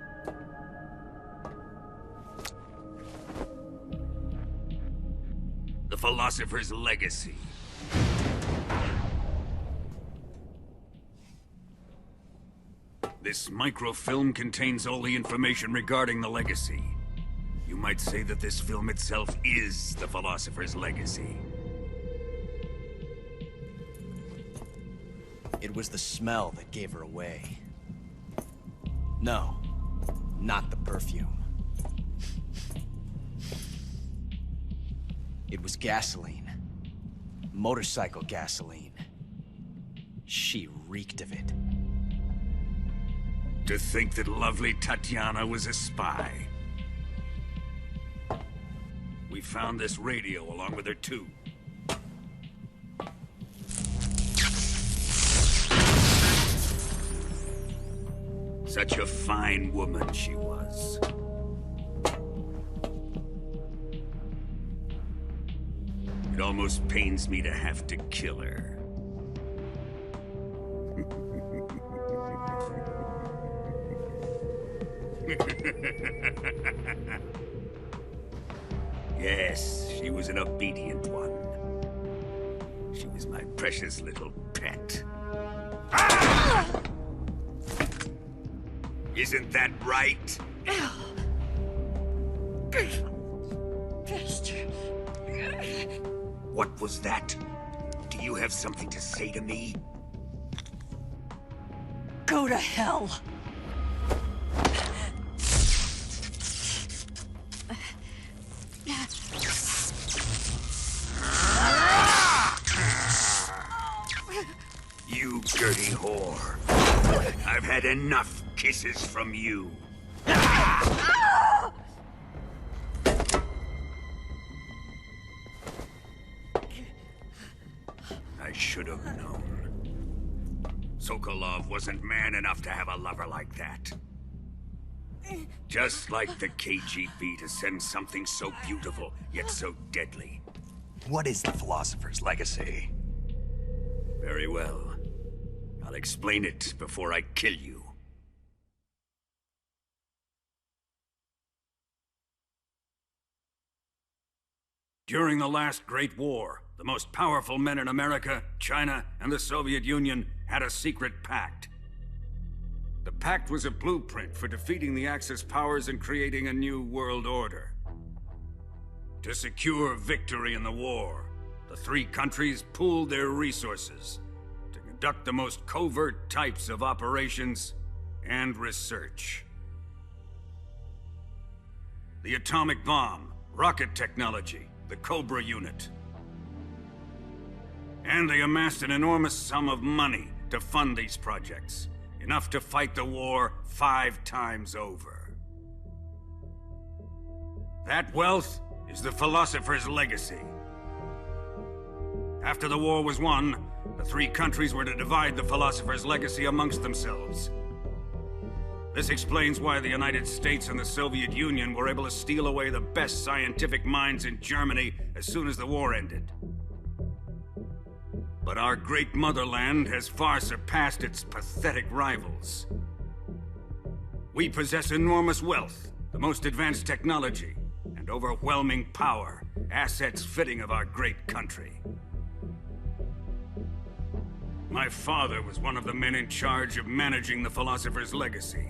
The Philosopher's Legacy. This microfilm contains all the information regarding the Legacy. You might say that this film itself is the Philosopher's Legacy. It was the smell that gave her away. No, not the perfume. It was gasoline. Motorcycle gasoline. She reeked of it. To think that lovely Tatiana was a spy. We found this radio along with her too. Such a fine woman she was. It almost pains me to have to kill her. Yes, she was an obedient one. She was my precious little pet. Ah! Isn't that right? What was that? Do you have something to say to me? Go to hell. You dirty whore. I've had enough kisses from you. I should have known. Sokolov wasn't man enough to have a lover like that. Just like the KGB to send something so beautiful, yet so deadly. What is the Philosopher's Legacy? Very well. I'll explain it before I kill you. During the last Great War, the most powerful men in America, China, and the Soviet Union had a secret pact. The pact was a blueprint for defeating the Axis powers and creating a new world order. To secure victory in the war, the three countries pooled their resources to conduct the most covert types of operations and research. The atomic bomb, rocket technology, the Cobra unit. And they amassed an enormous sum of money to fund these projects, enough to fight the war 5 times over. That wealth is the Philosopher's Legacy. After the war was won, the three countries were to divide the Philosopher's Legacy amongst themselves. This explains why the United States and the Soviet Union were able to steal away the best scientific minds in Germany as soon as the war ended. But our great motherland has far surpassed its pathetic rivals. We possess enormous wealth, the most advanced technology, and overwhelming power, assets fitting of our great country. My father was one of the men in charge of managing the Philosopher's Legacy.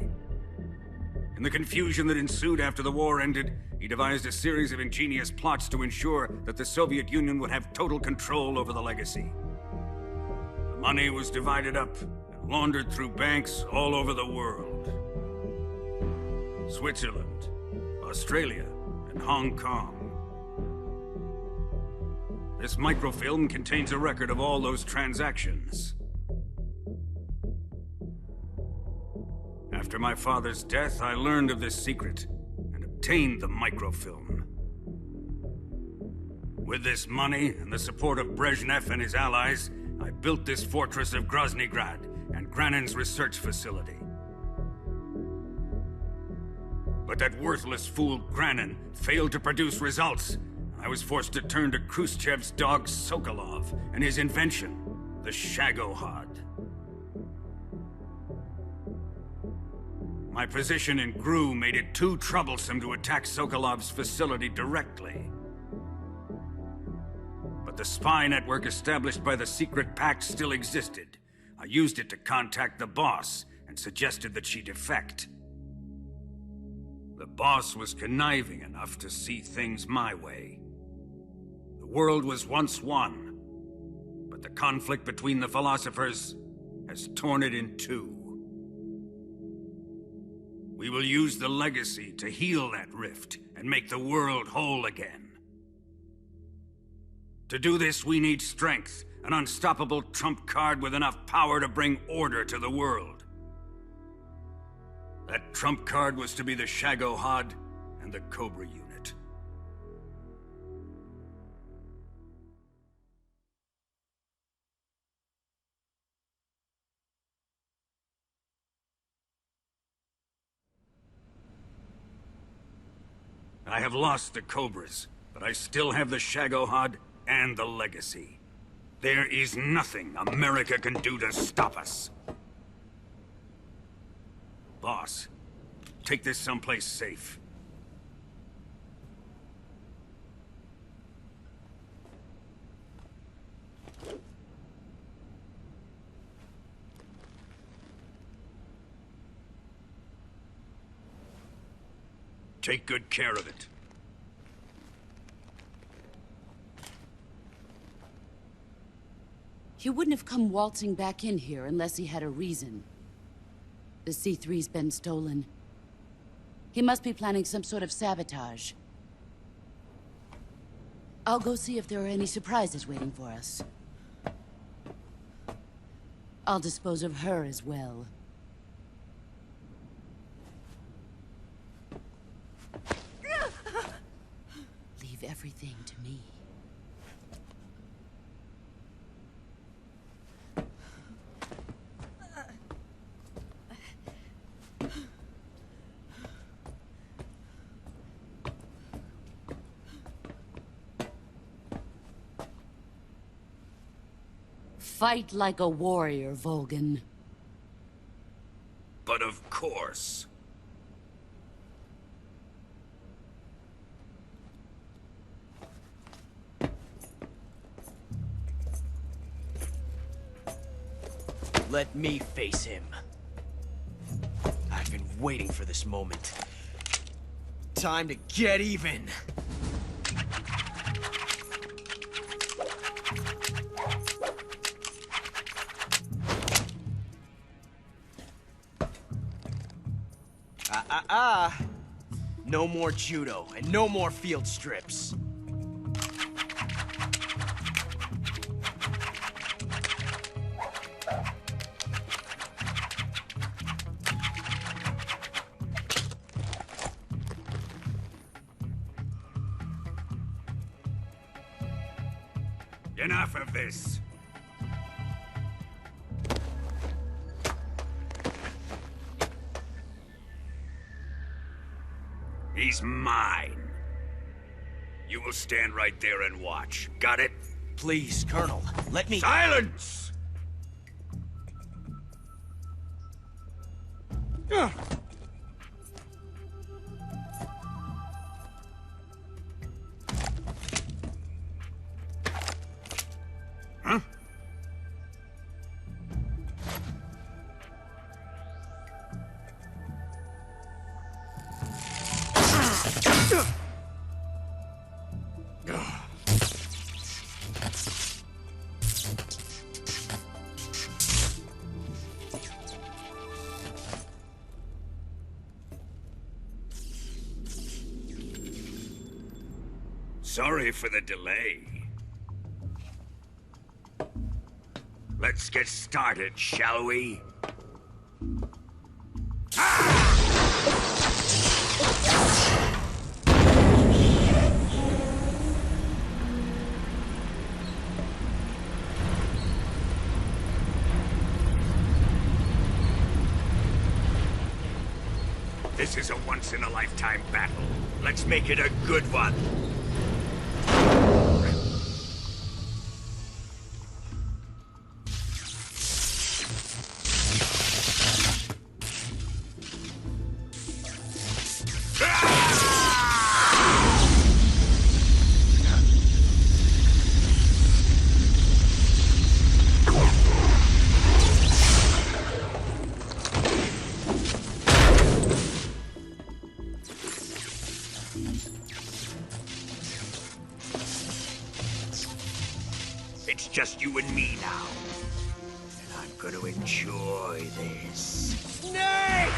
In the confusion that ensued after the war ended, he devised a series of ingenious plots to ensure that the Soviet Union would have total control over the Legacy. The money was divided up and laundered through banks all over the world. Switzerland, Australia, and Hong Kong. This microfilm contains a record of all those transactions. After my father's death, I learned of this secret and obtained the microfilm. With this money and the support of Brezhnev and his allies, I built this fortress of Groznygrad and Granin's research facility. But that worthless fool Granin failed to produce results. I was forced to turn to Khrushchev's dog Sokolov and his invention, the Shagohod. My position in GRU made it too troublesome to attack Sokolov's facility directly. But the spy network established by the secret pact still existed. I used it to contact the boss and suggested that she defect. The boss was conniving enough to see things my way. The world was once one, but the conflict between the philosophers has torn it in two. We will use the legacy to heal that rift and make the world whole again. To do this, we need strength, an unstoppable trump card with enough power to bring order to the world. That trump card was to be the Shagohod and the Cobra unit. I have lost the Cobras, but I still have the Shagohod and the legacy. There is nothing America can do to stop us. Boss, take this someplace safe. Take good care of it. He wouldn't have come waltzing back in here unless he had a reason. The C3's been stolen. He must be planning some sort of sabotage. I'll go see if there are any surprises waiting for us. I'll dispose of her as well. Leave everything to me. Fight like a warrior, Volgan. But of course. Let me face him. I've been waiting for this moment. Time to get even. No more judo, and no more field strips. Enough of this. He's mine. You will stand right there and watch. Got it? Please, Colonel, let me— Silence! Huh? Sorry for the delay. Let's get started, shall we? This is a once-in-a-lifetime battle. Let's make it a good one. just you and me now. And I'm gonna enjoy this. Snake!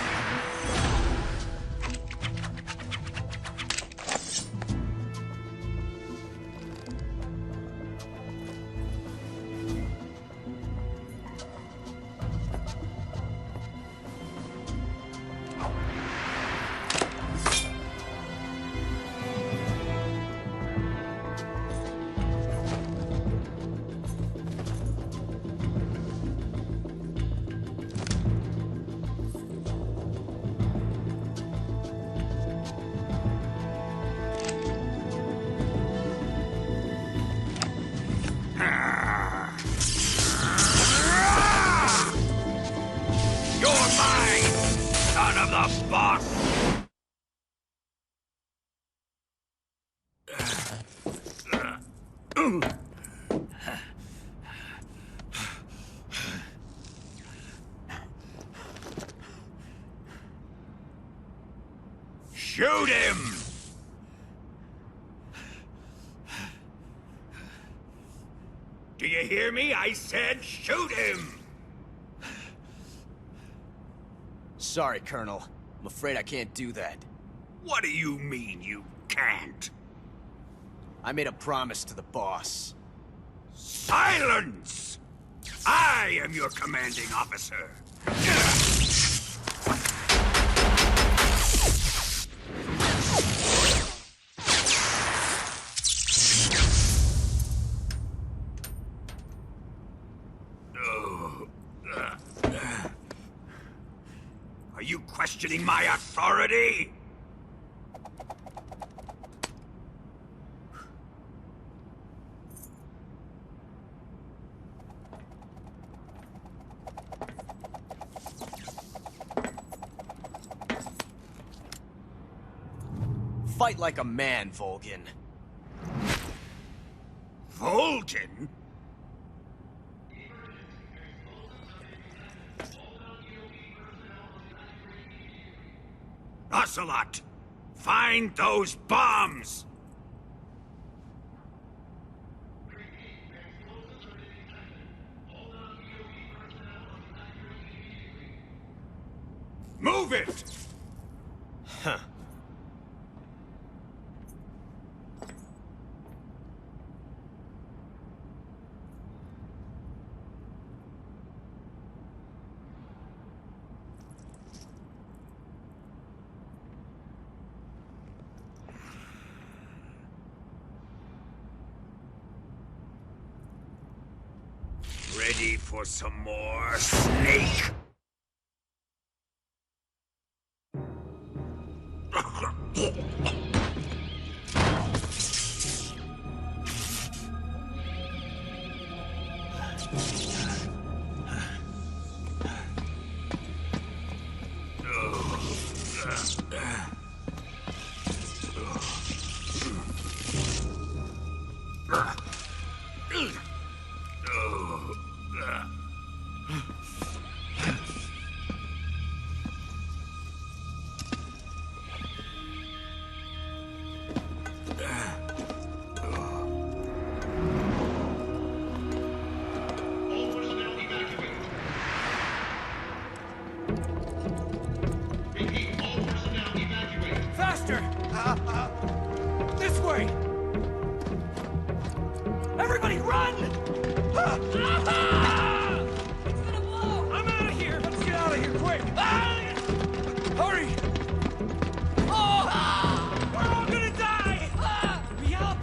You're mine, son of the boss! Shoot him! Do you hear me? I said shoot him! Sorry, Colonel. I'm afraid I can't do that. What do you mean you can't? I made a promise to the boss. Silence! I am your commanding officer. Are you questioning my authority? Fight like a man, Volgin. Volgin? Ocelot! Find those bombs! Move it! Huh. Ready for some more, Snake? Faster! This way! Everybody run! It's gonna blow! I'm out of here! Let's get out of here, quick! Hurry! Oh! We're all gonna die! Hurry up!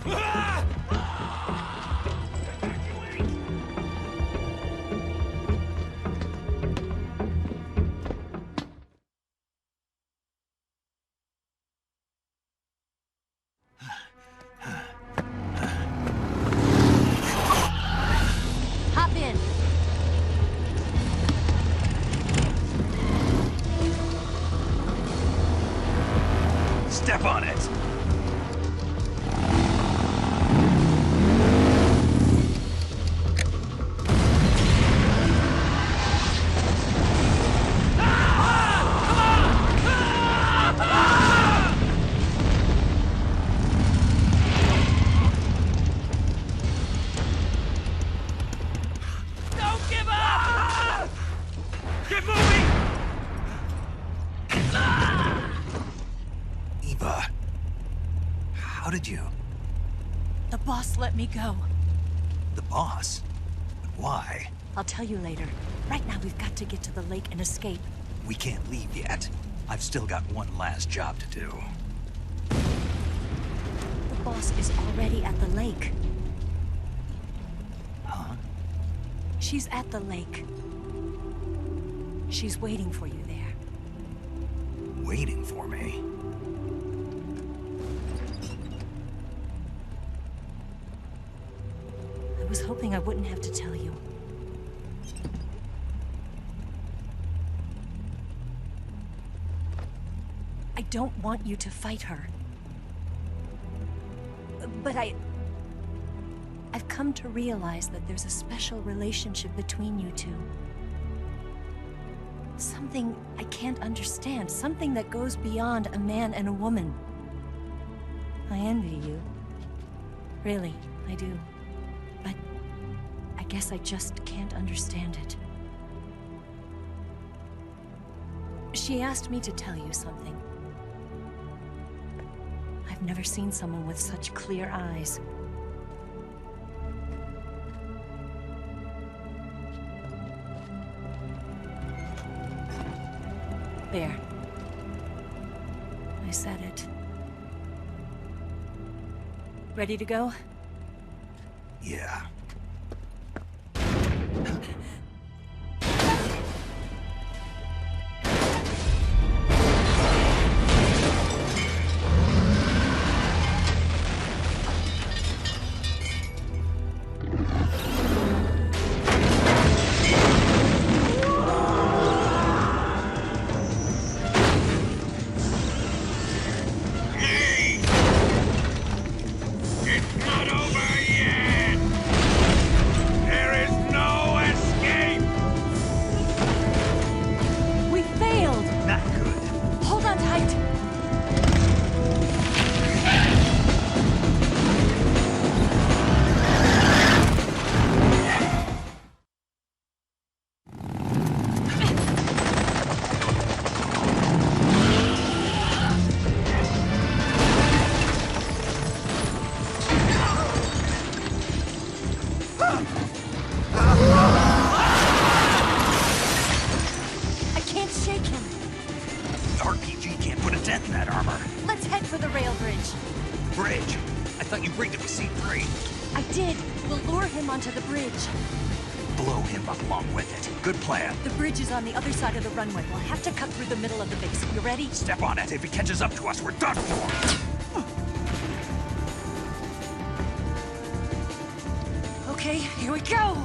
Hop in. Step on it! How did you? The boss let me go. The boss? But why? I'll tell you later. Right now, we've got to get to the lake and escape. We can't leave yet. I've still got one last job to do. The boss is already at the lake. Huh? She's at the lake. She's waiting for you there. Waiting for me? I was hoping I wouldn't have to tell you. I don't want you to fight her. But I've come to realize that there's a special relationship between you two. Something I can't understand. Something that goes beyond a man and a woman. I envy you. Really, I do. But I guess I just can't understand it. She asked me to tell you something. I've never seen someone with such clear eyes. There. I said it. Ready to go? Yeah. On the other side of the runway. We'll have to cut through the middle of the base. You ready? Step on it. If he catches up to us, we're done for. Okay, here we go!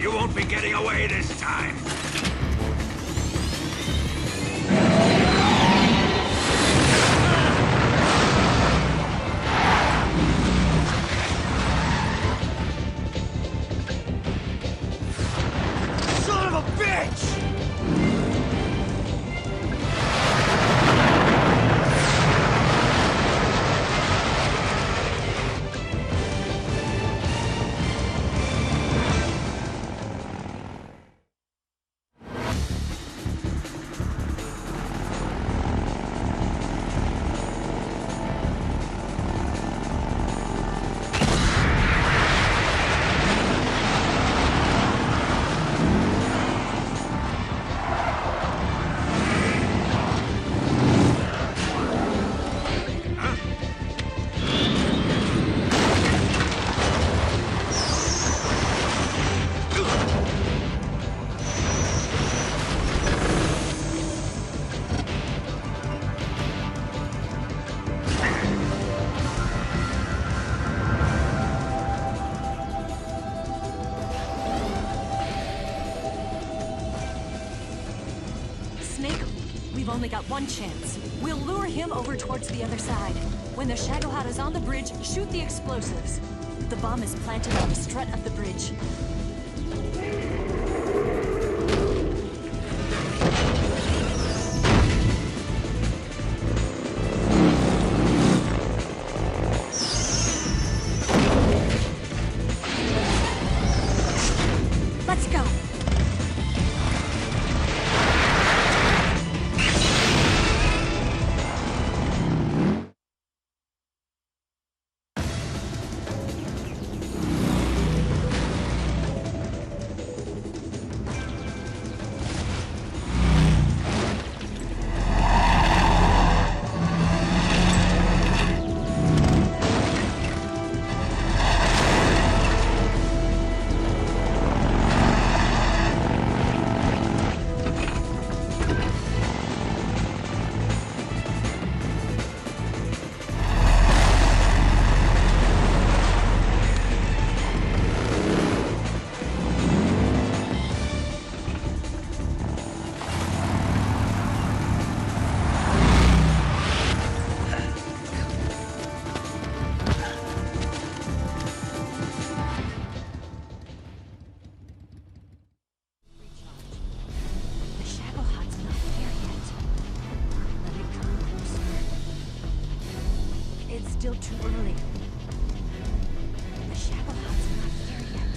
You won't be getting away this time! Son of a bitch! We've only got one chance. We'll lure him over towards the other side. When the Shagohod is on the bridge, shoot the explosives. The bomb is planted on the strut of the bridge. Let's go! Still too early. The Shagohod's not here yet.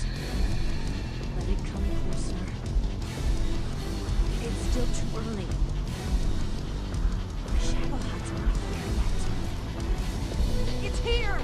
Let it come closer. It's still too early. The Shagohod's not here yet. It's here!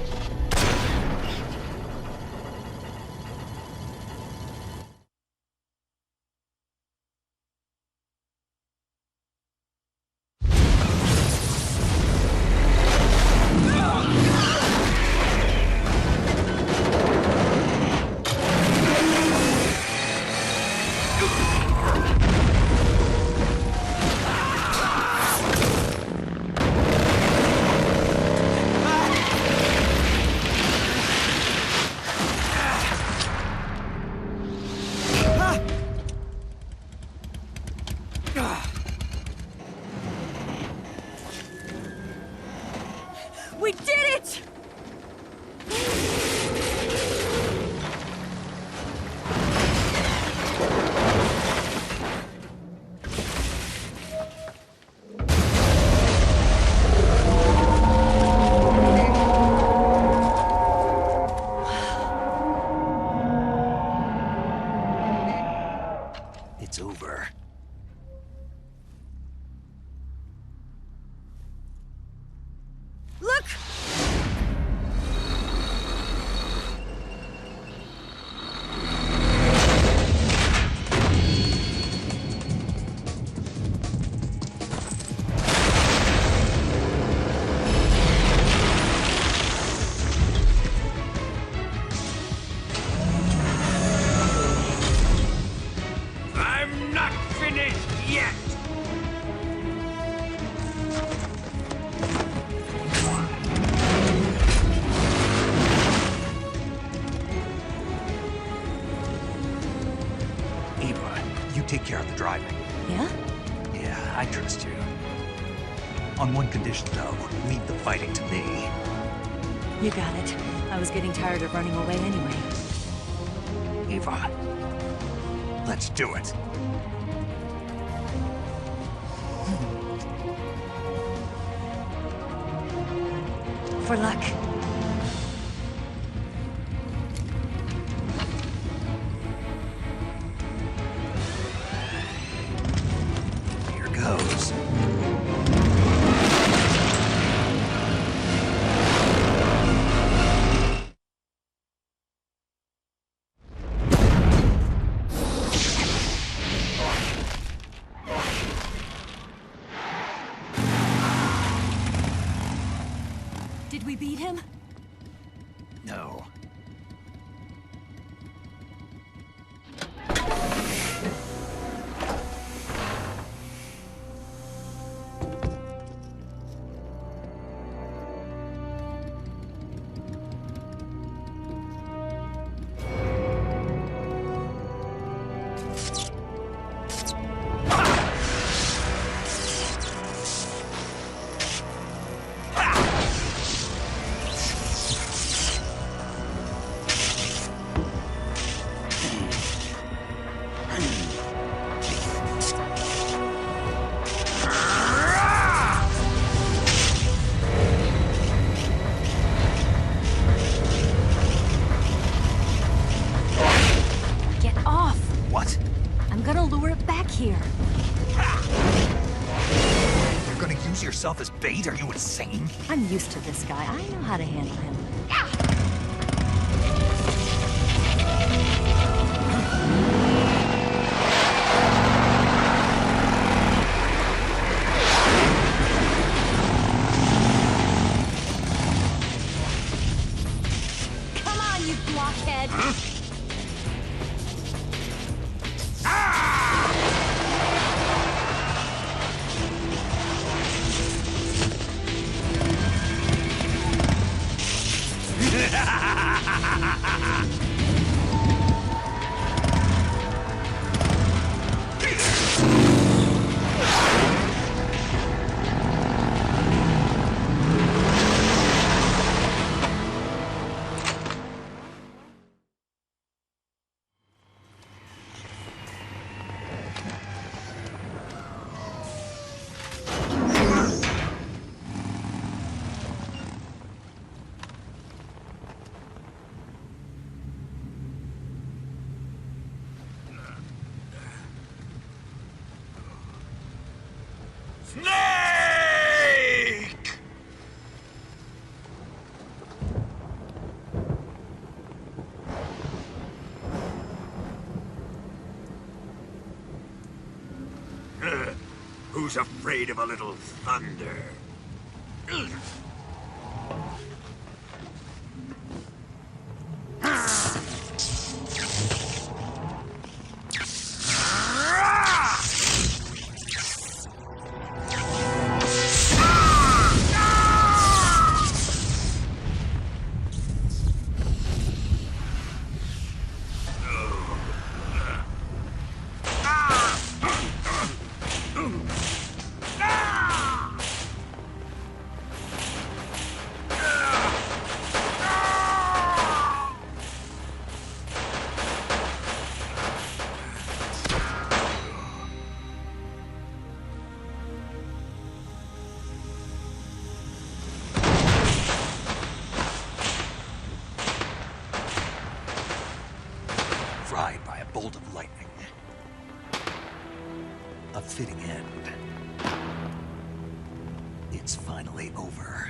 take care of the driving. Yeah? Yeah, I trust you. On one condition, though. Leave the fighting to me. You got it. I was getting tired of running away anyway. Eva, let's do it. For luck. Here goes. Did we beat him? No. Here. You're gonna use yourself as bait? Are you insane? I'm used to this guy. I know how to handle him. Come on, you blockhead! Huh? Snake! Who's afraid of a little thunder? Fried by a bolt of lightning. A fitting end. It's finally over.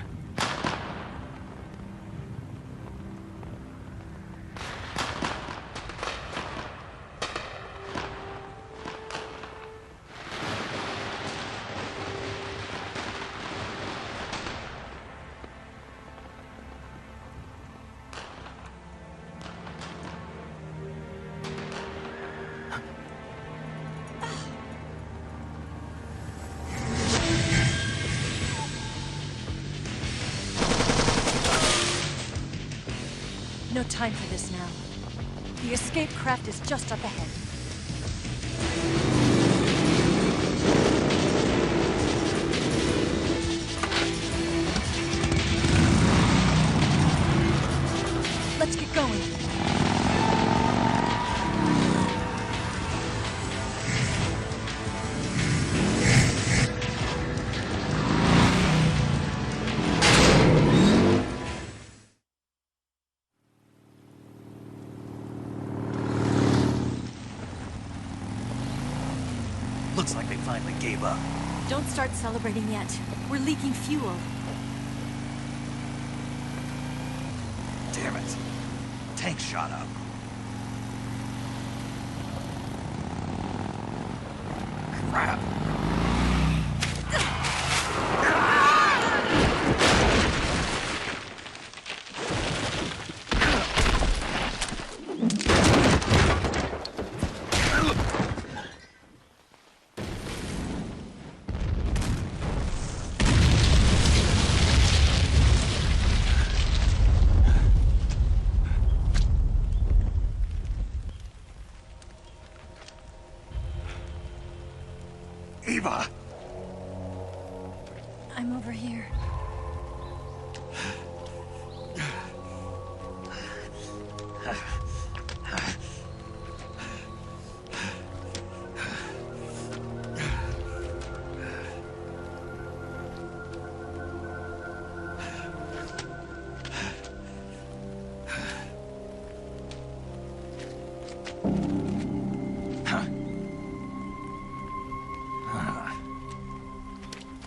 No time for this now. The escape craft is just up ahead. Looks like they finally gave up. Don't start celebrating yet. We're leaking fuel. Damn it. Tank shot up. Crap. Eva! I'm over here.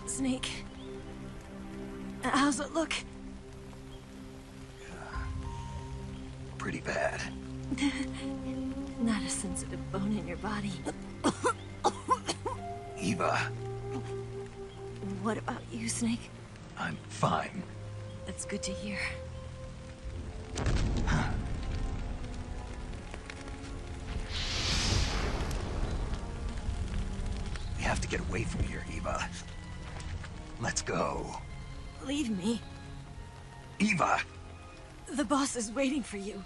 Snake. How's it look? Pretty bad. Not a sensitive bone in your body. Eva, What about you, Snake? I'm fine. That's good to hear. We have to get away from here, Eva. Let's go. Leave me. Eva! The boss is waiting for you.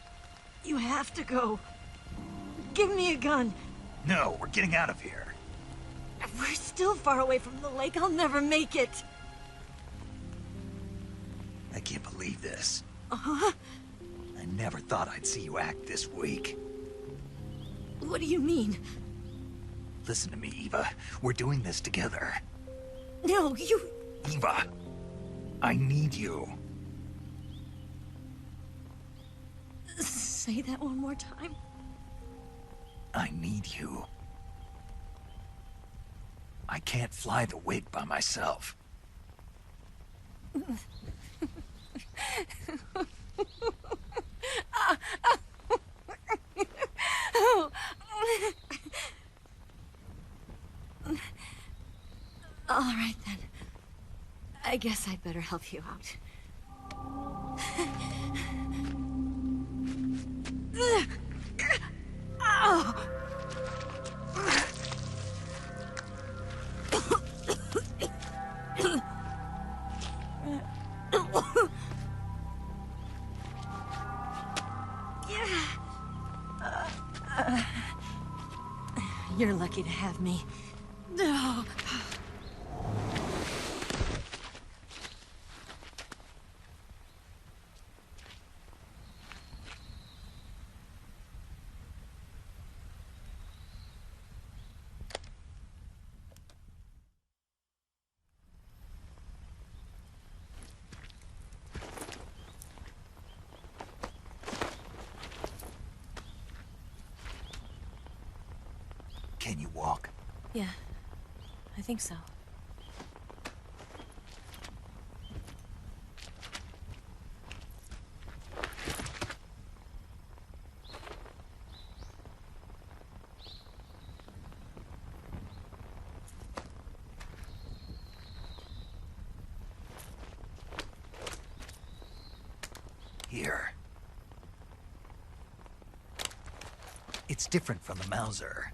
You have to go. Give me a gun. No, we're getting out of here. We're still far away from the lake. I'll never make it. I can't believe this. Uh-huh. I never thought I'd see you act this weak. What do you mean? Listen to me, Eva. We're doing this together. No, you... Eva, I need you. Say that one more time. I need you. I can't fly the wig by myself. All right, then. I guess I'd better help you out. Ow! You're lucky to have me. No. Can you walk? Yeah, I think so. Here. It's different from the Mauser.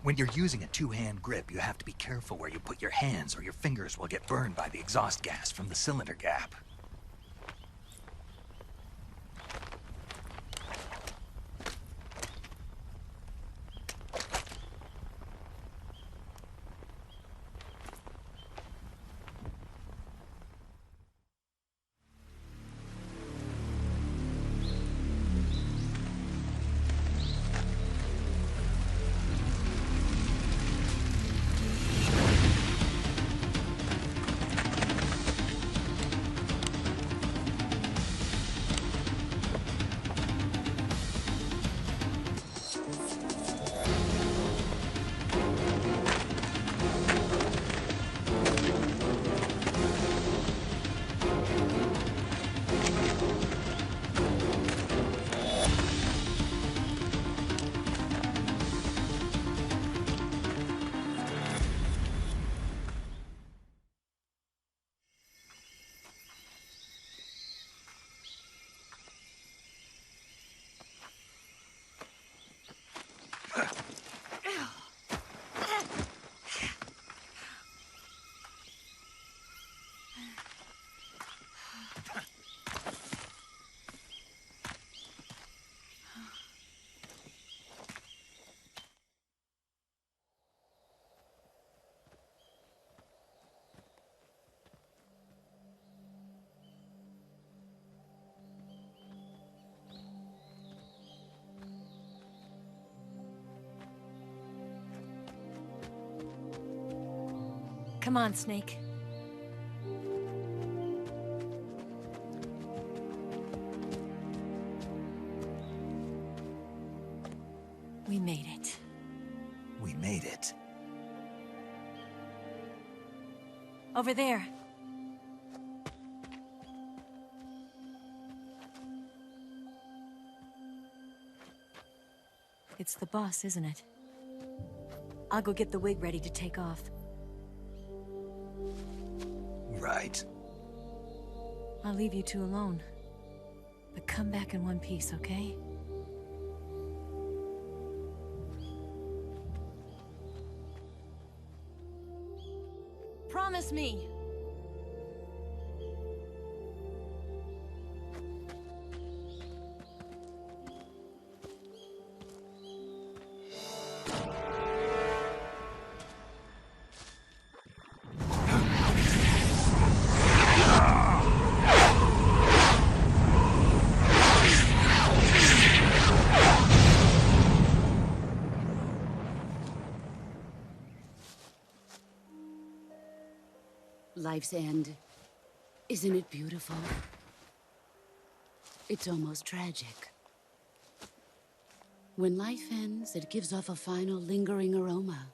When you're using a two-hand grip, you have to be careful where you put your hands or your fingers will get burned by the exhaust gas from the cylinder gap. Come on, Snake. We made it. We made it. Over there. It's the boss, isn't it? I'll go get the wig ready to take off. Right. I'll leave you two alone. But come back in one piece, okay? Promise me! Life's end. Isn't it beautiful? It's almost tragic. When life ends, it gives off a final lingering aroma.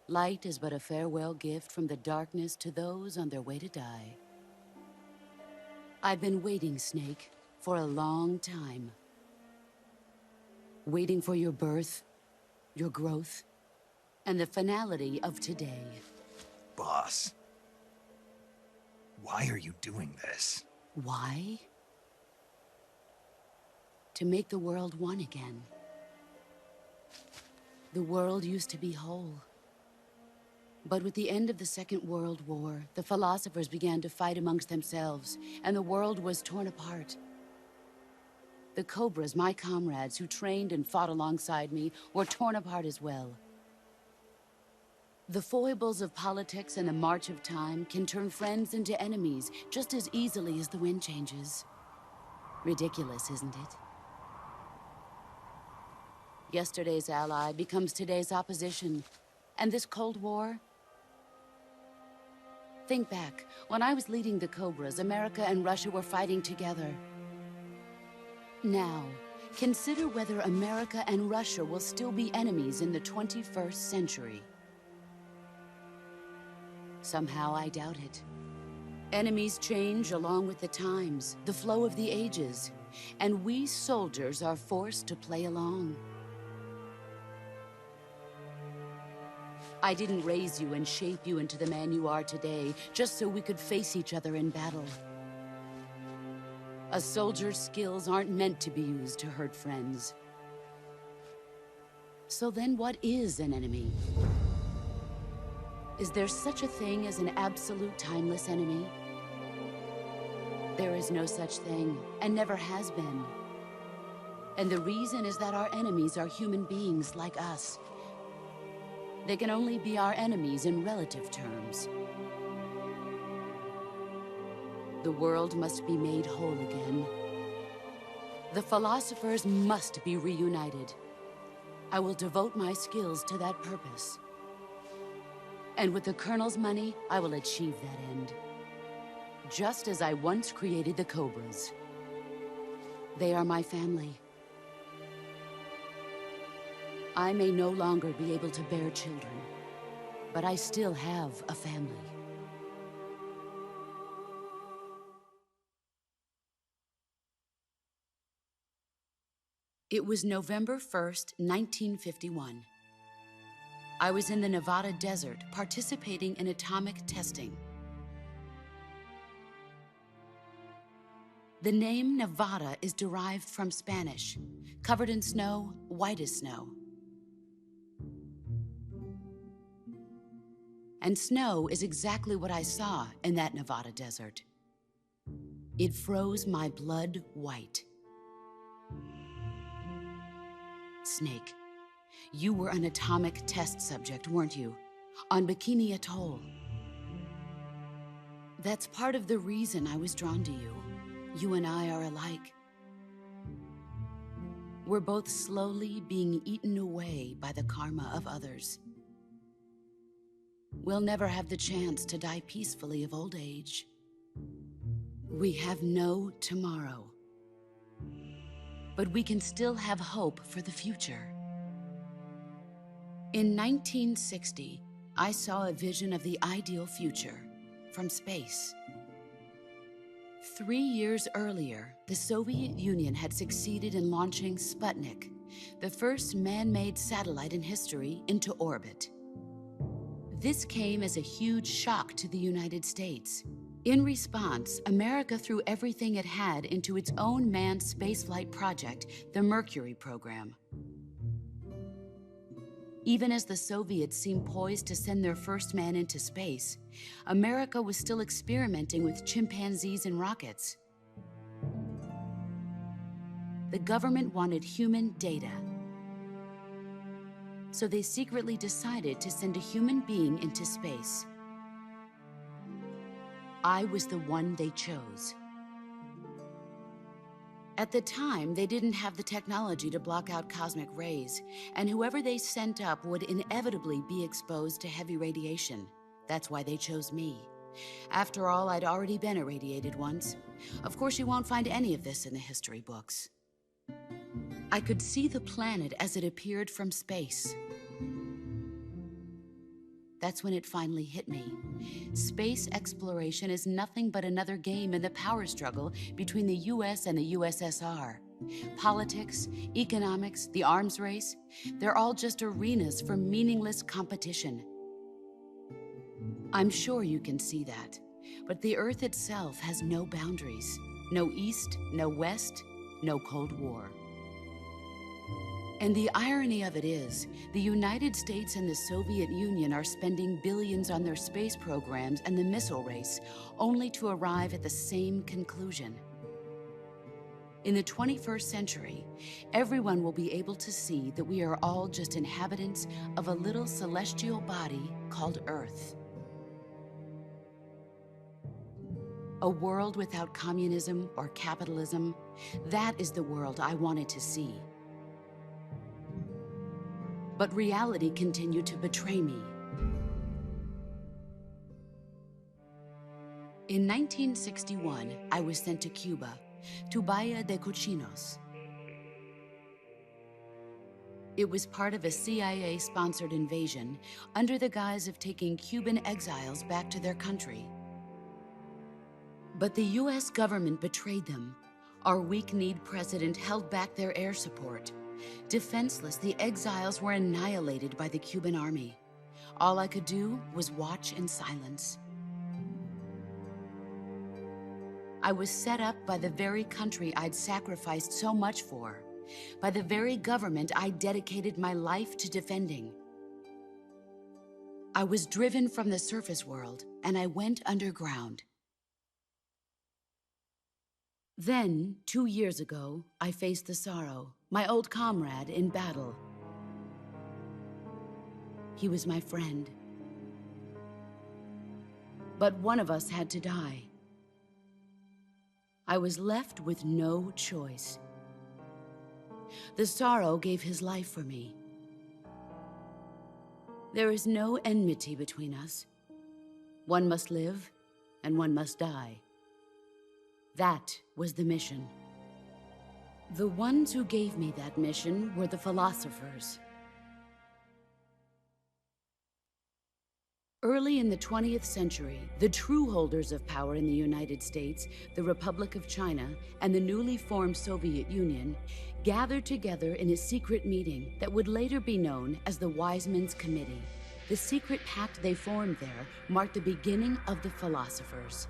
Light is but a farewell gift from the darkness to those on their way to die. I've been waiting, Snake, for a long time. Waiting for your birth, your growth, and the finality of today. Boss, why are you doing this? Why? To make the world one again. The world used to be whole. But with the end of the Second World War, the philosophers began to fight amongst themselves, and the world was torn apart. The Cobras, my comrades who trained and fought alongside me, were torn apart as well. The foibles of politics and the march of time can turn friends into enemies just as easily as the wind changes. Ridiculous, isn't it? Yesterday's ally becomes today's opposition. And this Cold War? Think back. When I was leading the Cobras, America and Russia were fighting together. Now, consider whether America and Russia will still be enemies in the 21st century. Somehow I doubt it. Enemies change along with the times, the flow of the ages, and we soldiers are forced to play along. I didn't raise you and shape you into the man you are today just so we could face each other in battle. A soldier's skills aren't meant to be used to hurt friends. So then what is an enemy? Is there such a thing as an absolute timeless enemy? There is no such thing, and never has been. And the reason is that our enemies are human beings like us. They can only be our enemies in relative terms. The world must be made whole again. The philosophers must be reunited. I will devote my skills to that purpose. And with the Colonel's money, I will achieve that end. Just as I once created the Cobras. They are my family. I may no longer be able to bear children, but I still have a family. It was November 1st, 1951. I was in the Nevada desert participating in atomic testing. The name Nevada is derived from Spanish, covered in snow, white as snow. And snow is exactly what I saw in that Nevada desert. It froze my blood white. Snake, you were an atomic test subject, weren't you? On Bikini Atoll. That's part of the reason I was drawn to you. You and I are alike. We're both slowly being eaten away by the karma of others. we'll never have the chance to die peacefully of old age. We have no tomorrow. But we can still have hope for the future. In 1960, I saw a vision of the ideal future from space. 3 years earlier, the Soviet Union had succeeded in launching Sputnik, the first man-made satellite in history, into orbit. This came as a huge shock to the United States. In response, America threw everything it had into its own manned spaceflight project, the Mercury program. Even as the Soviets seemed poised to send their first man into space, America was still experimenting with chimpanzees and rockets. The government wanted human data. So they secretly decided to send a human being into space. I was the one they chose. At the time, they didn't have the technology to block out cosmic rays, and whoever they sent up would inevitably be exposed to heavy radiation. That's why they chose me. After all, I'd already been irradiated once. Of course, you won't find any of this in the history books. I could see the planet as it appeared from space. That's when it finally hit me. Space exploration is nothing but another game in the power struggle between the US and the USSR. Politics, economics, the arms race, they're all just arenas for meaningless competition. I'm sure you can see that, but the Earth itself has no boundaries. No East, no West, no Cold War. And the irony of it is, the United States and the Soviet Union are spending billions on their space programs and the missile race, only to arrive at the same conclusion. In the 21st century, everyone will be able to see that we are all just inhabitants of a little celestial body called Earth. A world without communism or capitalism, that is the world I wanted to see. But reality continued to betray me. In 1961, I was sent to Cuba, to Bahia de Cochinos. It was part of a CIA-sponsored invasion under the guise of taking Cuban exiles back to their country. But the US government betrayed them. Our weak-kneed president held back their air support. Defenseless, the exiles were annihilated by the Cuban army. All I could do was watch in silence. I was set up by the very country I'd sacrificed so much for, by the very government I dedicated my life to defending. I was driven from the surface world, and I went underground. Then, 2 years ago, I faced the sorrow, my old comrade in battle. He was my friend. But one of us had to die. I was left with no choice. The sorrow gave his life for me. There is no enmity between us. One must live, and one must die. That was the mission. The ones who gave me that mission were the philosophers. Early in the 20th century, the true holders of power in the United States, the Republic of China, and the newly formed Soviet Union gathered together in a secret meeting that would later be known as the Wise Men's Committee. The secret pact they formed there marked the beginning of the philosophers.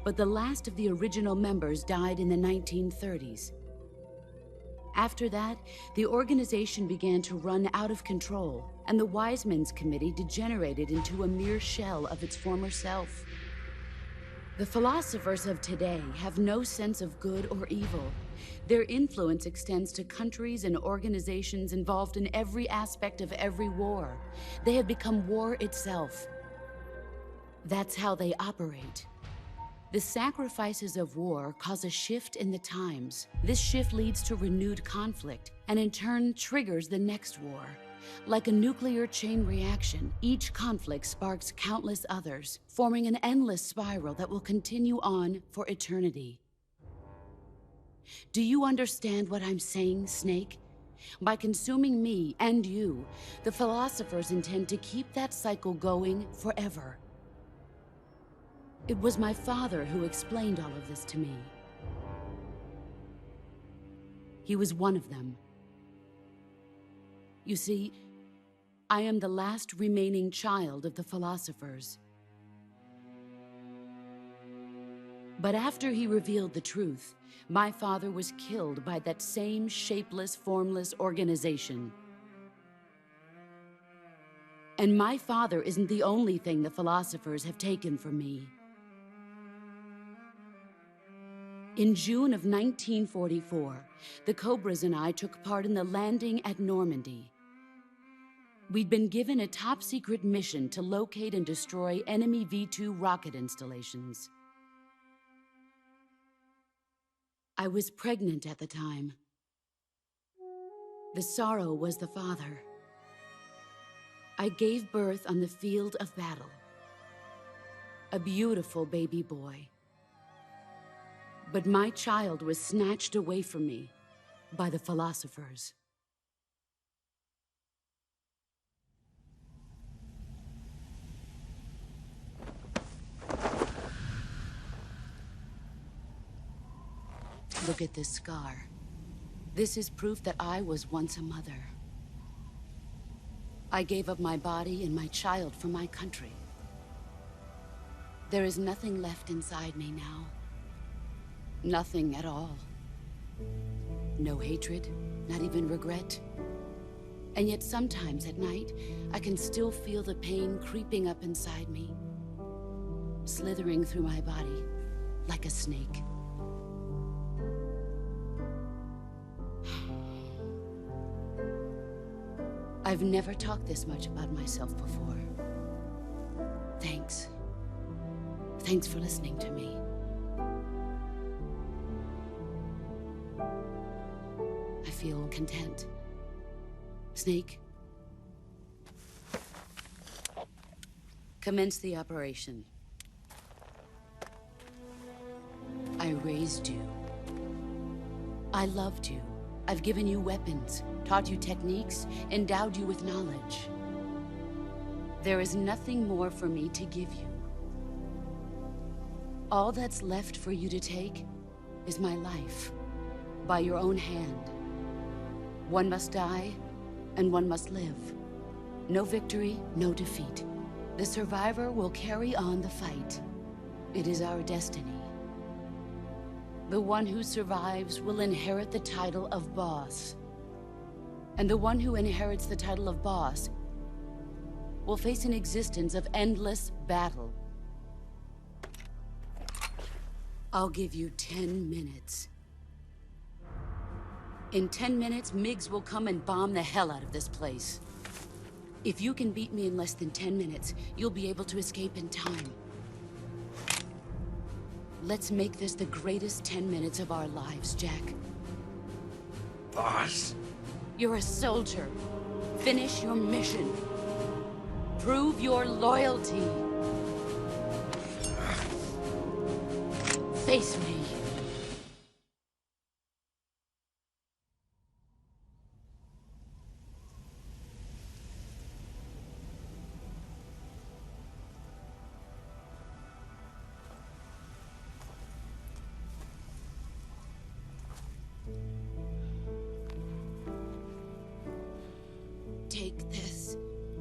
But the last of the original members died in the 1930s. After that, the organization began to run out of control, and the Wise Men's Committee degenerated into a mere shell of its former self. The philosophers of today have no sense of good or evil. Their influence extends to countries and organizations involved in every aspect of every war. They have become war itself. That's how they operate. The sacrifices of war cause a shift in the times. This shift leads to renewed conflict, and in turn triggers the next war. Like a nuclear chain reaction, each conflict sparks countless others, forming an endless spiral that will continue on for eternity. Do you understand what I'm saying, Snake? By consuming me and you, the philosophers intend to keep that cycle going forever. It was my father who explained all of this to me. He was one of them. You see, I am the last remaining child of the philosophers. But after he revealed the truth, my father was killed by that same shapeless, formless organization. And my father isn't the only thing the philosophers have taken from me. In June of 1944, the Cobras and I took part in the landing at Normandy. We'd been given a top-secret mission to locate and destroy enemy V-2 rocket installations. I was pregnant at the time. The sorrow was the father. I gave birth on the field of battle. A beautiful baby boy. But my child was snatched away from me by the philosophers. Look at this scar. This is proof that I was once a mother. I gave up my body and my child for my country. There is nothing left inside me now. Nothing at all. No hatred, not even regret. And yet sometimes at night, I can still feel the pain creeping up inside me, slithering through my body like a snake. I've never talked this much about myself before. Thanks. Thanks for listening to me. I feel content. Snake? Commence the operation. I raised you. I loved you. I've given you weapons, taught you techniques, endowed you with knowledge. There is nothing more for me to give you. All that's left for you to take is my life, by your own hand. One must die, and one must live. No victory, no defeat. The survivor will carry on the fight. It is our destiny. The one who survives will inherit the title of boss. And the one who inherits the title of boss will face an existence of endless battle. I'll give you 10 minutes. In 10 minutes, MiGs will come and bomb the hell out of this place. If you can beat me in less than 10 minutes, you'll be able to escape in time. Let's make this the greatest 10 minutes of our lives, Jack. Boss? You're a soldier. Finish your mission. Prove your loyalty. Face me. Take this.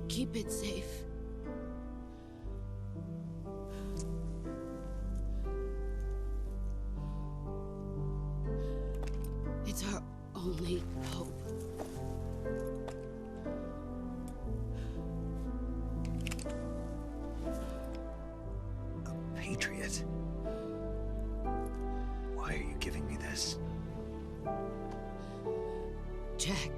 Keep it safe. It's our only hope. A patriot? Why are you giving me this? Jack.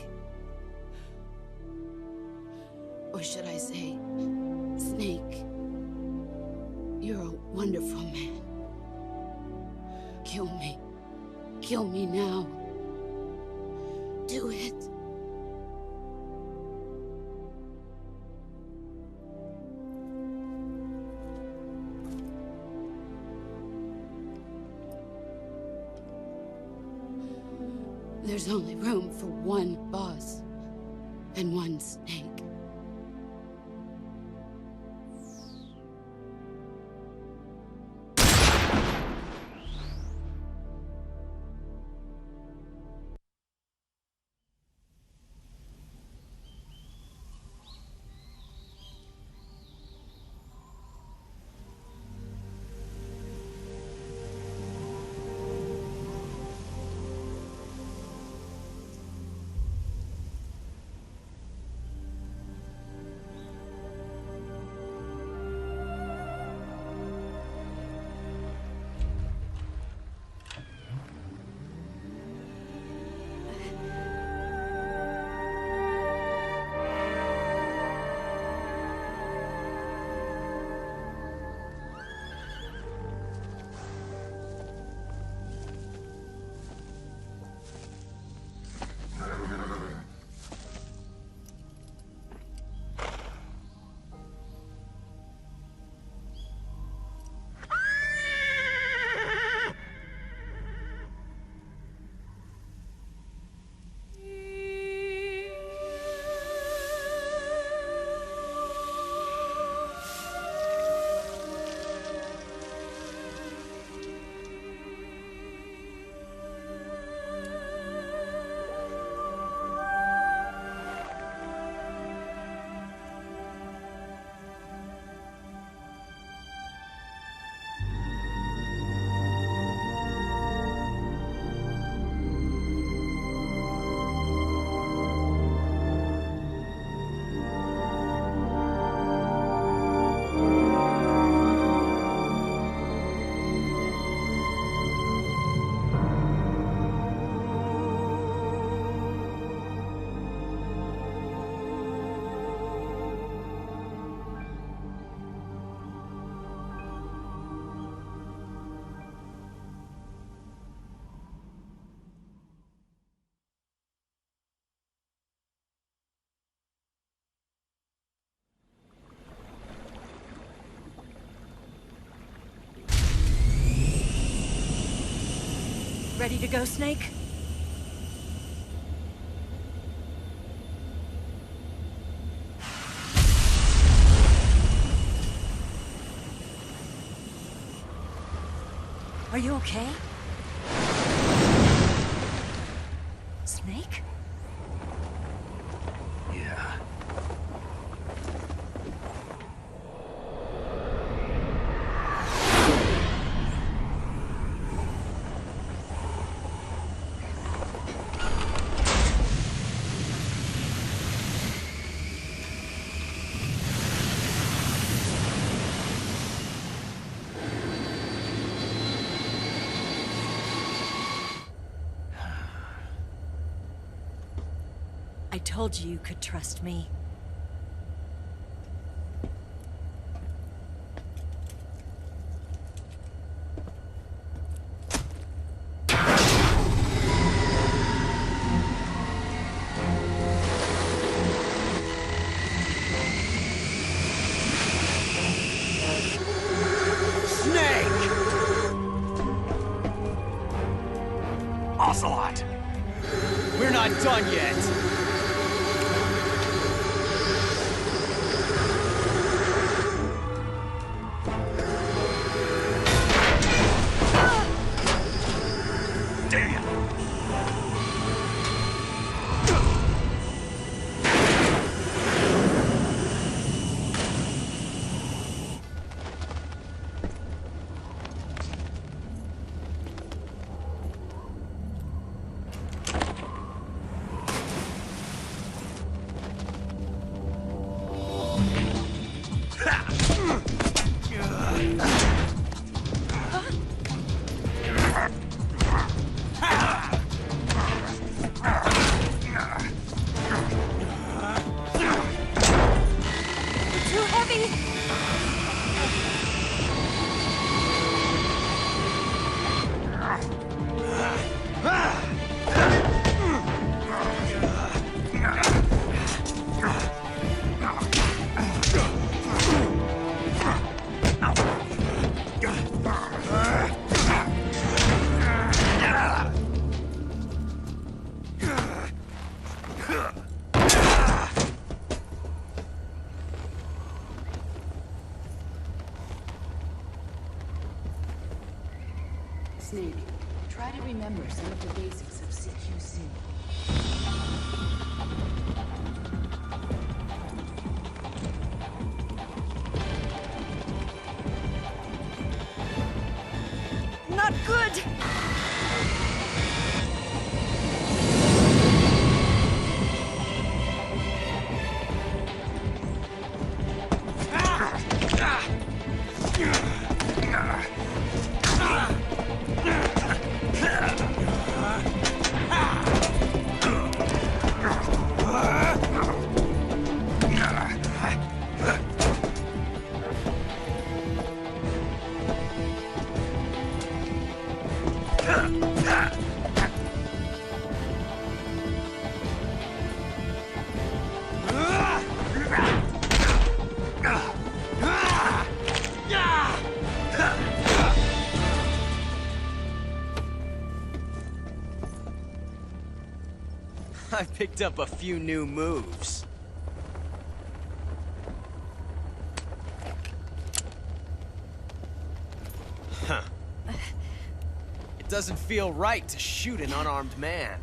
Or should I say, Snake? You're a wonderful man. Kill me. Kill me now. Do it. There's only room for one boss and one snake. Ready to go, Snake? Are you okay? Snake? Yeah. I told you you could trust me. Ocelot! We're not done yet! Snake, try to remember some of the basics of CQC. Not good! I picked up a few new moves. Huh. It doesn't feel right to shoot an unarmed man.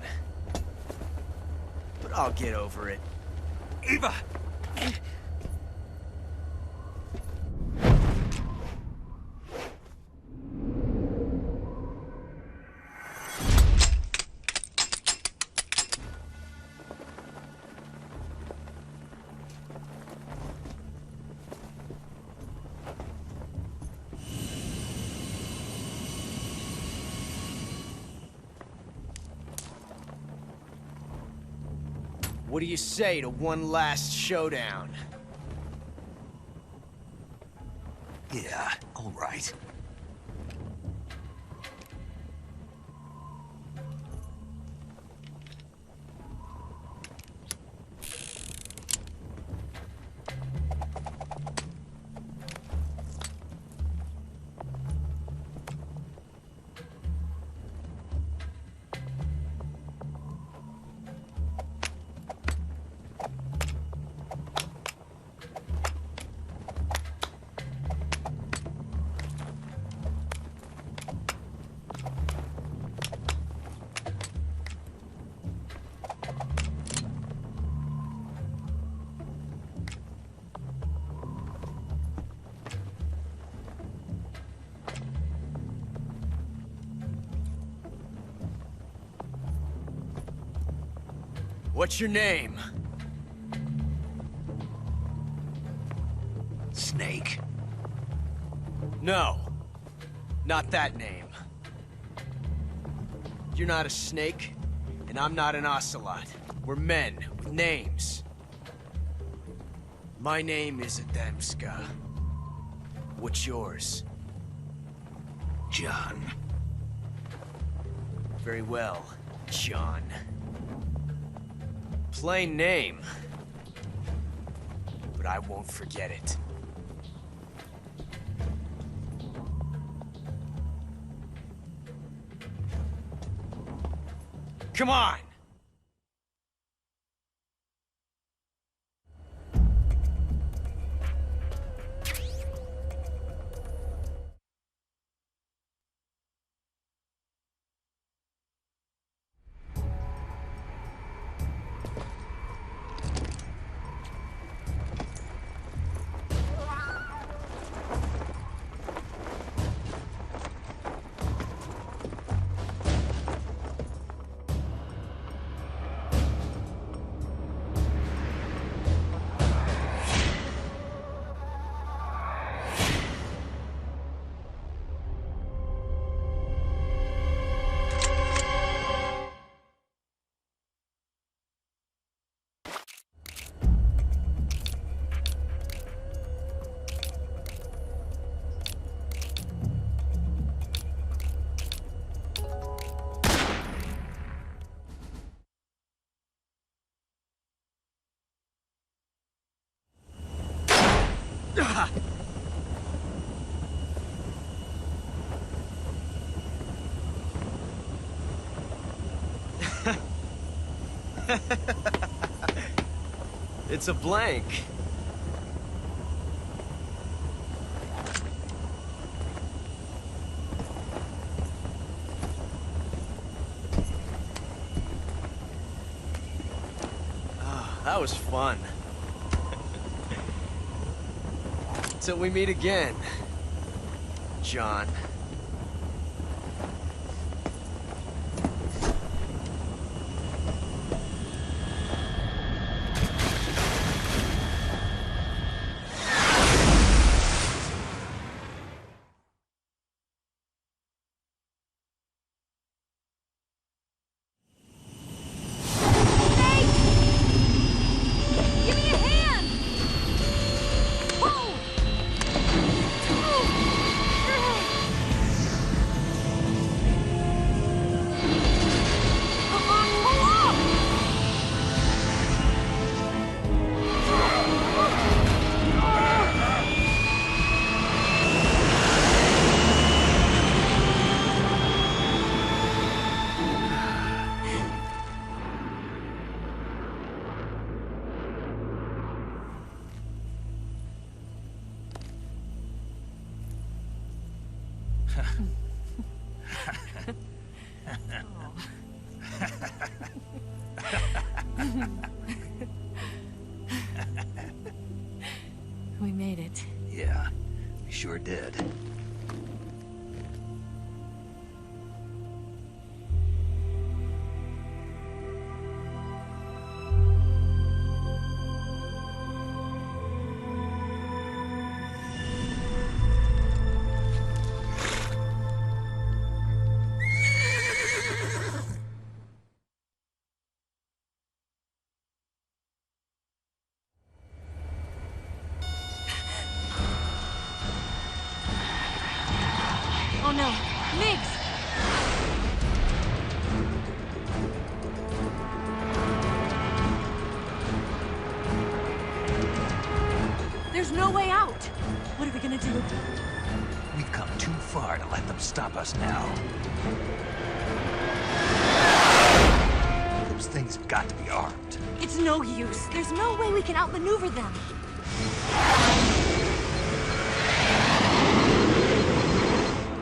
But I'll get over it. Eva! What do you say to one last showdown? Yeah, all right. What's your name? Snake. No. Not that name. You're not a snake, and I'm not an ocelot. We're men with names. My name is Adamska. What's yours? John. Very well, John. Plain name. But I won't forget it. Come on! It's a blank. That was fun. Till we meet again, John. We made it. Yeah, we sure did. Oh no, Migs! There's no way out! What are we gonna do? We've come too far to let them stop us now. Those things have got to be armed. It's no use. There's no way we can outmaneuver them.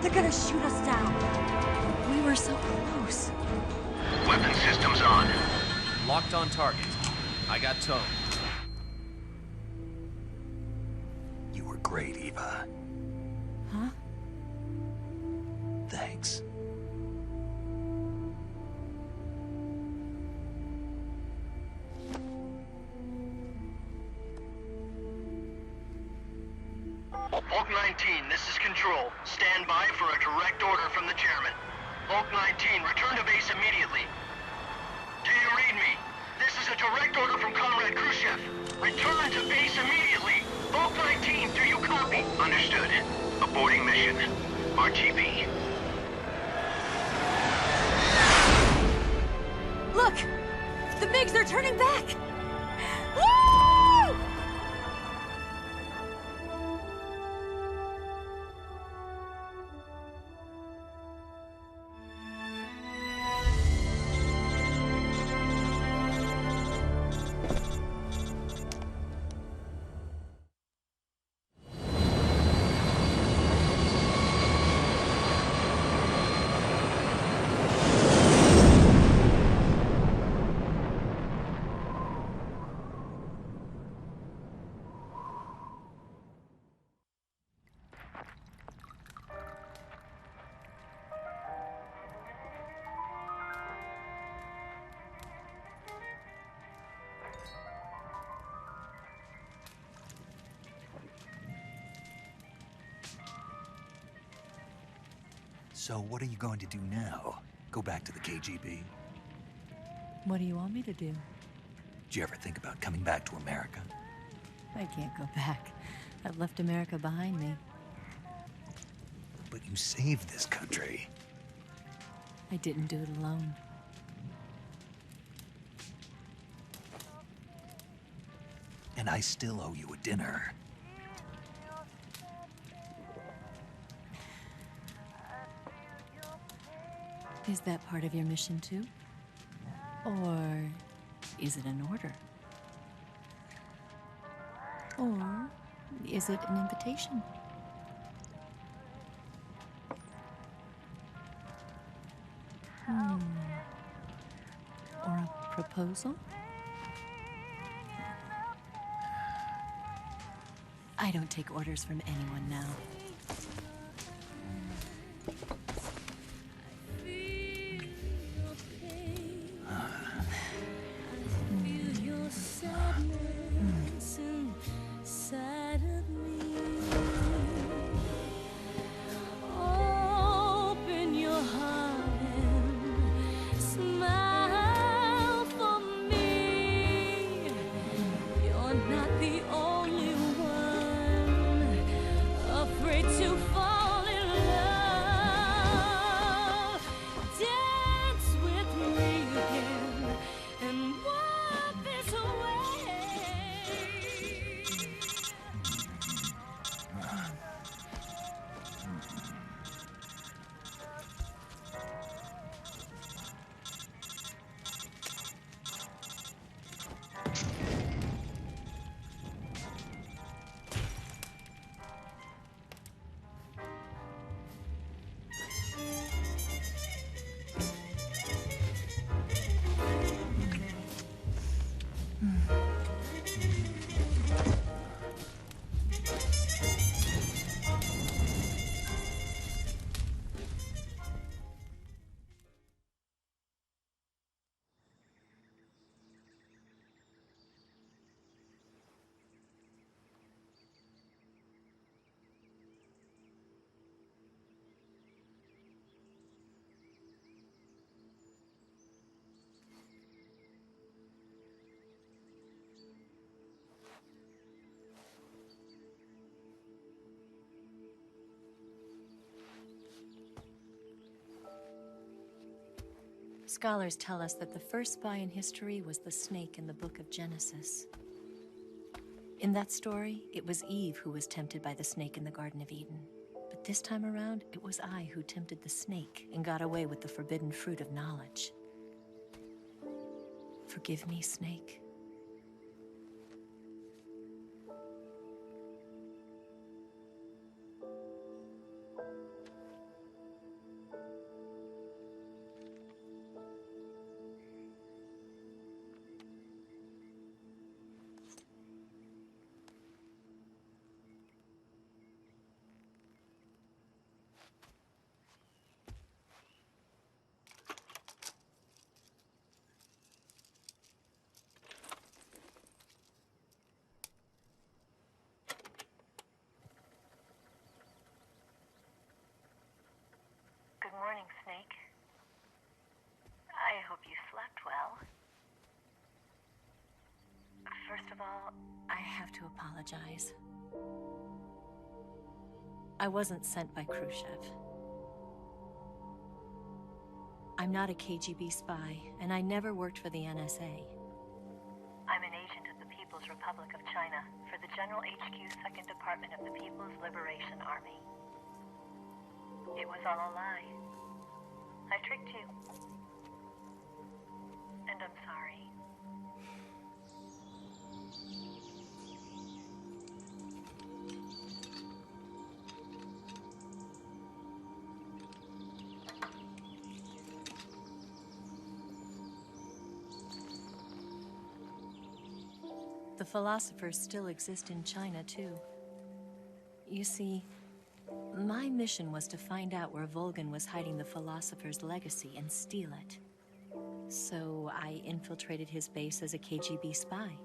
They're gonna shoot us down. We were so close. Weapon systems on. Locked on target. I got towed. You were great, Eva. Huh? Thanks. Hulk 19, this is Control. Stand by for a direct order from the chairman. Hulk 19, return to base immediately. Do you read me? This is a direct order from Comrade Khrushchev. Return to base immediately. Hulk 19, do you copy? Understood. Aborting mission. RTB. Look! The MiGs are turning back! Woo! So what are you going to do now? Go back to the KGB? What do you want me to do? Did you ever think about coming back to America? I can't go back. I've left America behind me. But you saved this country. I didn't do it alone. And I still owe you a dinner. Is that part of your mission too? Or is it an order? Or is it an invitation? Or a proposal? I don't take orders from anyone now. Inside of me. Open your heart and smile for me. You're not the only one afraid to fall in love. Dance with me again and walk this way. Scholars tell us that the first spy in history was the snake in the book of Genesis. In that story, it was Eve who was tempted by the snake in the Garden of Eden. But this time around, it was I who tempted the snake and got away with the forbidden fruit of knowledge. Forgive me, snake. Good morning, Snake. I hope you slept well. First of all, I have to apologize. I wasn't sent by Khrushchev. I'm not a KGB spy, and I never worked for the NSA. I'm an agent of the People's Republic of China for the General HQ 2nd Department of the People's Liberation Army. It was all a lie. I tricked you. And I'm sorry. The philosophers still exist in China, too. You see, my mission was to find out where Volgin was hiding the philosopher's legacy and steal it. So I infiltrated his base as a KGB spy.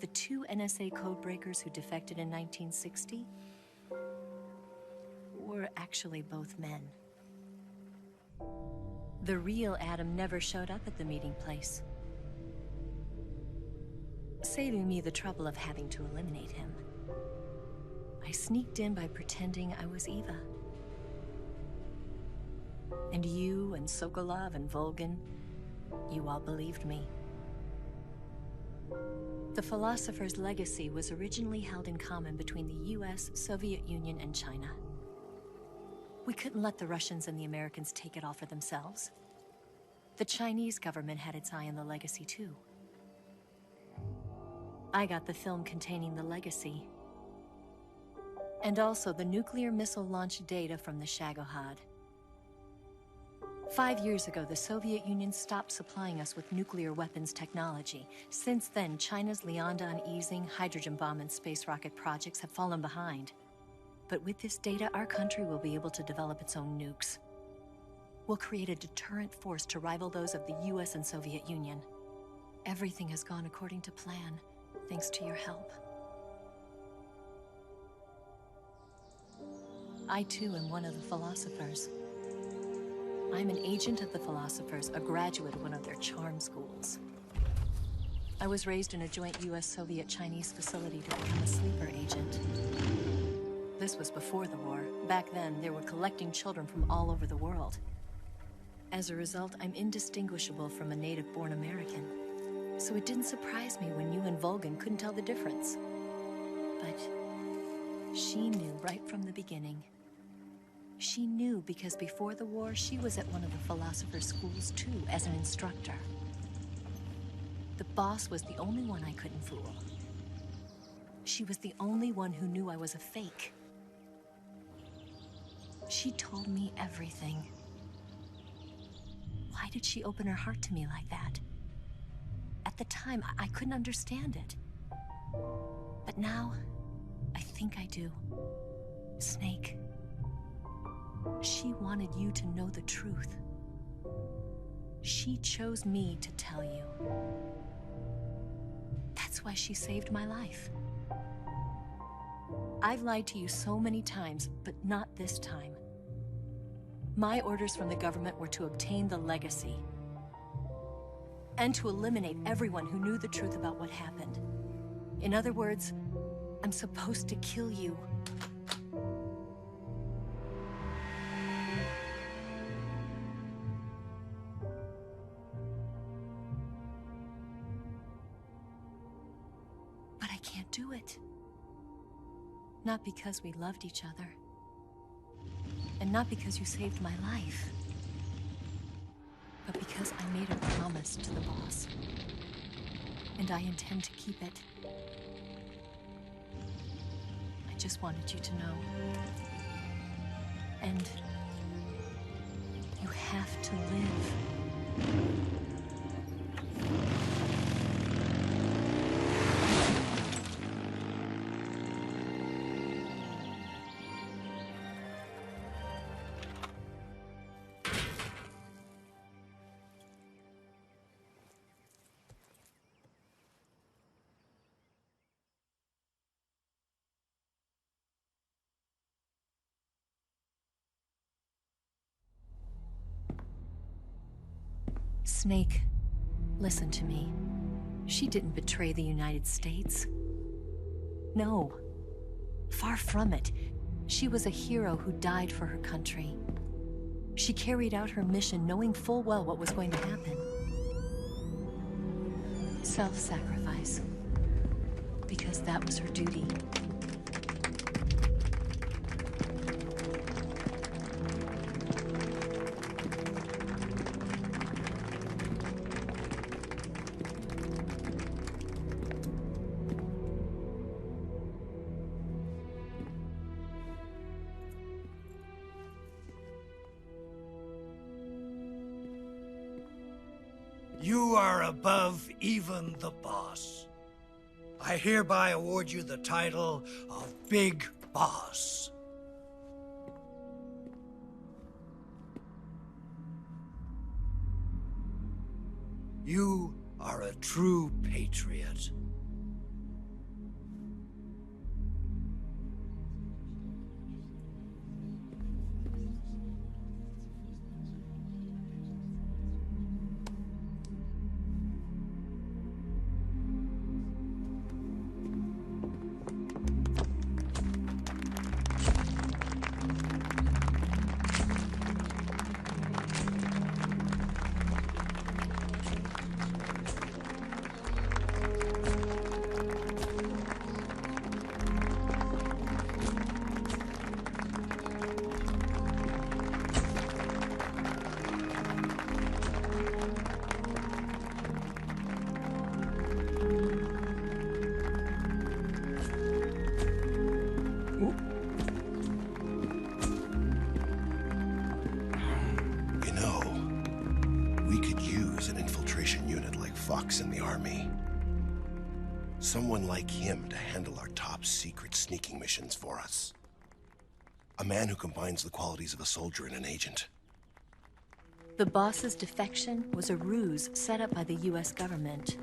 The two NSA codebreakers who defected in 1960 were actually both men. The real Adam never showed up at the meeting place, saving me the trouble of having to eliminate him. I sneaked in by pretending I was Eva. And you and Sokolov and Volgin, you all believed me. The philosopher's legacy was originally held in common between the US, Soviet Union, and China. We couldn't let the Russians and the Americans take it all for themselves. The Chinese government had its eye on the legacy, too. I got the film containing the legacy. And also the nuclear missile launch data from the Shagohod. 5 years ago, the Soviet Union stopped supplying us with nuclear weapons technology. Since then, China's Liaodong easing, hydrogen bomb, and space rocket projects have fallen behind. But with this data, our country will be able to develop its own nukes. We'll create a deterrent force to rival those of the US and Soviet Union. Everything has gone according to plan, thanks to your help. I too am one of the philosophers. I'm an agent of the philosophers, a graduate of one of their charm schools. I was raised in a joint US-Soviet-Chinese facility to become a sleeper agent. This was before the war. Back then, they were collecting children from all over the world. As a result, I'm indistinguishable from a native-born American. So it didn't surprise me when you and Volgan couldn't tell the difference. But she knew right from the beginning. She knew because before the war, she was at one of the philosopher's schools too, as an instructor. The boss was the only one I couldn't fool. She was the only one who knew I was a fake. She told me everything. Why did she open her heart to me like that? At the time, I couldn't understand it. But now, I think I do. Snake. She wanted you to know the truth. She chose me to tell you. That's why she saved my life. I've lied to you so many times, but not this time. My orders from the government were to obtain the legacy and to eliminate everyone who knew the truth about what happened. In other words, I'm supposed to kill you. But I can't do it. Not because we loved each other. And not because you saved my life. But because I made a promise to the boss. And I intend to keep it. I just wanted you to know. And you have to live. Snake, listen to me. She didn't betray the United States. No. Far from it. She was a hero who died for her country. She carried out her mission knowing full well what was going to happen. Self-sacrifice. Because that was her duty. You are above even the boss. I hereby award you the title of Big Boss. You are a true patriot. fox in the army. Someone like him to handle our top secret sneaking missions for us. A man who combines the qualities of a soldier and an agent. The boss's defection was a ruse set up by the US government.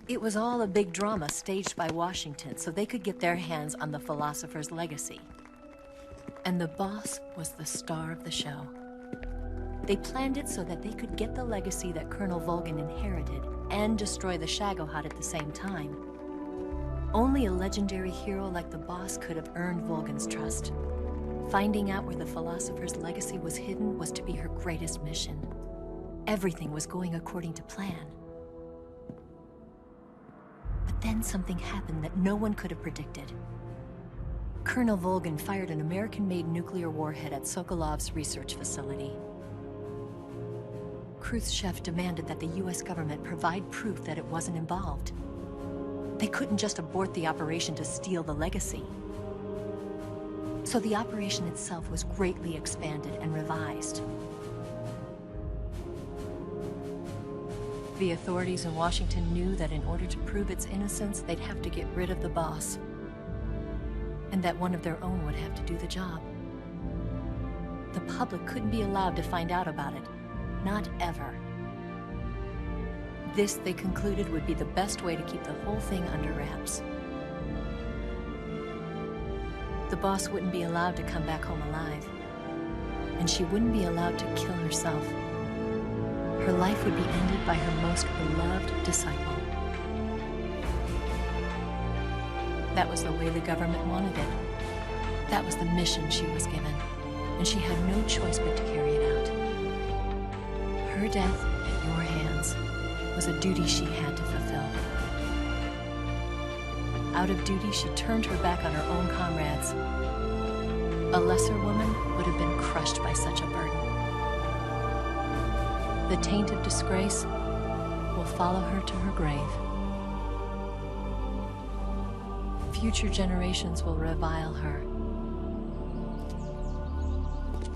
It was all a big drama staged by Washington so they could get their hands on the philosopher's legacy. And the boss was the star of the show. They planned it so that they could get the legacy that Colonel Volgin inherited and destroy the Shagohod at the same time. Only a legendary hero like the boss could have earned Volgin's trust. Finding out where the philosopher's legacy was hidden was to be her greatest mission. Everything was going according to plan. But then something happened that no one could have predicted. Colonel Volgin fired an American-made nuclear warhead at Sokolov's research facility. Khrushchev demanded that the US government provide proof that it wasn't involved. They couldn't just abort the operation to steal the legacy. So the operation itself was greatly expanded and revised. The authorities in Washington knew that in order to prove its innocence, they'd have to get rid of the boss. And that one of their own would have to do the job. The public couldn't be allowed to find out about it. Not ever. This, they concluded, would be the best way to keep the whole thing under wraps. The boss wouldn't be allowed to come back home alive. And she wouldn't be allowed to kill herself. Her life would be ended by her most beloved disciple. That was the way the government wanted it. That was the mission she was given. And she had no choice but to carry it out. Her death at your hands was a duty she had to fulfill. Out of duty, she turned her back on her own comrades. A lesser woman would have been crushed by such a burden. The taint of disgrace will follow her to her grave. Future generations will revile her.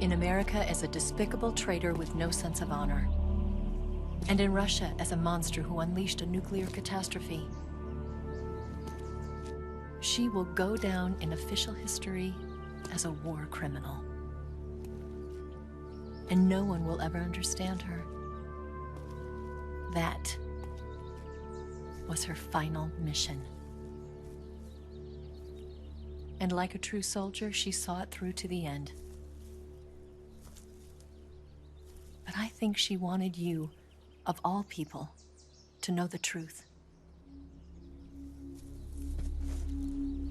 In America as a despicable traitor with no sense of honor. And in Russia as a monster who unleashed a nuclear catastrophe. She will go down in official history as a war criminal. And no one will ever understand her. That was her final mission. And like a true soldier, she saw it through to the end. But I think she wanted you, of all people, to know the truth.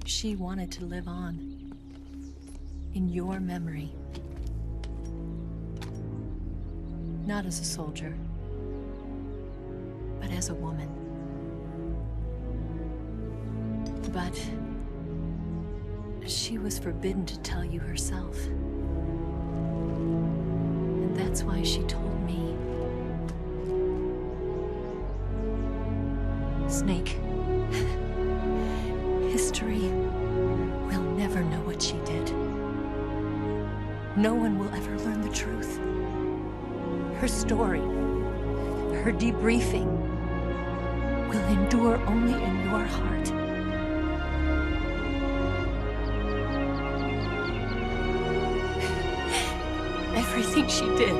She wanted to live on, in your memory. Not as a soldier, but as a woman. But she was forbidden to tell you herself. And that's why she told me. Snake, history will never know what she did. No one will ever learn the truth. Her story, her debriefing, will endure only in your heart. Everything she did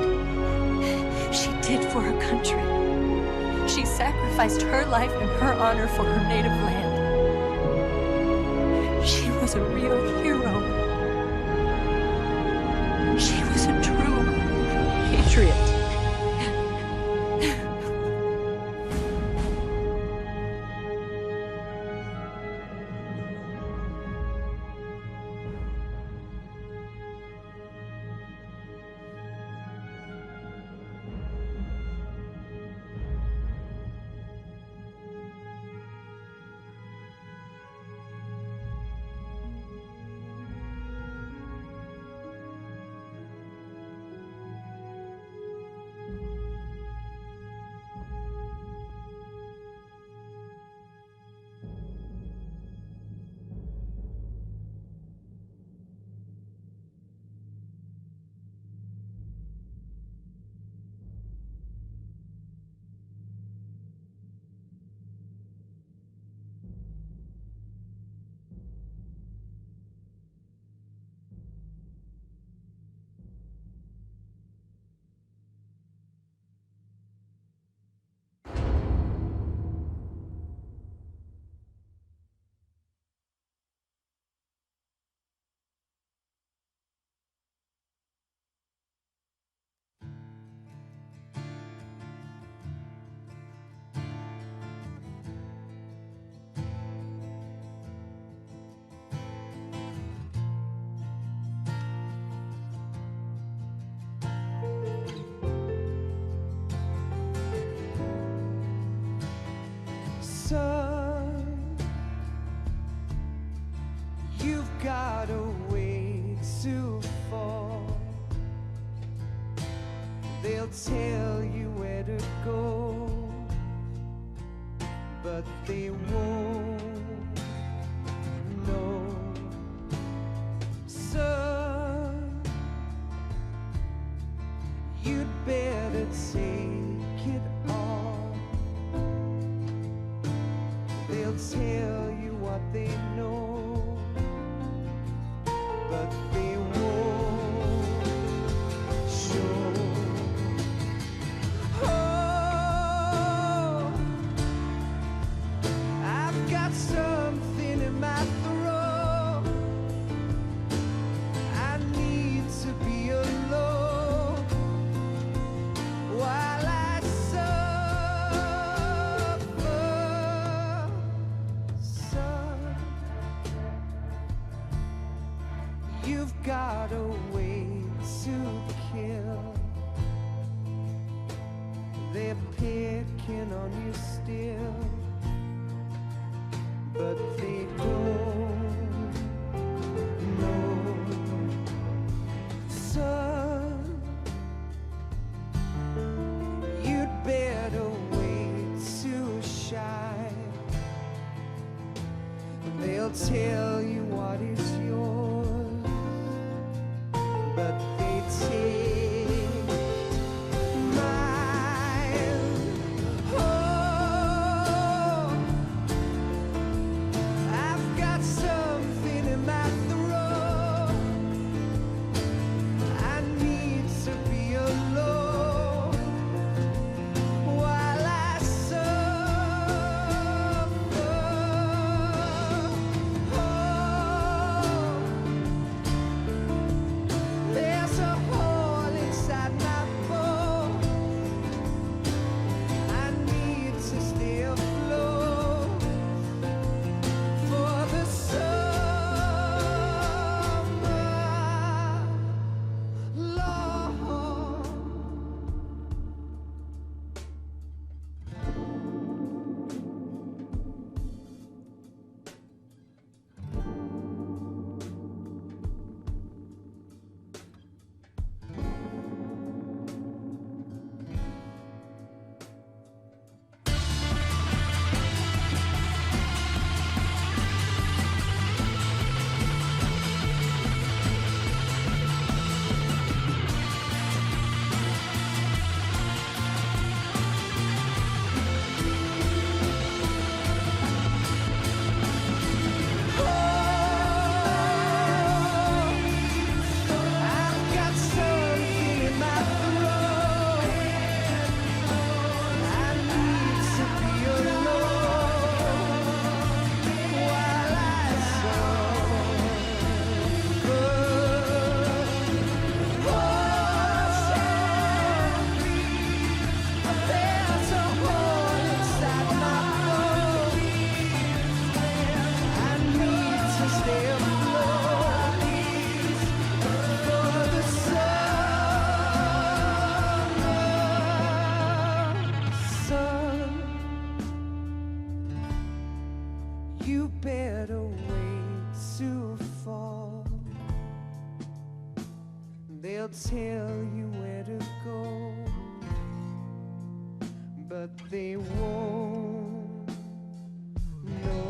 for her country. She sacrificed her life and her honor for her native land. She was a real hero. She was a true patriot. Son, you've got a way to fall. They'll tell you where to go, but they won't know. Son, you'd better take it all. They'll tell you what they know, but they won't show. Oh, I've got something in my throat. I need to be alone while I suffer. Son, you've got a way to kill. They're picking on you still, but they don't know. Son, you'd better wait to shine. They'll tell you what is yours, but they take mine. Oh, I've got something in my throat. I need to be alone while I suffer. Oh, there's a hole inside my bones. I need to stay afloat for the summer, Lord. I've got something in my throat. I need to be alone while I suffer. Oh, there's a hole inside my bones. I need to stay afloat for the summer. Son, you better wait to fall. They'll tell you where to go, but they won't know.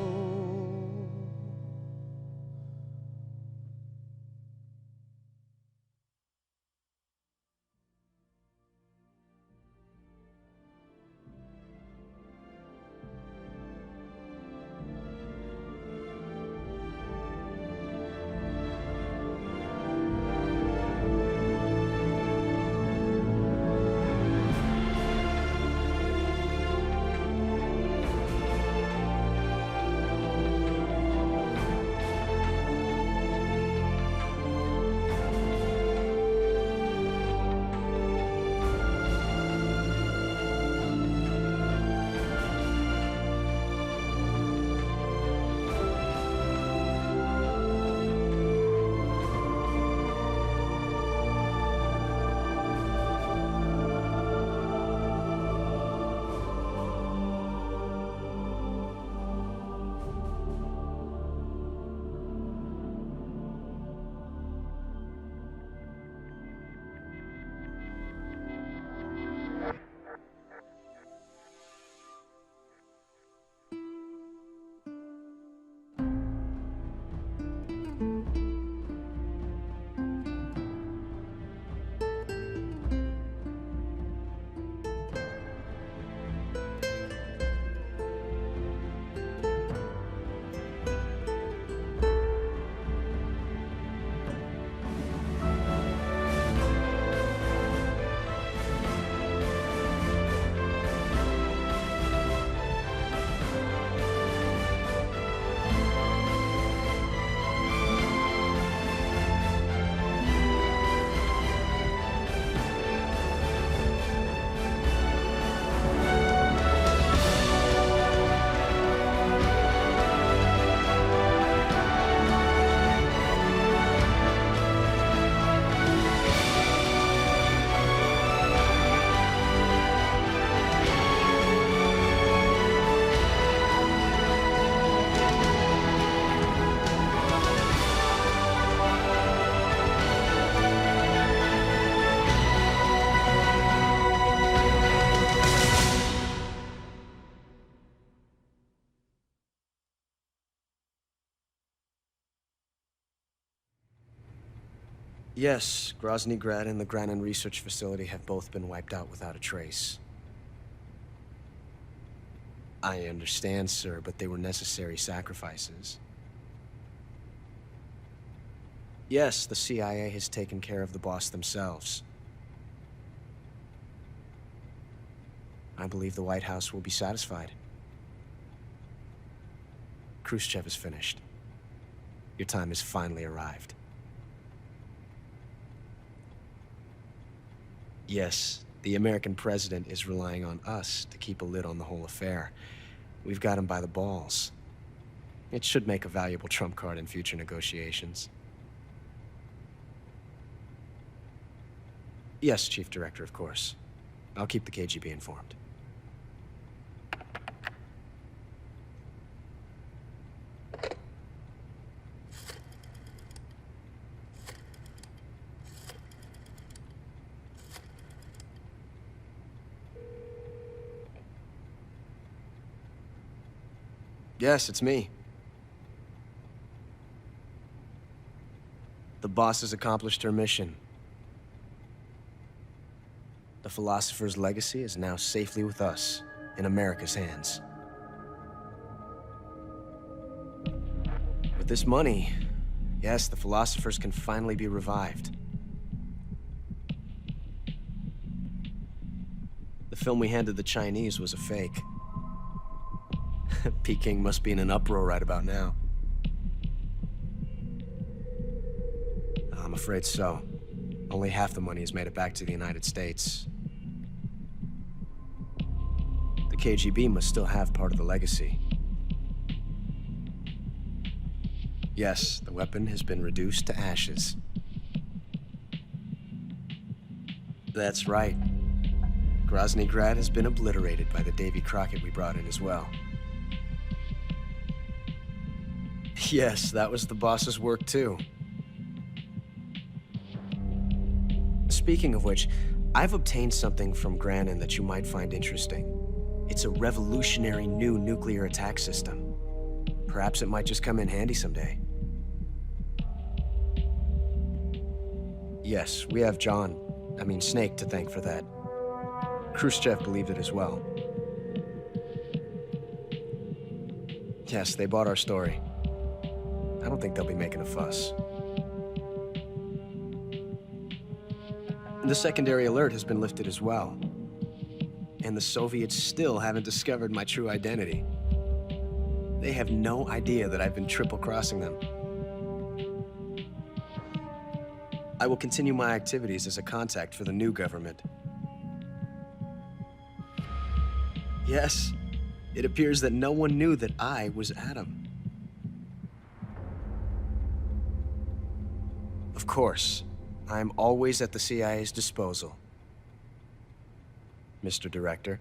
Yes, Grozny Grad and the Granin Research Facility have both been wiped out without a trace. I understand, sir, but they were necessary sacrifices. Yes, the CIA has taken care of the boss themselves. I believe the White House will be satisfied. Khrushchev is finished. Your time has finally arrived. Yes, the American president is relying on us to keep a lid on the whole affair. We've got him by the balls. It should make a valuable trump card in future negotiations. Yes, Chief Director, of course. I'll keep the KGB informed. Yes, it's me. The boss has accomplished her mission. The philosopher's legacy is now safely with us, in America's hands. With this money, yes, the philosophers can finally be revived. The film we handed the Chinese was a fake. Peking must be in an uproar right about now. I'm afraid so. Only half the money has made it back to the United States. The KGB must still have part of the legacy. Yes, the weapon has been reduced to ashes. That's right. Grozny Grad has been obliterated by the Davy Crockett we brought in as well. Yes, that was the boss's work too. Speaking of which, I've obtained something from Granin that you might find interesting. It's a revolutionary new nuclear attack system. Perhaps it might just come in handy someday. Yes, we have Snake to thank for that. Khrushchev believed it as well. Yes, they bought our story. I don't think they'll be making a fuss. The secondary alert has been lifted as well. And the Soviets still haven't discovered my true identity. They have no idea that I've been triple-crossing them. I will continue my activities as a contact for the new government. Yes, it appears that no one knew that I was Adam. Of course, I'm always at the CIA's disposal, Mr. Director.